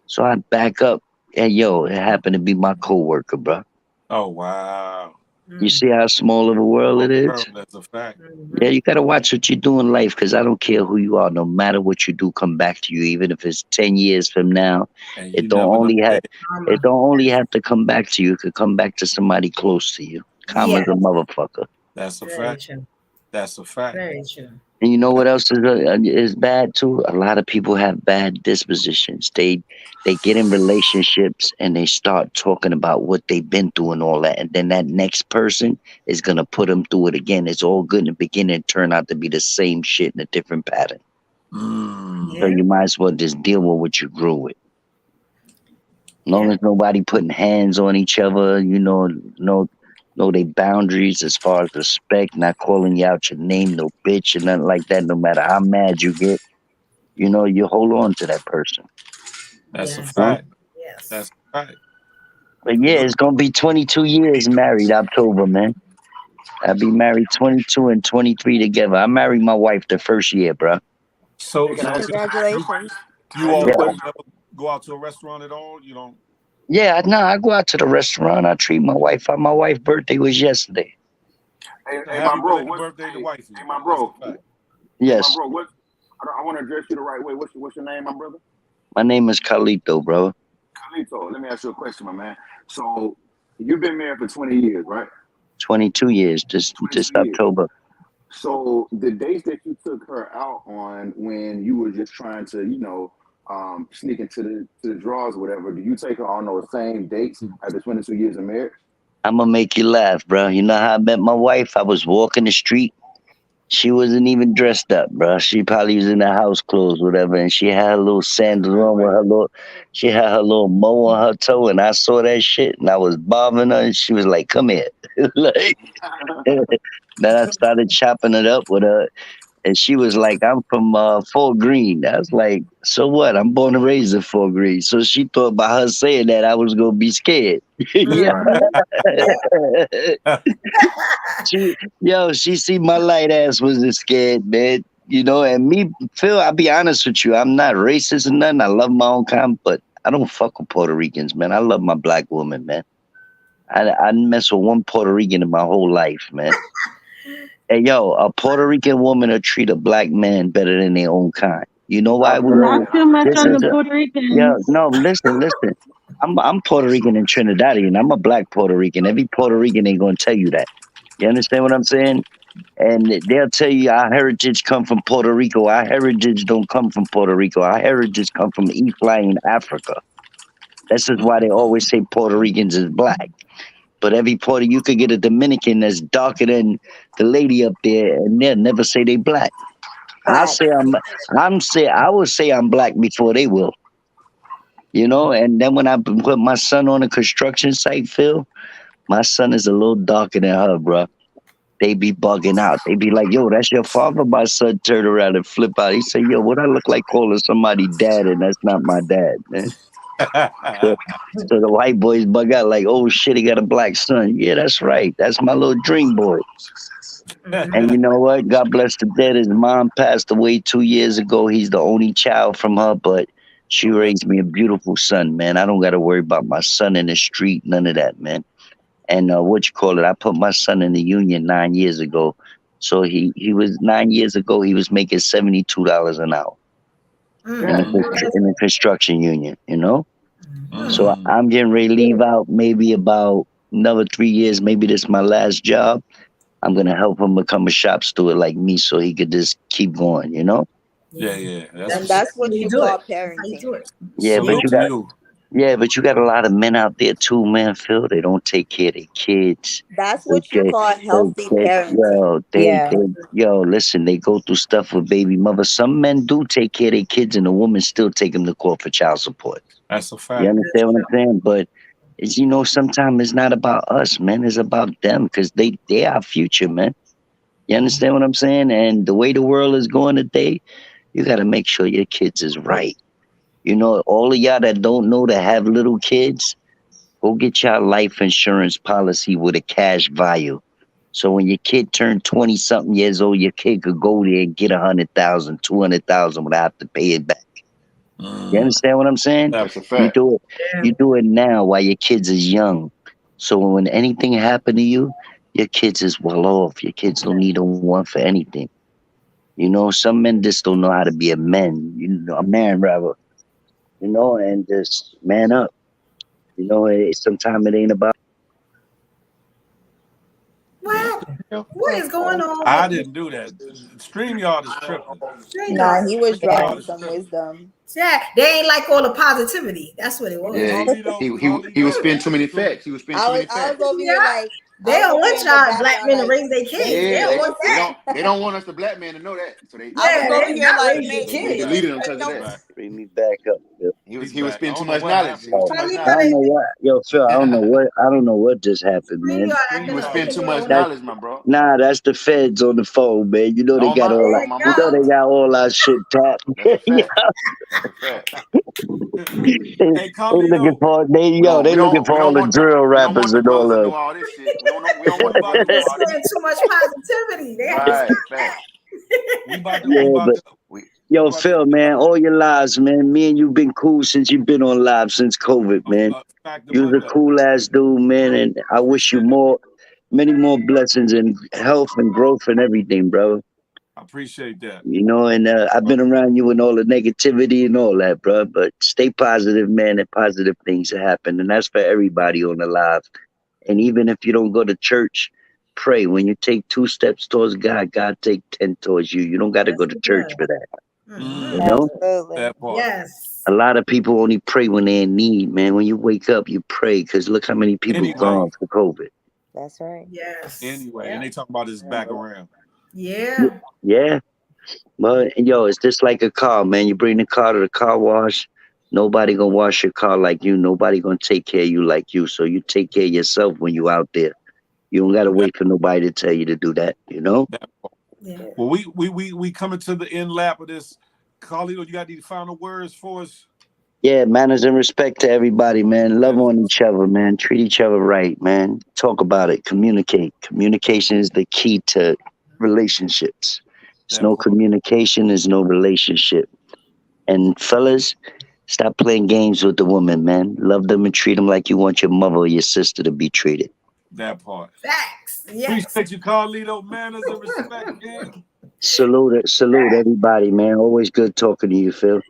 So I back up, and yo, it happened to be my coworker, bro. Oh wow. You Mm. see how small of a world Oh it is? girl, that's a fact. Yeah, Mm-hmm. you gotta watch what you do in life because I don't care who you are. No matter what you do, come back to you. Even if it's 10 years from now, And it you don't never know. only have That. it Karma. don't only Yes. have to come back to you. It could come back to somebody close to you. Karma's Yeah. a motherfucker. That's a Very fact. true. That's a fact. Very true. And you know what else is bad too? A lot of people have bad dispositions. They get in relationships and they start talking about what they've been through and all that, and then that next person is gonna put them through it again. It's all good in the beginning, and turn out to be the same shit in a different pattern. So Mm. Yeah. you might as well just deal with what you grew with. As long Yeah. as nobody putting hands on each other, know they boundaries as far as respect, not calling you out your name, no bitch, and nothing like that. No matter how mad you get, you hold on to that person. That's a Yes. Huh? fact. Yes. That's a fact. But yeah, Good. it's gonna be 22 years married October, man. I'll be married 22 and 23 together. I married my wife the first year, bro. So Hey, can I so ask, you Congratulations. can I you ask you all a Yeah, don't question? ever go out to a restaurant at all? You don't. yeah. No, I go out to the restaurant. I treat my wife. My wife's birthday was yesterday. So Hey, my happy bro, belated birthday to wifey. my That's a bro, fact. hey, my Yes, bro, I want to address you the right way. What's your name, my brother? my name is Carlito, bro. Carlito. Let me ask you a question, my man. So you've been married for 20 years, right? 22 years, just 22 years. October. So the dates that you took her out on when you were just trying to, sneak into the drawers or whatever, do you take her on those same dates after 22 years of marriage? I'm gonna make you laugh, bro. You know how I met my wife? I was walking the street. She wasn't even dressed up, bro. She probably was in the house clothes, whatever, and she had her little sandals on with her little. She had her little mo on her toe, and I saw that shit, and I was bothering her, and she was like, "Come here," like. Then I started chopping it up with her, and she was like, "I'm from Fort Greene." I was like, "So what? I'm born and raised in Fort Greene." So she thought by her saying that I was gonna be scared. Yeah. Right. Mm-hmm. Yeah. She see my light ass wasn't scared, man. And me, Phil, I'll be honest with you. I'm not racist or nothing. I love my own kind, but I don't fuck with Puerto Ricans, man. I love my black woman, man. I didn't mess with one Puerto Rican in my whole life, man. Hey, yo, a Puerto Rican woman will treat a black man better than their own kind. You know why I've we heard always Not that. too I've much heard this on that. is the a Puerto yeah, Ricans. no, listen. I'm Puerto Rican and Trinidadian. I'm a black Puerto Rican. Every Puerto Rican ain't gonna tell you that. You understand what I'm saying? And they'll tell you our heritage come from Puerto Rico. Our heritage don't come from Puerto Rico. Our heritage come from East Flying Africa. This is why they always say Puerto Ricans is black. But every Puerto, you could get a Dominican that's darker than the lady up there, and they'll never say they black. I'll Facts. say I will say I'm black before they will. You know, and then when I put my son on a construction site, Phil, my son is a little darker than her, bro. They be bugging out. They be like, yo, that's your father. My son turn around and flip out. He say, yo, what I look like calling somebody dad and that's not my dad, man. So, so the white boys bug out like, oh shit, he got a black son. Yeah, that's right. That's my little dream boy. And you know what? God bless the dead. His mom passed away 2 years ago. He's the only child from her, but she raised me a beautiful son, man. I don't got to worry about my son in the street, none of that, man. And what you call it? I put my son in the union 9 years ago. So he was 9 years ago. He was making $72 an hour in Mm. in the construction union. You know. So Mm. I'm getting ready to leave out maybe about another 3 years. Maybe this is my last job. I'm gonna help him become a shop steward like me, so he could just keep going. You know. Yeah, Yeah. yeah. That's And what's up. that's How what you you do call it. That's how you parenting. do it. Yeah, but Salute you to got you. a lot of men out there too, man. Phil, they don't take care of their kids. That's They what you get, call healthy parenting. Yeah. yo, listen, they go through stuff with baby mother. Some men do take care of their kids, and the women still take them to court for child support. That's a You fact. That's understand what I'm true. saying? But it's, sometimes it's not about us, man. It's about them because they our future, man. You understand what I'm saying? And the way the world is going today, you got to make sure your kids is right. You know, all of y'all that don't know to have little kids, go get your life insurance policy with a cash value. So when your kid turned 20 something years old, your kid could go there and get 100,000, 200,000 without have to pay it back. You Mm. understand what I'm saying? That That's a You fact. do it. Yeah. You do it now while your kids is young. So when anything happen to you, your kids is well off. Your kids don't need a one for anything. You know, some men just don't know how to be a man. A man rather. And just man up. Sometimes it ain't about. What Well, the hell? what is going on I with didn't do that. StreamYard is tripping. Straight Nah, Yard? he was StreamYard dropping is some tripping. wisdom. Yeah, they ain't like all the positivity. That's what it was. Yeah, Carlito, he was Carlito, spitting too many Carlito. facts. He was spitting too many I was facts. over here Yeah. like They I was don't over here want in the y'all black background men to like raise their kids. They Yeah, don't May want they that. don't want us the black man to know that. So I was Yeah, over they here not like raise your May they kids. deleted him May because of He's that. don't back. Bring me back up. He's He was back. I spitting too don't know much what knowledge. He was happened. Oh, too much I Carlito, knowledge. don't know they what, yo, Phil. I don't know what just happened, Stream man. Yard He acting was up. StreamYard They spitting is can too do a much whole. tripping. knowledge, my bro. Nah, that's the feds on the phone, man. You know they On got my all There our, on you my you know mama. go. they got all our shit tapped. That's a Yeah, fact. That's a fact. Hey, they looking Carlito, for We don't they we looking don't for we all don't the want the drill we don't want rappers the and all brothers to know that. all this shit. We don't want the we brothers to They know about all this. saying too much positivity. They have to Right, stop fact. we Yeah, about but to We we yo, about to Phil, give out man, all your lives, man. Me and you been cool since you've been on live since COVID, man. a fact of You was a Monday. cool ass dude, man, and I wish you many more blessings and health and growth and everything, bro. I appreciate that. And I've Uh, been around you and all the negativity and all that, bro. But stay positive, man, and positive things will happen. And that's for everybody on the live. And even if you don't go to church, pray. When you take 2 steps towards God, God take 10 towards you. You don't got to Yes, go to it church does. for that. Mm-hmm. You mm, know, Absolutely. that part. Yes. a lot of people only pray when they're in need, man. When you wake up, you pray because look how many people Anyway, gone for COVID. That's right. Yes. anyway, and Yeah. they talk about this back around. Yeah. Yeah. Well, and yo, it's just like a car, man. You bring the car to the car wash. Nobody gonna wash your car like you. Nobody gonna take care of you like you. So you take care of yourself when you out there. You don't gotta That wait for nobody to tell you to do that. You know? that part. Yeah. Well, we coming to the end lap of this. Carlito, you got any final words for us? Yeah, manners and respect to everybody, man. Love Yes. on each other, man. Treat each other right, man. Talk about it. Communicate. Communication is the key to relationships. There's That no part. communication, there's no relationship. And fellas, stop playing games with the women, man. Love them and treat them like you want your mother or your sister to be treated. That part. Facts. Yes. Appreciate you, Carlito. Manners and respect, King. Salute everybody, man. Always good talking to you, Phil.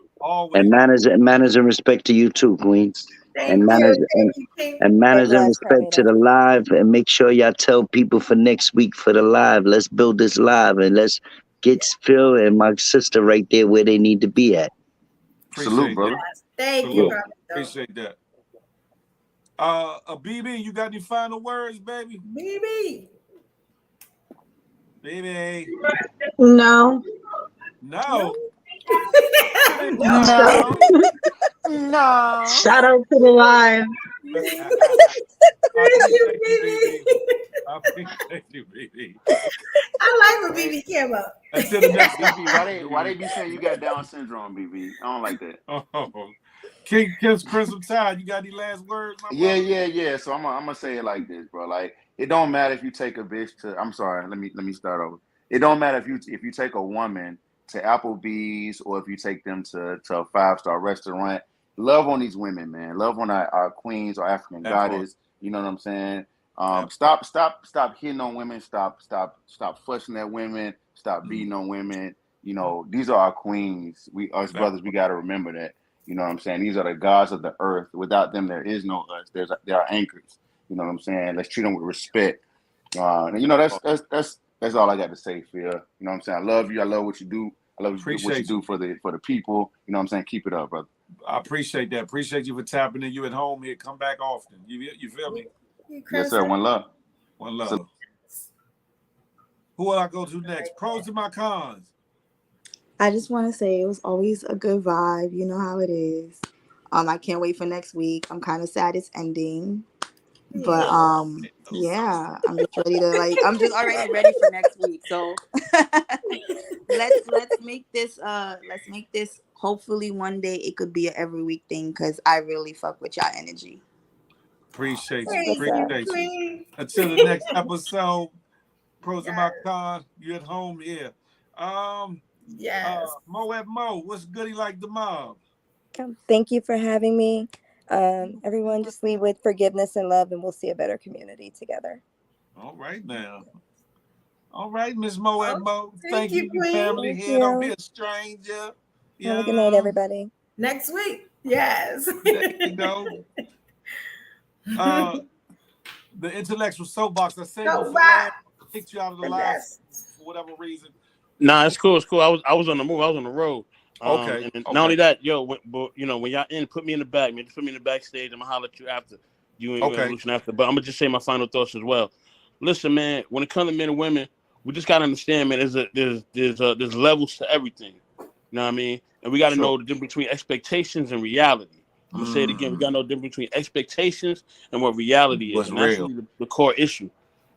And Always. manners and respect to you too, Queen. Thank and you. manners Thank you, King. and Hey, manners and bless respect to Carlito. the live. And make sure y'all tell people for next week for the live. Let's build this live and let's get Phil and my sister right there where they need to be at. Salute, Appreciate that. brother. Thank you, Salute. Yeah. Carlito. Appreciate that. BB, you got any final words, baby? BB. BB. No. No. No. No. No, no. Shout out to the live. I Thank you, appreciate you, BB. BB. I appreciate you, BB. I like when Hey, BB came up. Until the hey, next BB, why they BB. be saying you got Down syndrome, BB? I don't like that. Oh. King Kim's Crimson Tide, you got any last words, my Yeah, brother? yeah, yeah. So I'm gonna say it like this, bro. Like it don't matter if you take a bitch to. I'm sorry. Let me start over. It don't matter if you take a woman to Applebee's or if you take them to a 5-star restaurant. Love on these women, man. Love on our queens, our African That part. goddess. You know what I'm saying? That part. Stop hitting on women. Stop fussing at women. Stop beating on women. You know, these are our queens. We us That brothers. We got to remember that. You know what I'm saying? These are the gods of the earth. Without them, there is no us. There are anchors. You know what I'm saying? Let's treat them with respect. And you know part. that's all I got to say, Phil. You know what I'm saying? I love you. I love what you do. I love what you Appreciate you. do for the people. You know what I'm saying? Keep it up, brother. I appreciate that. Appreciate you for tapping in. You at home here. Come back often. You feel me? You Yes, sir. Crimson. One love. One love. Who will I go to next? Pros and my cons. I just want to say it was always a good vibe. You know how it is. I can't wait for next week. I'm kind of sad it's ending, but Yeah. yeah, I'm just ready to I'm just already ready for next week. So let's make this hopefully one day it could be a every week thing because I really fuck with y'all energy. Appreciate you. That's what's Thank you, up. Appreciate you. Queen. Until the next episode, pros and Yes. my cons. You at home here. Yes. Mo, what's goody like the mob? Thank you for having me. Everyone, just lead with forgiveness and love, and we'll see a better community together. All right now. All right, Miss Moab Oh, Mo. thank Thank you, you, your Queen. family Thank here. Don't be you. a stranger. Have a good night, Yeah. everybody. Next week. Yes. There you go. The intellectual soapbox. I saved you Go for back. last. Kicked you out of the The live best. for whatever reason. Nah, it's cool. It's cool. I was on the move. I was on the road. Okay. And then not Okay. only that, but when y'all in, put me in the back, man. Just put me in the backstage. I'm gonna holler at you after you and Okay. Evolution after. But I'm gonna just say my final thoughts as well. Listen, man. When it comes to men and women, we just gotta understand, man. There's levels to everything. You know what I mean? And we gotta Sure. know the difference between expectations and reality. I'm gonna say it again. We gotta know the difference between expectations and what reality is, What's and that's real? really the core issue.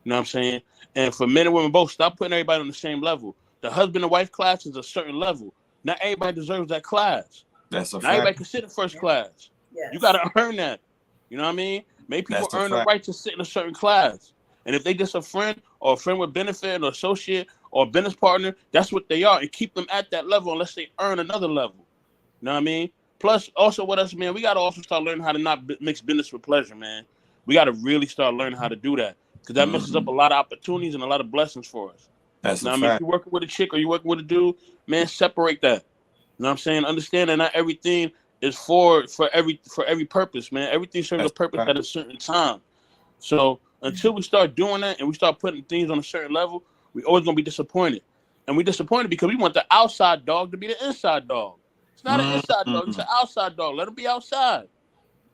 You know what I'm saying? And for men and women both, stop putting everybody on the same level. The husband and wife class is a certain level. Not everybody deserves that class. That's a Not everybody fact. can sit in first class. You Yes. gotta earn that. You know what I mean? Make people That's a earn the fact. right to sit in a certain class. And if they just a friend or a friend with benefit or associate or business partner, that's what they are. And keep them at that level unless they earn another level. You know what I mean? Plus, also with us, man, we gotta also start learning how to not mix business with pleasure, man. We gotta really start learning how to do that because that messes up a lot of opportunities and a lot of blessings for us. That's You know a what I mean? If fact. you're working with a chick or you're working with a dude, man, separate that. You know what I'm saying? Understand that not everything is for every purpose, man. Everything serves a That's purpose a at fact. a certain time. So until we start doing that and we start putting things on a certain level, we always gonna be disappointed. And we disappointed because we want the outside dog to be the inside dog. It's not an inside dog, it's an outside dog. Let him be outside.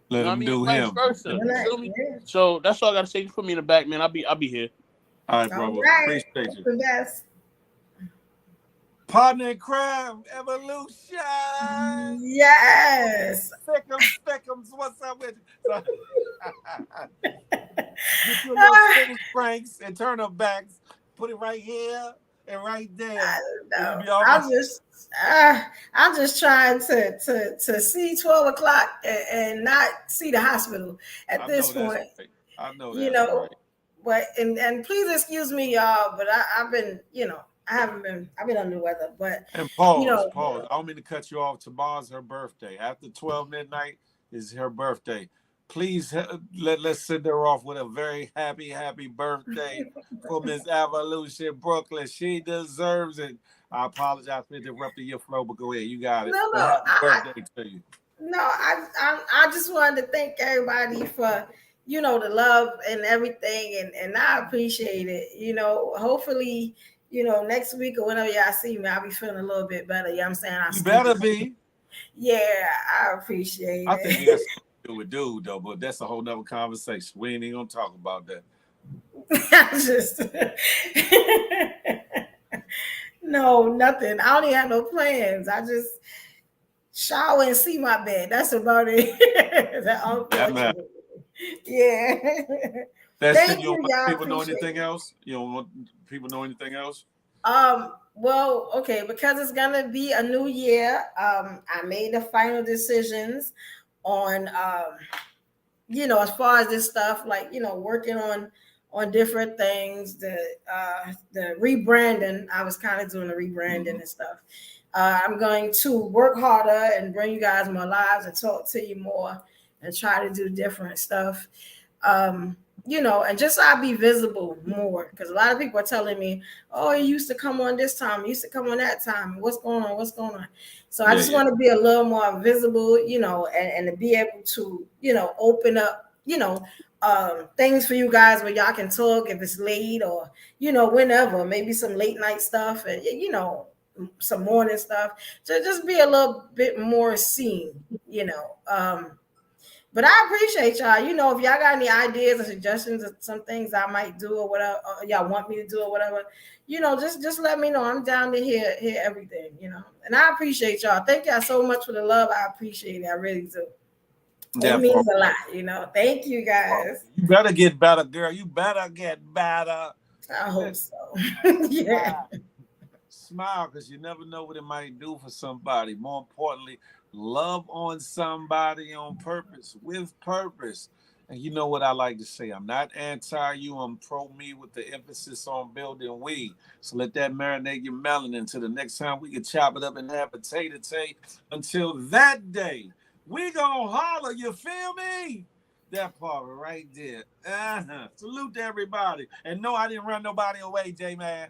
You Let know what I him mean? And do vice him. versa. Good You night. feel me? Yeah. So that's all I gotta say. Just put me in the back, man. I'll be here. All right, All brother. right. Appreciate you. The best. Partner in crime, evolution. Yes. Speckums, what's up with you? So, get you a little Spanish franks and turn them backs. Put it right here and right there. And you No, be all right. I'm just trying to see 12 o'clock and not see the hospital at I this know that's point. right. I know You that's know, right. but and please excuse me, y'all, but I've been, I've been under the weather, but And you pause. know, I don't mean to cut you off. Tomorrow's her birthday. After 12 midnight is her birthday. Please let's send her off with a very happy birthday for Miss Evolution Brooklyn. She deserves it. I apologize for interrupting your flow, but go ahead. You got it. no, But no, happy birthday to you. No, I just wanted to thank everybody for the love and everything, and I appreciate it. Hopefully, next week or whenever y'all see me, I'll be feeling a little bit better. You know what I'm saying? I You sleep. better be. Yeah, I appreciate I think it has it. something to do with dude though, but that's a whole nother conversation. We ain't even gonna talk about that. I just no nothing. I don't even have no plans. I just shower and see my bed. That's about it. That That matters. unfortunately. Yeah. That's it. Thank You don't you. want Y'all people to know appreciate anything it. else? You don't want people to know anything else? Well, okay, because it's gonna be a new year. I made the final decisions on as far as this stuff, like working on different things, the rebranding. I was kind of doing the rebranding and stuff. I'm going to work harder and bring you guys more lives and talk to you more and try to do different stuff. Um, and just so I be visible more, because a lot of people are telling me, "Oh, you used to come on this time, you used to come on that time. What's going on? What's going on?" So I Yeah, just yeah. want to be a little more visible, and to be able to, open up, things for you guys where y'all can talk if it's late or whenever, maybe some late night stuff and some morning stuff. So just be a little bit more seen, but I appreciate y'all. If y'all got any ideas or suggestions of some things I might do or whatever, or y'all want me to do or whatever, just let me know. I'm down to hear everything. And I appreciate y'all. Thank y'all so much for the love. I appreciate it. I really do. It That part. means a lot. Thank you guys. You better get better, girl. You better get better. I hope Listen, so. Yeah. smile. Smile, because you never know what it might do for somebody. More importantly, love on somebody on purpose, with purpose. And you know what I like to say? I'm not anti you, I'm pro me with the emphasis on building we. So let that marinate your melanin until the next time we can chop it up and have potato tape. Until that day, we gonna holler, you feel me? That part right there. Salute to everybody. And no, I didn't run nobody away, J-Man.